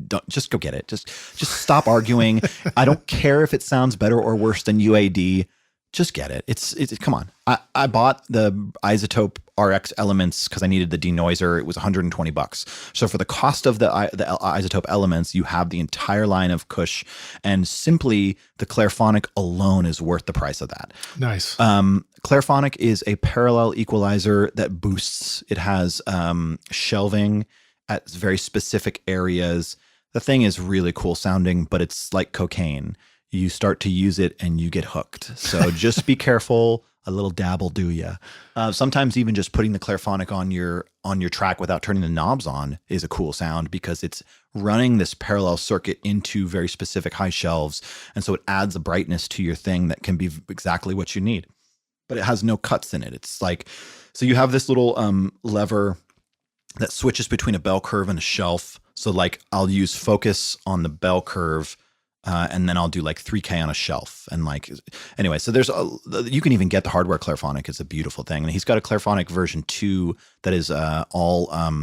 don't, just go get it. Just stop arguing. I don't care if it sounds better or worse than UAD. Just get it. It's come on. I bought the Isotope RX Elements because I needed the denoiser. It was $120. So for the cost of the Isotope Elements, you have the entire line of Cush, and simply the clairphonic alone is worth the price of that. Nice. Clairphonic is a parallel equalizer that boosts. It has shelving at very specific areas. The thing is really cool sounding, but it's like cocaine. You start to use it and you get hooked. So just be careful. A little dab will do ya. Sometimes even just putting the clairphonic on your on your track without turning the knobs on is a cool sound because it's running this parallel circuit into very specific high shelves. And so it adds a brightness to your thing that can be exactly what you need, but it has no cuts in it. It's like, so you have this little lever that switches between a bell curve and a shelf. So like I'll use focus on the bell curve, and then I'll do like 3K on a shelf. And like, anyway, so you can even get the hardware Clairphonic. It's a beautiful thing. And he's got a Clairphonic version 2 that is all, I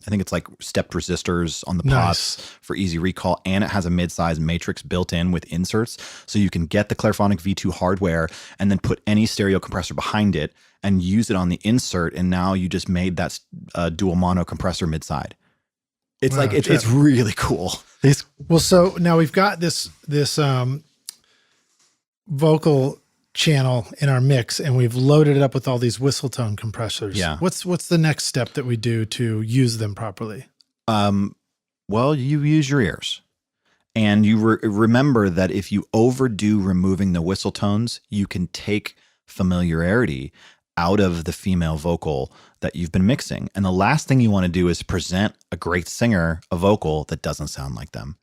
think it's like stepped resistors on the pots for easy recall. And it has a mid-size matrix built in with inserts. So you can get the Clairphonic V2 hardware and then put any stereo compressor behind it and use it on the insert. And now you just made that dual mono compressor mid-side. It's like, it's really cool. Well, so now we've got this vocal channel in our mix, and we've loaded it up with all these whistle tone compressors. Yeah. What's the next step that we do to use them properly? Well, you use your ears. And you remember that if you overdo removing the whistle tones, you can take familiarity out of the female vocal that you've been mixing. And the last thing you want to do is present a great singer a vocal that doesn't sound like them.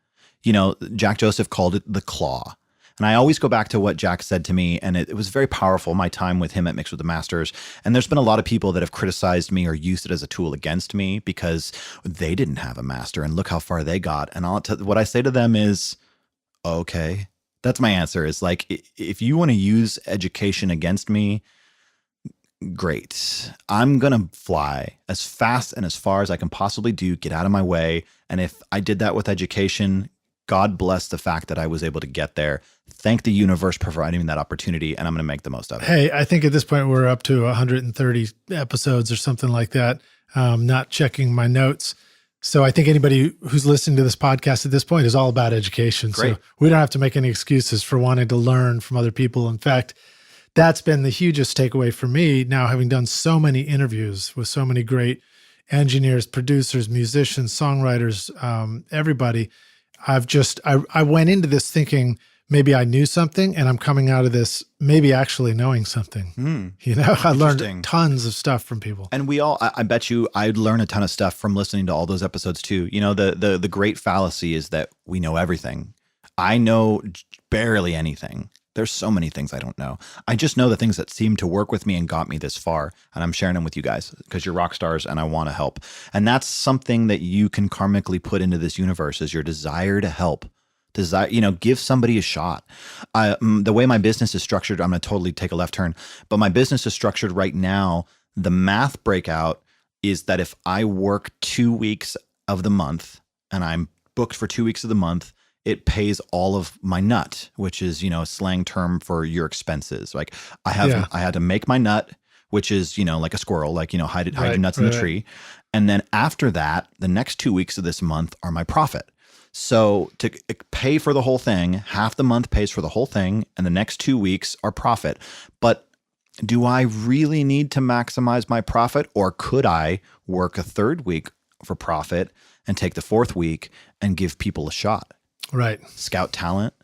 You know, Jack Joseph called it the claw. And I always go back to what Jack said to me, and it was very powerful, my time with him at Mix with the Masters. And there's been a lot of people that have criticized me or used it as a tool against me because they didn't have a master, and look how far they got. And what I say to them is, okay. That's my answer, is like, if you want to use education against me, great. I'm going to fly as fast and as far as I can possibly do, get out of my way. And if I did that with education, God bless the fact that I was able to get there. Thank the universe for providing me that opportunity, and I'm going to make the most of it. Hey, I think at this point we're up to 130 episodes or something like that. Not checking my notes. So I think anybody who's listening to this podcast at this point is all about education. Great. So we don't have to make any excuses for wanting to learn from other people. In fact, that's been the hugest takeaway for me now, having done so many interviews with so many great engineers, producers, musicians, songwriters, everybody. I went into this thinking maybe I knew something, and I'm coming out of this maybe actually knowing something. You know, I learned tons of stuff from people. And I bet you I'd learn a ton of stuff from listening to all those episodes too. You know, the great fallacy is that we know everything. I know barely anything. There's so many things I don't know. I just know the things that seem to work with me and got me this far. And I'm sharing them with you guys because you're rock stars and I want to help. And that's something that you can karmically put into this universe, is your desire to help. Give somebody a shot. The way my business is structured, I'm going to totally take a left turn, but my business is structured right now. The math breakout is that if I work 2 weeks of the month and I'm booked for 2 weeks of the month, it pays all of my nut, which is, a slang term for your expenses. Like I had to make my nut, which is, like a squirrel, like, hide your nuts in the tree. And then after that, the next 2 weeks of this month are my profit. So to pay for the whole thing, half the month pays for the whole thing, and the next 2 weeks are profit. But do I really need to maximize my profit, or could I work a third week for profit and take the fourth week and give people a shot? Right. Scout talent.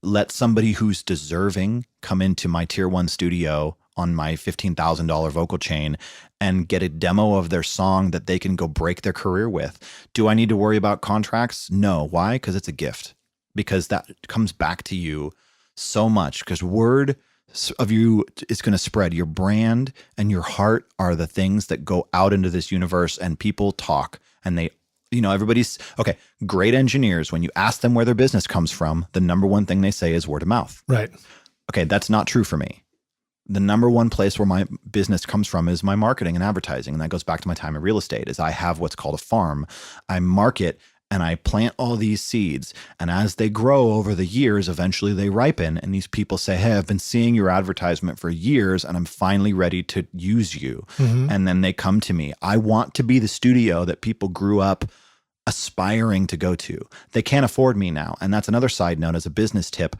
Let somebody who's deserving come into my tier 1 studio on my $15,000 vocal chain and get a demo of their song that they can go break their career with. Do I need to worry about contracts? No. Why? Because it's a gift. Because that comes back to you so much. Because word of you is going to spread. Your brand and your heart are the things that go out into this universe, and people talk, and they, everybody's okay. Great engineers, when you ask them where their business comes from, the number one thing they say is word of mouth. Right. Okay. That's not true for me. The number one place where my business comes from is my marketing and advertising. And that goes back to my time in real estate, is I have what's called a farm. I market and I plant all these seeds. And as they grow over the years, eventually they ripen. And these people say, hey, I've been seeing your advertisement for years and I'm finally ready to use you. Mm-hmm. And then they come to me. I want to be the studio that people grew up aspiring to go to. They can't afford me now. And that's another side note as a business tip.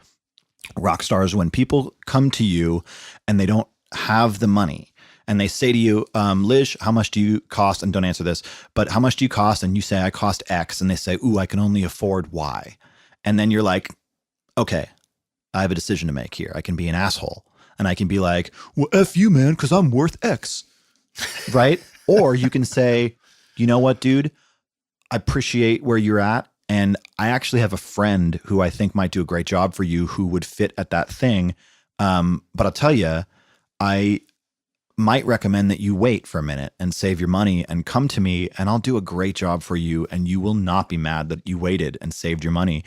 Rock stars, when people come to you and they don't have the money and they say to you, Lish, how much do you cost? And don't answer this, but how much do you cost? And you say, I cost X. And they say, ooh, I can only afford Y. And then you're like, okay, I have a decision to make here. I can be an asshole and I can be like, well, F you, man, because I'm worth X. right? Or you can say, you know what, dude, I appreciate where you're at. And I actually have a friend who I think might do a great job for you who would fit at that thing. But I'll tell you, I might recommend that you wait for a minute and save your money and come to me, and I'll do a great job for you. And you will not be mad that you waited and saved your money.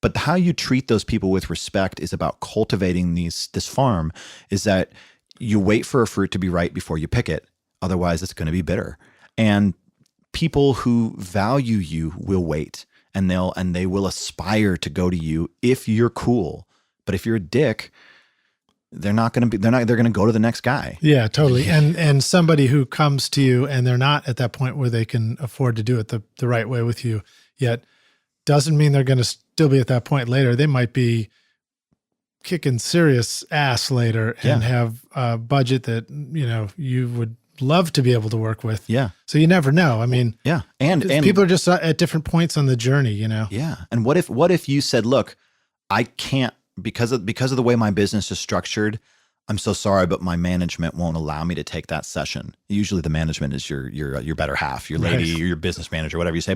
But how you treat those people with respect is about cultivating this farm, is that you wait for a fruit to be ripe before you pick it. Otherwise, it's going to be bitter. And people who value you will wait, and they will aspire to go to you if you're cool. But if you're a dick, they're going to go to the next guy. Yeah, totally. And somebody who comes to you and they're not at that point where they can afford to do it the right way with you yet, doesn't mean they're going to still be at that point later. They might be kicking serious ass later and have a budget that, you would love to be able to work with. Yeah. So you never know. I mean, and people are just at different points on the journey, Yeah. And what if you said, look, I can't, because of the way my business is structured, I'm so sorry, but my management won't allow me to take that session. Usually the management is your better half, your lady, or your business manager, whatever you say.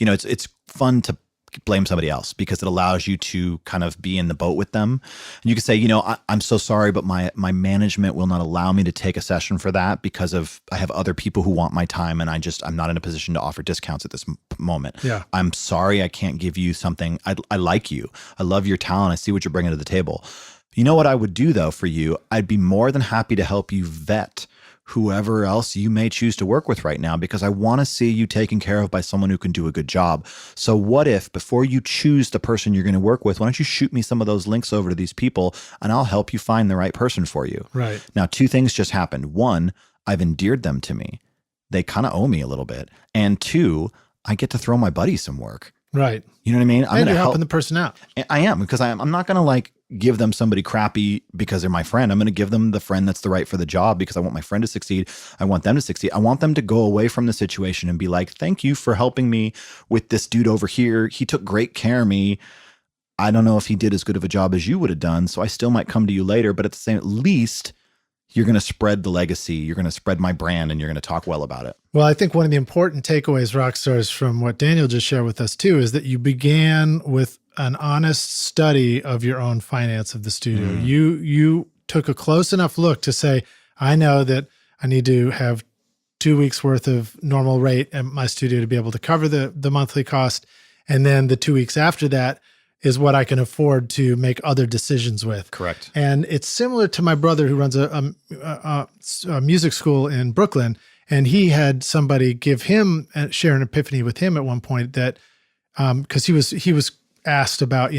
It's fun to blame somebody else because it allows you to kind of be in the boat with them. And you can say, I'm so sorry, but my management will not allow me to take a session for that because I have other people who want my time, and I'm not in a position to offer discounts at this moment. Yeah. I'm sorry, I can't give you something. I like you. I love your talent. I see what you're bringing to the table. You know what I would do though for you? I'd be more than happy to help you vet whoever else you may choose to work with right now, because I want to see you taken care of by someone who can do a good job. So what if, before you choose the person you're going to work with, why don't you shoot me some of those links over to these people and I'll help you find the right person for you. Right. Now, two things just happened. One, I've endeared them to me. They kind of owe me a little bit. And two, I get to throw my buddy some work. Right. You know what I mean? And you're helping the person out. I am, because I'm not going to give them somebody crappy because they're my friend. I'm going to give them the friend that's the right for the job, because I want my friend to succeed. I want them to succeed. I want them to go away from the situation and be like, thank you for helping me with this dude over here. He took great care of me. I don't know if he did as good of a job as you would have done, so I still might come to you later, but at least you're going to spread the legacy. You're going to spread my brand, and you're going to talk well about it. Well, I think one of the important takeaways, rock stars, from what Daniel just shared with us too, is that you began with an honest study of your own finance of the studio. You took a close enough look to say, I know that I need to have 2 weeks worth of normal rate at my studio to be able to cover the monthly cost. And then the 2 weeks after that is what I can afford to make other decisions with. Correct. And it's similar to my brother who runs a music school in Brooklyn. And he had somebody give him, share an epiphany with him at one point that, because he was asked about,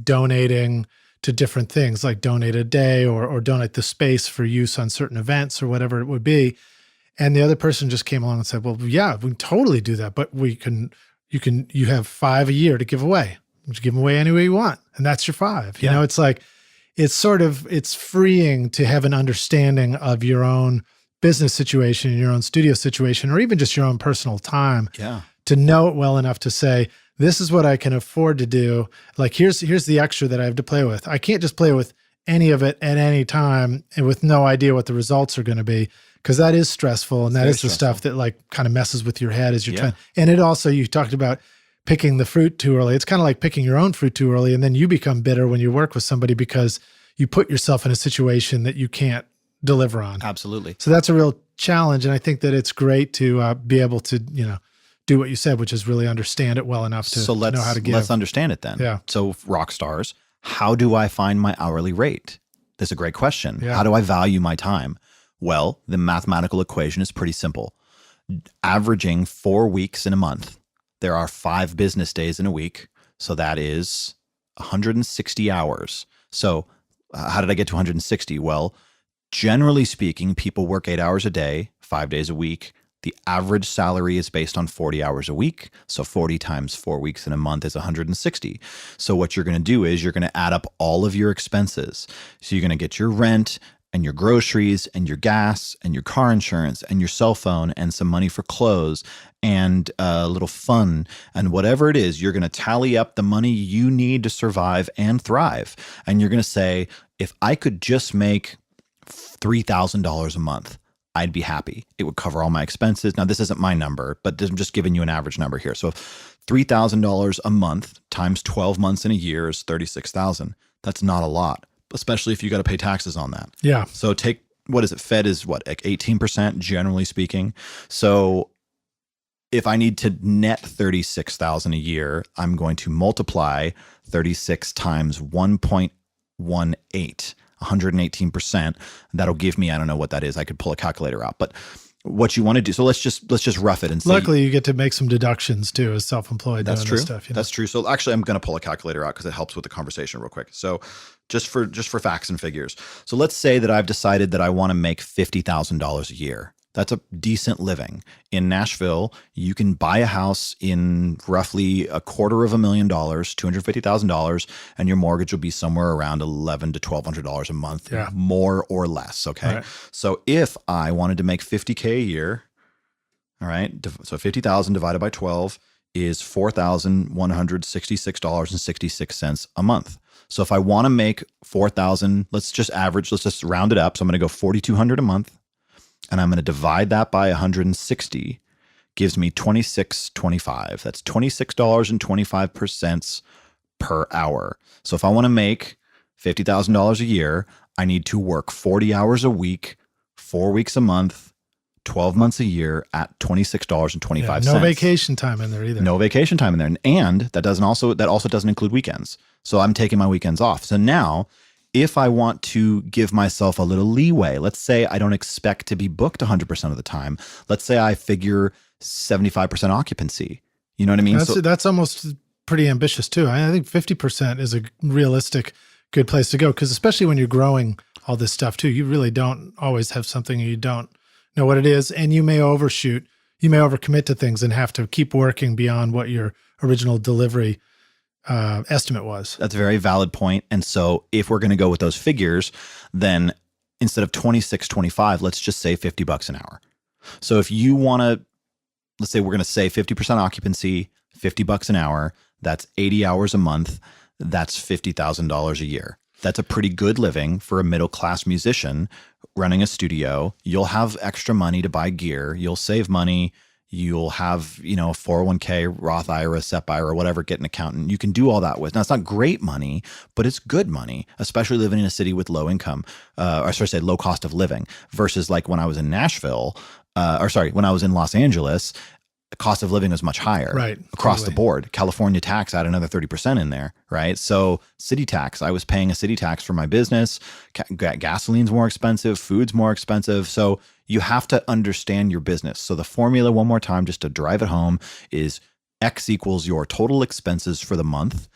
donating to different things, like donate a day or donate the space for use on certain events or whatever it would be. And the other person just came along and said, well, yeah, we can totally do that, but you have 5 a year to give away. You give them away any way you want. And that's your 5. Yeah. It's like, it's freeing to have an understanding of your own business situation, your own studio situation, or even just your own personal time. Yeah. To know it well enough to say, this is what I can afford to do. Like, here's the extra that I have to play with. I can't just play with any of it at any time and with no idea what the results are going to be, because that is stressful. And that is the stuff that kind of messes with your head as you're trying. And it also, you talked about picking the fruit too early. It's kind of like picking your own fruit too early. And then you become bitter when you work with somebody because you put yourself in a situation that you can't deliver on. Absolutely. So that's a real challenge. And I think that it's great to be able to, do what you said, which is really understand it well enough to know how to give. Let's understand it then. Yeah. So rock stars, how do I find my hourly rate? That's a great question. Yeah. How do I value my time? Well, the mathematical equation is pretty simple. Averaging 4 weeks in a month, there are 5 business days in a week. So that is 160 hours. So how did I get to 160? Well, generally speaking, people work 8 hours a day, 5 days a week. The average salary is based on 40 hours a week. So 40 times 4 weeks in a month is 160. So what you're going to do is you're going to add up all of your expenses. So you're going to get your rent and your groceries and your gas and your car insurance and your cell phone and some money for clothes and a little fun and whatever it is. You're going to tally up the money you need to survive and thrive. And you're going to say, if I could just make $3,000 a month, I'd be happy. It would cover all my expenses. Now, this isn't my number, but I'm just giving you an average number here. So $3,000 a month times 12 months in a year is $36,000. That's not a lot, especially if you got to pay taxes on that. Yeah. So take, what is it? Fed is what, like 18%, generally speaking. So if I need to net $36,000 a year, I'm going to multiply 36 times 1.18, 118%. That'll give me, I don't know what that is. I could pull a calculator out, but what you want to do. So let's just rough it and say. Luckily, you get to make some deductions too as self-employed. That's doing true. This stuff, you know? That's true. So actually, I'm going to pull a calculator out because it helps with the conversation real quick. So just for facts and figures. So let's say that I've decided that I want to make $50,000 a year. That's a decent living. In Nashville, you can buy a house in roughly $250,000, $250,000, and your mortgage will be somewhere around $1,100 to $1,200 a month, more or less. Okay. Right. So if I wanted to make $50K a year, all right, so 50,000 divided by 12 is $4,166.66 a month. So if I want to make 4,000, let's just round it up. So I'm going to go 4,200 a month. And I'm going to divide that by 160, gives me $26.25. That's $26.25 per hour. So if I want to make $50,000 a year, I need to work 40 hours a week, 4 weeks a month, 12 months a year at $26.25. No vacation time in there either. No vacation time in there. And that also doesn't include weekends. So I'm taking my weekends off. So now, if I want to give myself a little leeway, let's say I don't expect to be booked 100% of the time. Let's say I figure 75% occupancy. You know what I mean? That's almost pretty ambitious too. I think 50% is a realistic good place to go, because especially when you're growing all this stuff too, you really don't always have something you don't know what it is, and you may overshoot. You may overcommit to things and have to keep working beyond what your original delivery estimate was. That's a very valid point. And so if we're going to go with those figures, then instead of $26.25, let's just say $50 an hour. So if you want to, let's say we're going to say 50% occupancy, $50 an hour, that's 80 hours a month. That's $50,000 a year. That's a pretty good living for a middle-class musician running a studio. You'll have extra money to buy gear. You'll save money. You'll have, a 401k, Roth IRA, SEP IRA, whatever, get an accountant. You can do all that with. Now, it's not great money, but it's good money, especially living in a city with low income, low cost of living, versus like when I was in Nashville, when I was in Los Angeles, the cost of living was much higher across the board. California tax, I had another 30% in there, right? So city tax, I was paying a city tax for my business. Gasoline's more expensive, food's more expensive. So you have to understand your business. So the formula, one more time, just to drive it home, is X equals your total expenses for the month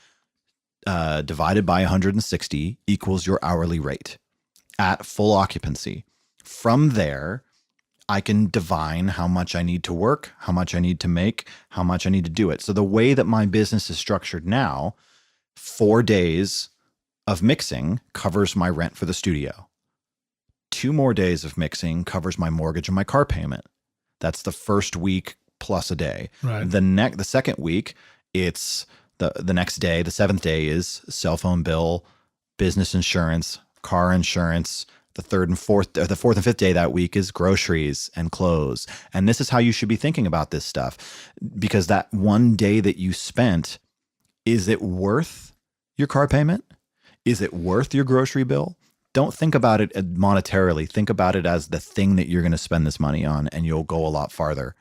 divided by 160 equals your hourly rate at full occupancy. From there, I can divine how much I need to work, how much I need to make, how much I need to do it. So the way that my business is structured now, 4 days of mixing covers my rent for the studio. 2 more days of mixing covers my mortgage and my car payment. That's the first week plus a day. Right. The second week, it's the next day. The 7th day is cell phone bill, business insurance, car insurance. The 4th and 5th day that week is groceries and clothes. And this is how you should be thinking about this stuff, because that one day that you spent, is it worth your car payment? Is it worth your grocery bill? Don't think about it monetarily. Think about it as the thing that you're going to spend this money on, and you'll go a lot farther.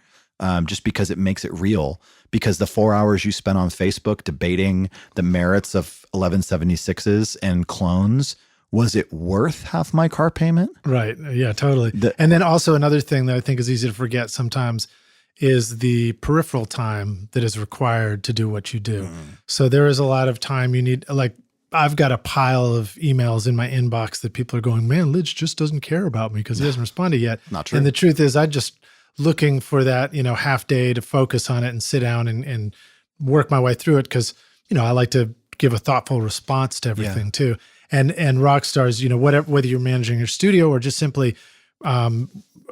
Just because it makes it real. Because the 4 hours you spent on Facebook debating the merits of 1176s and clones, was it worth half my car payment? Right. Yeah, totally. And then also another thing that I think is easy to forget sometimes is the peripheral time that is required to do what you do. So there is a lot of time you need, like I've got a pile of emails in my inbox that people are going, man, Lidge just doesn't care about me because he hasn't responded yet. Not true. And the truth is I just looking for that, half day to focus on it and sit down and work my way through it. Cause I like to give a thoughtful response to everything too. And rock stars, whether you're managing your studio or just simply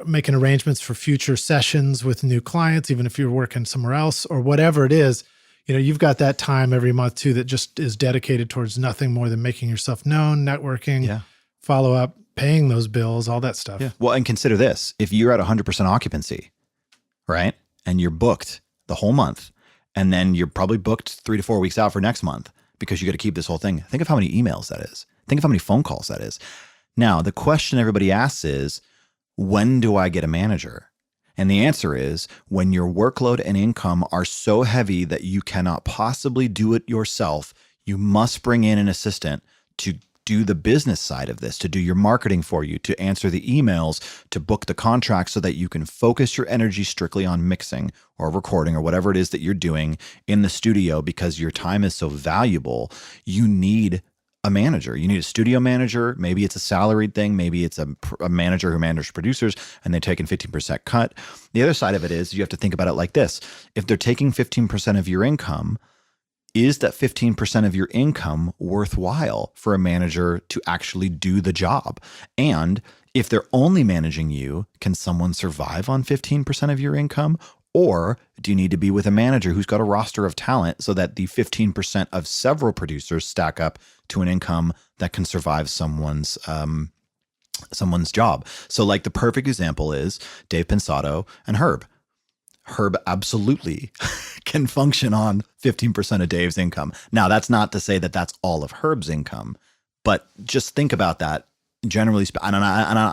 making arrangements for future sessions with new clients, even if you're working somewhere else or whatever it is, you've got that time every month too that just is dedicated towards nothing more than making yourself known, networking, follow up. paying those bills, all that stuff. Yeah. Well, and consider this. If you're at 100% occupancy, right, and you're booked the whole month, and then you're probably booked 3 to 4 weeks out for next month because you got to keep this whole thing. Think of how many emails that is. Think of how many phone calls that is. Now, the question everybody asks is, when do I get a manager? And the answer is when your workload and income are so heavy that you cannot possibly do it yourself, you must bring in an assistant to do the business side of this, to do your marketing for you, to answer the emails, to book the contracts so that you can focus your energy strictly on mixing or recording or whatever it is that you're doing in the studio because your time is so valuable. You need a manager. You need a studio manager. Maybe it's a salaried thing. Maybe it's a manager who manages producers and they're taking 15% cut. The other side of it is you have to think about it like this. If they're taking 15% of your income, is that 15% of your income worthwhile for a manager to actually do the job? And if they're only managing you, can someone survive on 15% of your income? Or do you need to be with a manager who's got a roster of talent so that the 15% of several producers stack up to an income that can survive someone's job? So like the perfect example is Dave Pensato and Herb. Herb absolutely can function on 15% of Dave's income. Now, that's not to say that that's all of Herb's income, but just think about that. Generally, I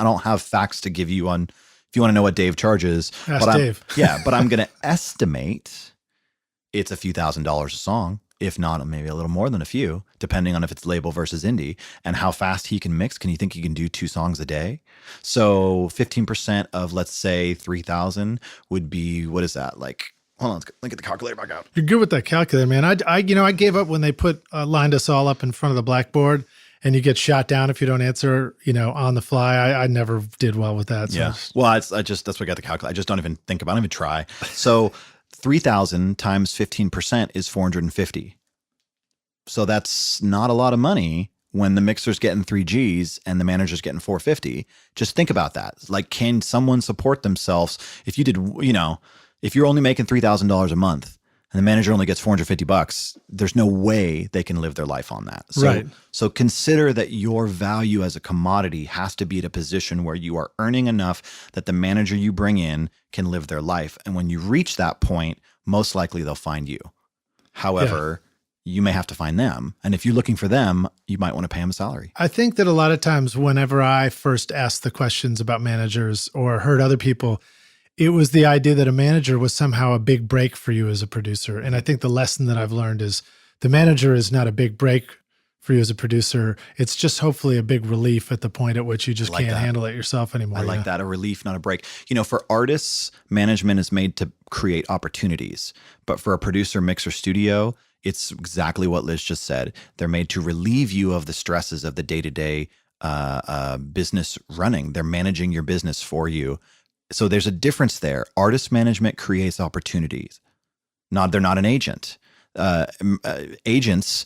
don't have facts to give you on if you want to know what Dave charges. Ask Dave. But I'm going to estimate it's a few $1,000s a song, if not maybe a little more than a few, depending on if it's label versus indie and how fast he can mix. Can you think he can do 2 songs a day? So 15% of, let's say, 3,000 would be, what is that? Like, hold on, let's get the calculator back out. You're good with that calculator, man. I gave up when they lined us all up in front of the blackboard and you get shot down if you don't answer, on the fly. I never did well with that. So yeah. Well, that's why I got the calculator. I just don't even think about it. I don't even try. So 3,000 times 15% is 450. So that's not a lot of money when the mixer's getting 3 Gs and the manager's getting 450. Just think about that. Like, can someone support themselves if you did, if you're only making $3,000 a month and the manager only gets $450, there's no way they can live their life on that. So, right. So consider that your value as a commodity has to be at a position where you are earning enough that the manager you bring in can live their life. And when you reach that point, most likely they'll find you. However, you may have to find them. And if you're looking for them, you might want to pay them a salary. I think that a lot of times whenever I first asked the questions about managers or heard other people, it was the idea that a manager was somehow a big break for you as a producer. And I think the lesson that I've learned is the manager is not a big break for you as a producer. It's just hopefully a big relief at the point at which you just can't handle it yourself anymore. I like that, a relief, not a break. For artists, management is made to create opportunities. But for a producer, mixer, studio, it's exactly what Liz just said. They're made to relieve you of the stresses of the day-to-day business running. They're managing your business for you. So there's a difference there. Artist management creates opportunities. They're not an agent. Agents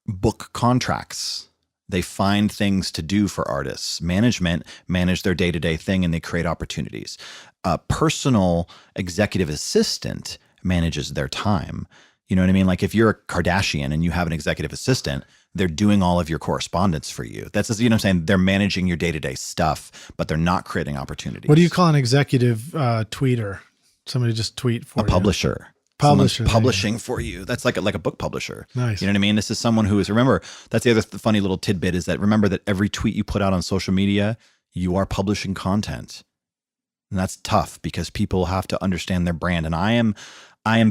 book contracts. They find things to do for artists. Management manage their day-to-day thing and they create opportunities. A personal executive assistant manages their time. You know what I mean? Like if you're a Kardashian and you have an executive assistant, they're doing all of your correspondence for you. That's just, what I'm saying? They're managing your day-to-day stuff, but they're not creating opportunities. What do you call an executive tweeter? Somebody just tweet for you. A publisher. Publisher. Someone's publishing for you. That's like a book publisher. Nice. You know what I mean? This is someone who is, remember, that's the other funny little tidbit is that remember that every tweet you put out on social media, you are publishing content. And that's tough because people have to understand their brand. And I am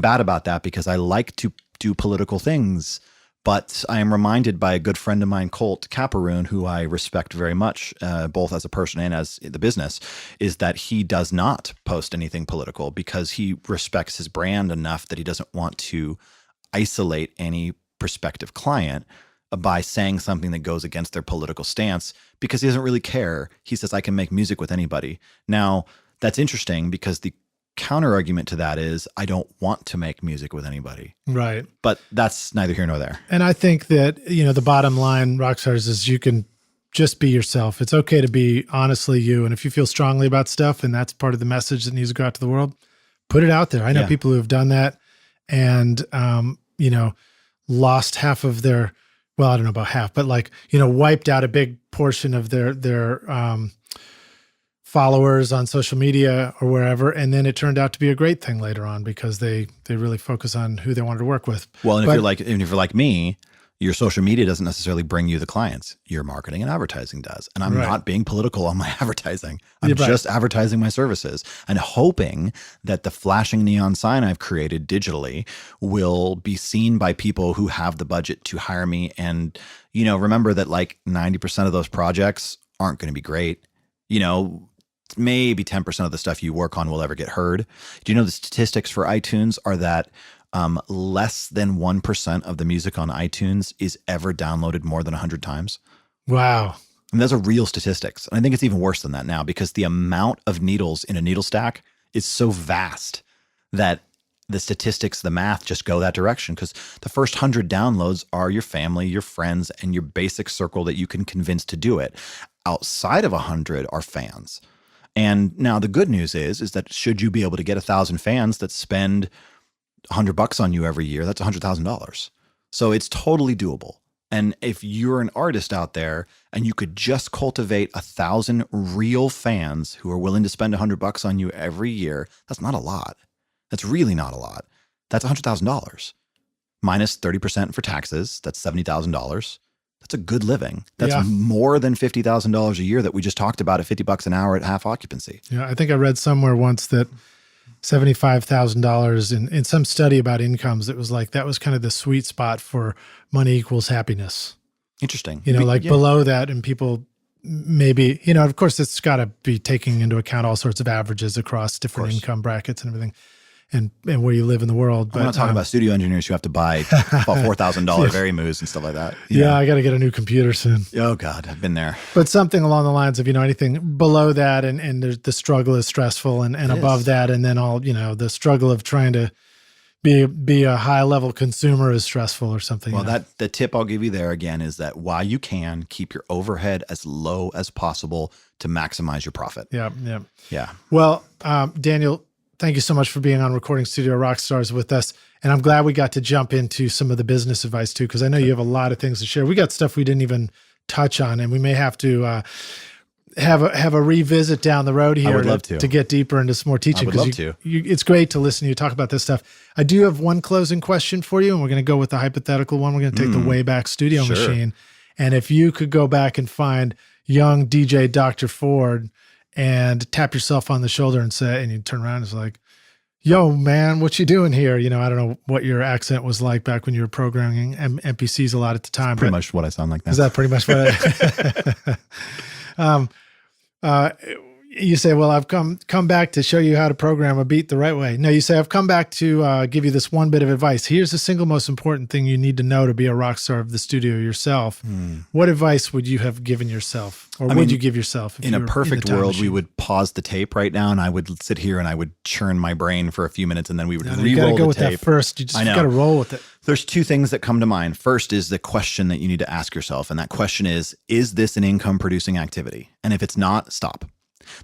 bad about that because I like to do political things, but I am reminded by a good friend of mine, Colt Caparoon, who I respect very much, both as a person and as the business, is that he does not post anything political because he respects his brand enough that he doesn't want to isolate any prospective client by saying something that goes against their political stance because he doesn't really care. He says, I can make music with anybody. Now, that's interesting because the counter argument to that is I don't want to make music with anybody. Right. But that's neither here nor there. And I think that, the bottom line, Rockstars, is you can just be yourself. It's okay to be honestly you. And if you feel strongly about stuff and that's part of the message that needs to go out to the world, put it out there. I know people who have done that and, lost half of their well, I don't know about half, but like, wiped out a big portion of their followers on social media or wherever. And then it turned out to be a great thing later on because they really focus on who they wanted to work with. Well, and if you're like me, your social media doesn't necessarily bring you the clients. Your marketing and advertising does. And I'm not being political on my advertising. I'm just advertising my services and hoping that the flashing neon sign I've created digitally will be seen by people who have the budget to hire me. And, remember that like 90% of those projects aren't going to be great. Maybe 10% of the stuff you work on will ever get heard. Do you know the statistics for iTunes are that less than 1% of the music on iTunes is ever downloaded more than 100 times. Wow. And those are real statistics. And I think it's even worse than that now because the amount of needles in a needle stack is so vast that the statistics, the math just go that direction because the first 100 downloads are your family, your friends, and your basic circle that you can convince to do it. Outside of 100 are fans. And now the good news is that should you be able to get 1,000 fans that spend $100 on you every year, that's $100,000. So it's totally doable. And if you're an artist out there and you could just cultivate 1,000 real fans who are willing to spend $100 on you every year, that's not a lot. That's really not a lot. That's $100,000 minus 30% for taxes. That's $70,000. That's a good living. That's more than $50,000 a year that we just talked about at $50 an hour at half occupancy. Yeah, I think I read somewhere once that $75,000 in some study about incomes, it was like that was kind of the sweet spot for money equals happiness. Interesting. Below that, and people maybe, of course, it's got to be taking into account all sorts of averages across different income brackets and everything. And where you live in the world. But I'm not talking about studio engineers who have to buy about $4,000 Varimus and stuff like that. Yeah, I got to get a new computer soon. Oh God, I've been there. But something along the lines of, anything below that and the struggle is stressful and above that. And then the struggle of trying to be a high level consumer is stressful or something. Well, the tip I'll give you there again is that while you can keep your overhead as low as possible to maximize your profit. Yeah. Well, Daniel, thank you so much for being on Recording Studio Rockstars with us. And I'm glad we got to jump into some of the business advice too, because I know you have a lot of things to share. We got stuff we didn't even touch on, and we may have to have a revisit down the road here to get deeper into some more teaching. I would love to. It's great to listen to you talk about this stuff. I do have one closing question for you, and we're going to go with the hypothetical one. We're going to take the Wayback Studio machine. And if you could go back and find young DJ Dr. Ford and tap yourself on the shoulder and you turn around and it's like, yo, man, what you doing here? I don't know what your accent was like back when you were programming MPCs a lot at the time. Pretty much what I sound like now. Is that pretty much what you say, well, I've come back to show you how to program a beat the right way. No, you say, I've come back to give you this one bit of advice. Here's the single most important thing you need to know to be a rock star of the studio yourself. What advice would you have given yourself? Or would you give yourself? In a perfect world, we would pause the tape right now and I would sit here and I would churn my brain for a few minutes and then we would re-roll the tape. You got to go with that first. You just got to roll with it. There's two things that come to mind. First is the question that you need to ask yourself. And that question is this an income producing activity? And if it's not, stop.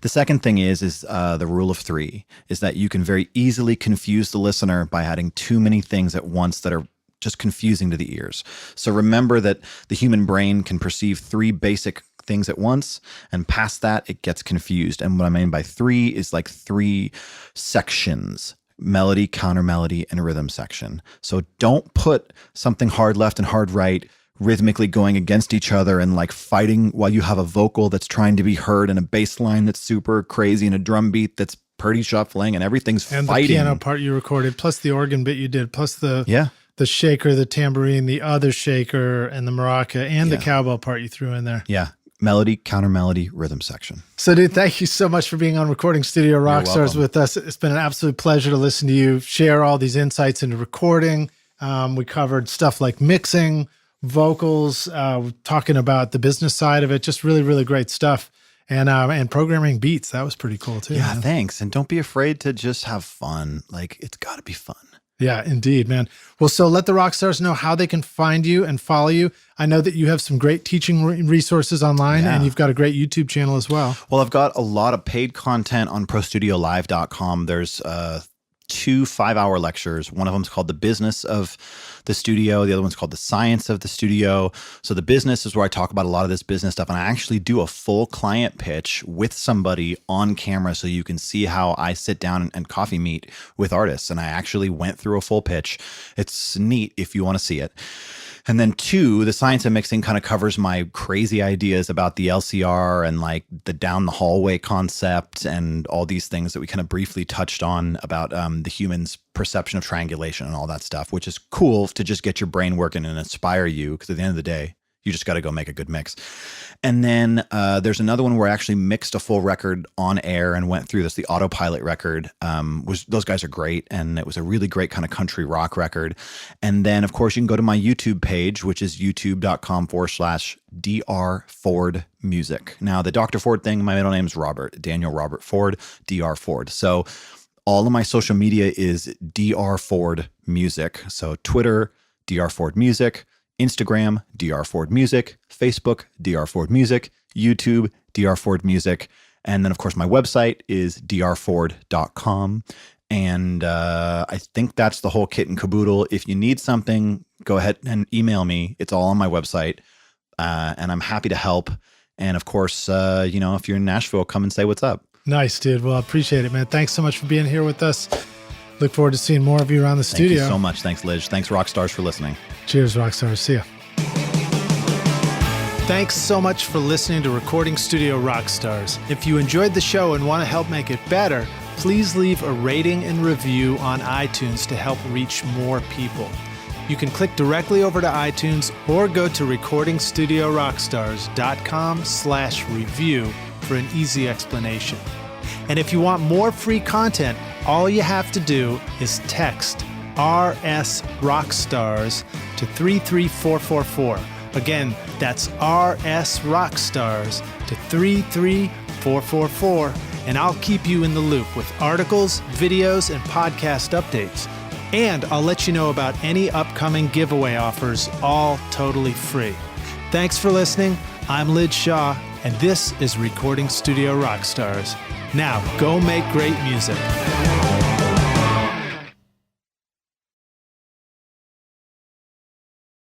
The second thing is the rule of three, is that you can very easily confuse the listener by adding too many things at once that are just confusing to the ears. So remember that the human brain can perceive three basic things at once, and past that, it gets confused. And what I mean by three is like three sections: melody, counter melody, and rhythm section. So don't put something hard left and hard right rhythmically going against each other and like fighting while you have a vocal that's trying to be heard and a bass line that's super crazy and a drum beat that's pretty shuffling and everything's fighting. And the piano part you recorded, plus the organ bit you did, plus the shaker, the tambourine, the other shaker, and the maraca, and the cowbell part you threw in there. Yeah. Melody, counter melody, rhythm section. So, dude, thank you so much for being on Recording Studio Rockstars with us. It's been an absolute pleasure to listen to you share all these insights into recording. We covered stuff like mixing, vocals, talking about the business side of it. Just really, really great stuff. And programming beats. That was pretty cool too. Yeah, man. Thanks. And don't be afraid to just have fun. Like, it's got to be fun. Yeah, indeed, man. Well, so let the rock stars know how they can find you and follow you. I know that you have some great teaching resources online, and you've got a great YouTube channel as well. Well, I've got a lot of paid content on prostudiolive.com. There's 2 5-hour lectures. One of them is called The Business of the studio. The other one's called The Science of the Studio. So the business is where I talk about a lot of this business stuff. And I actually do a full client pitch with somebody on camera so you can see how I sit down and coffee meet with artists. And I actually went through a full pitch. It's neat if you want to see it. And then 2, the science of mixing kind of covers my crazy ideas about the LCR and like the down the hallway concept and all these things that we kind of briefly touched on about the human's perception of triangulation and all that stuff, which is cool to just get your brain working and inspire you, because at the end of the day, you just got to go make a good mix. And then there's another one where I actually mixed a full record on air and went through this. The Autopilot record, those guys are great. And it was a really great kind of country rock record. And then, of course, you can go to my YouTube page, which is youtube.com/Dr. Ford Music. Now, the Dr. Ford thing, my middle name is Robert, Daniel Robert Ford, Dr. Ford. So all of my social media is Dr. Ford Music. So Twitter, Dr. Ford Music. Instagram, Dr. Ford Music, Facebook, Dr. Ford Music, YouTube, Dr. Ford Music. And then, of course, my website is drford.com. And I think that's the whole kit and caboodle. If you need something, go ahead and email me. It's all on my website. And I'm happy to help. And of course, if you're in Nashville, come and say what's up. Nice, dude. Well, I appreciate it, man. Thanks so much for being here with us. Look forward to seeing more of you around the studio. Thank you so much. Thanks, Liz. Thanks, Rockstars, for listening. Cheers, Rockstars. See ya. Thanks so much for listening to Recording Studio Rockstars. If you enjoyed the show and want to help make it better, please leave a rating and review on iTunes to help reach more people. You can click directly over to iTunes or go to recordingstudiorockstars.com/review for an easy explanation. And if you want more free content, all you have to do is text RS Rockstars to 33444. Again, that's RS Rockstars to 33444, and I'll keep you in the loop with articles, videos, and podcast updates. And I'll let you know about any upcoming giveaway offers, all totally free. Thanks for listening. I'm Lij Shaw, and this is Recording Studio Rockstars. Now, go make great music.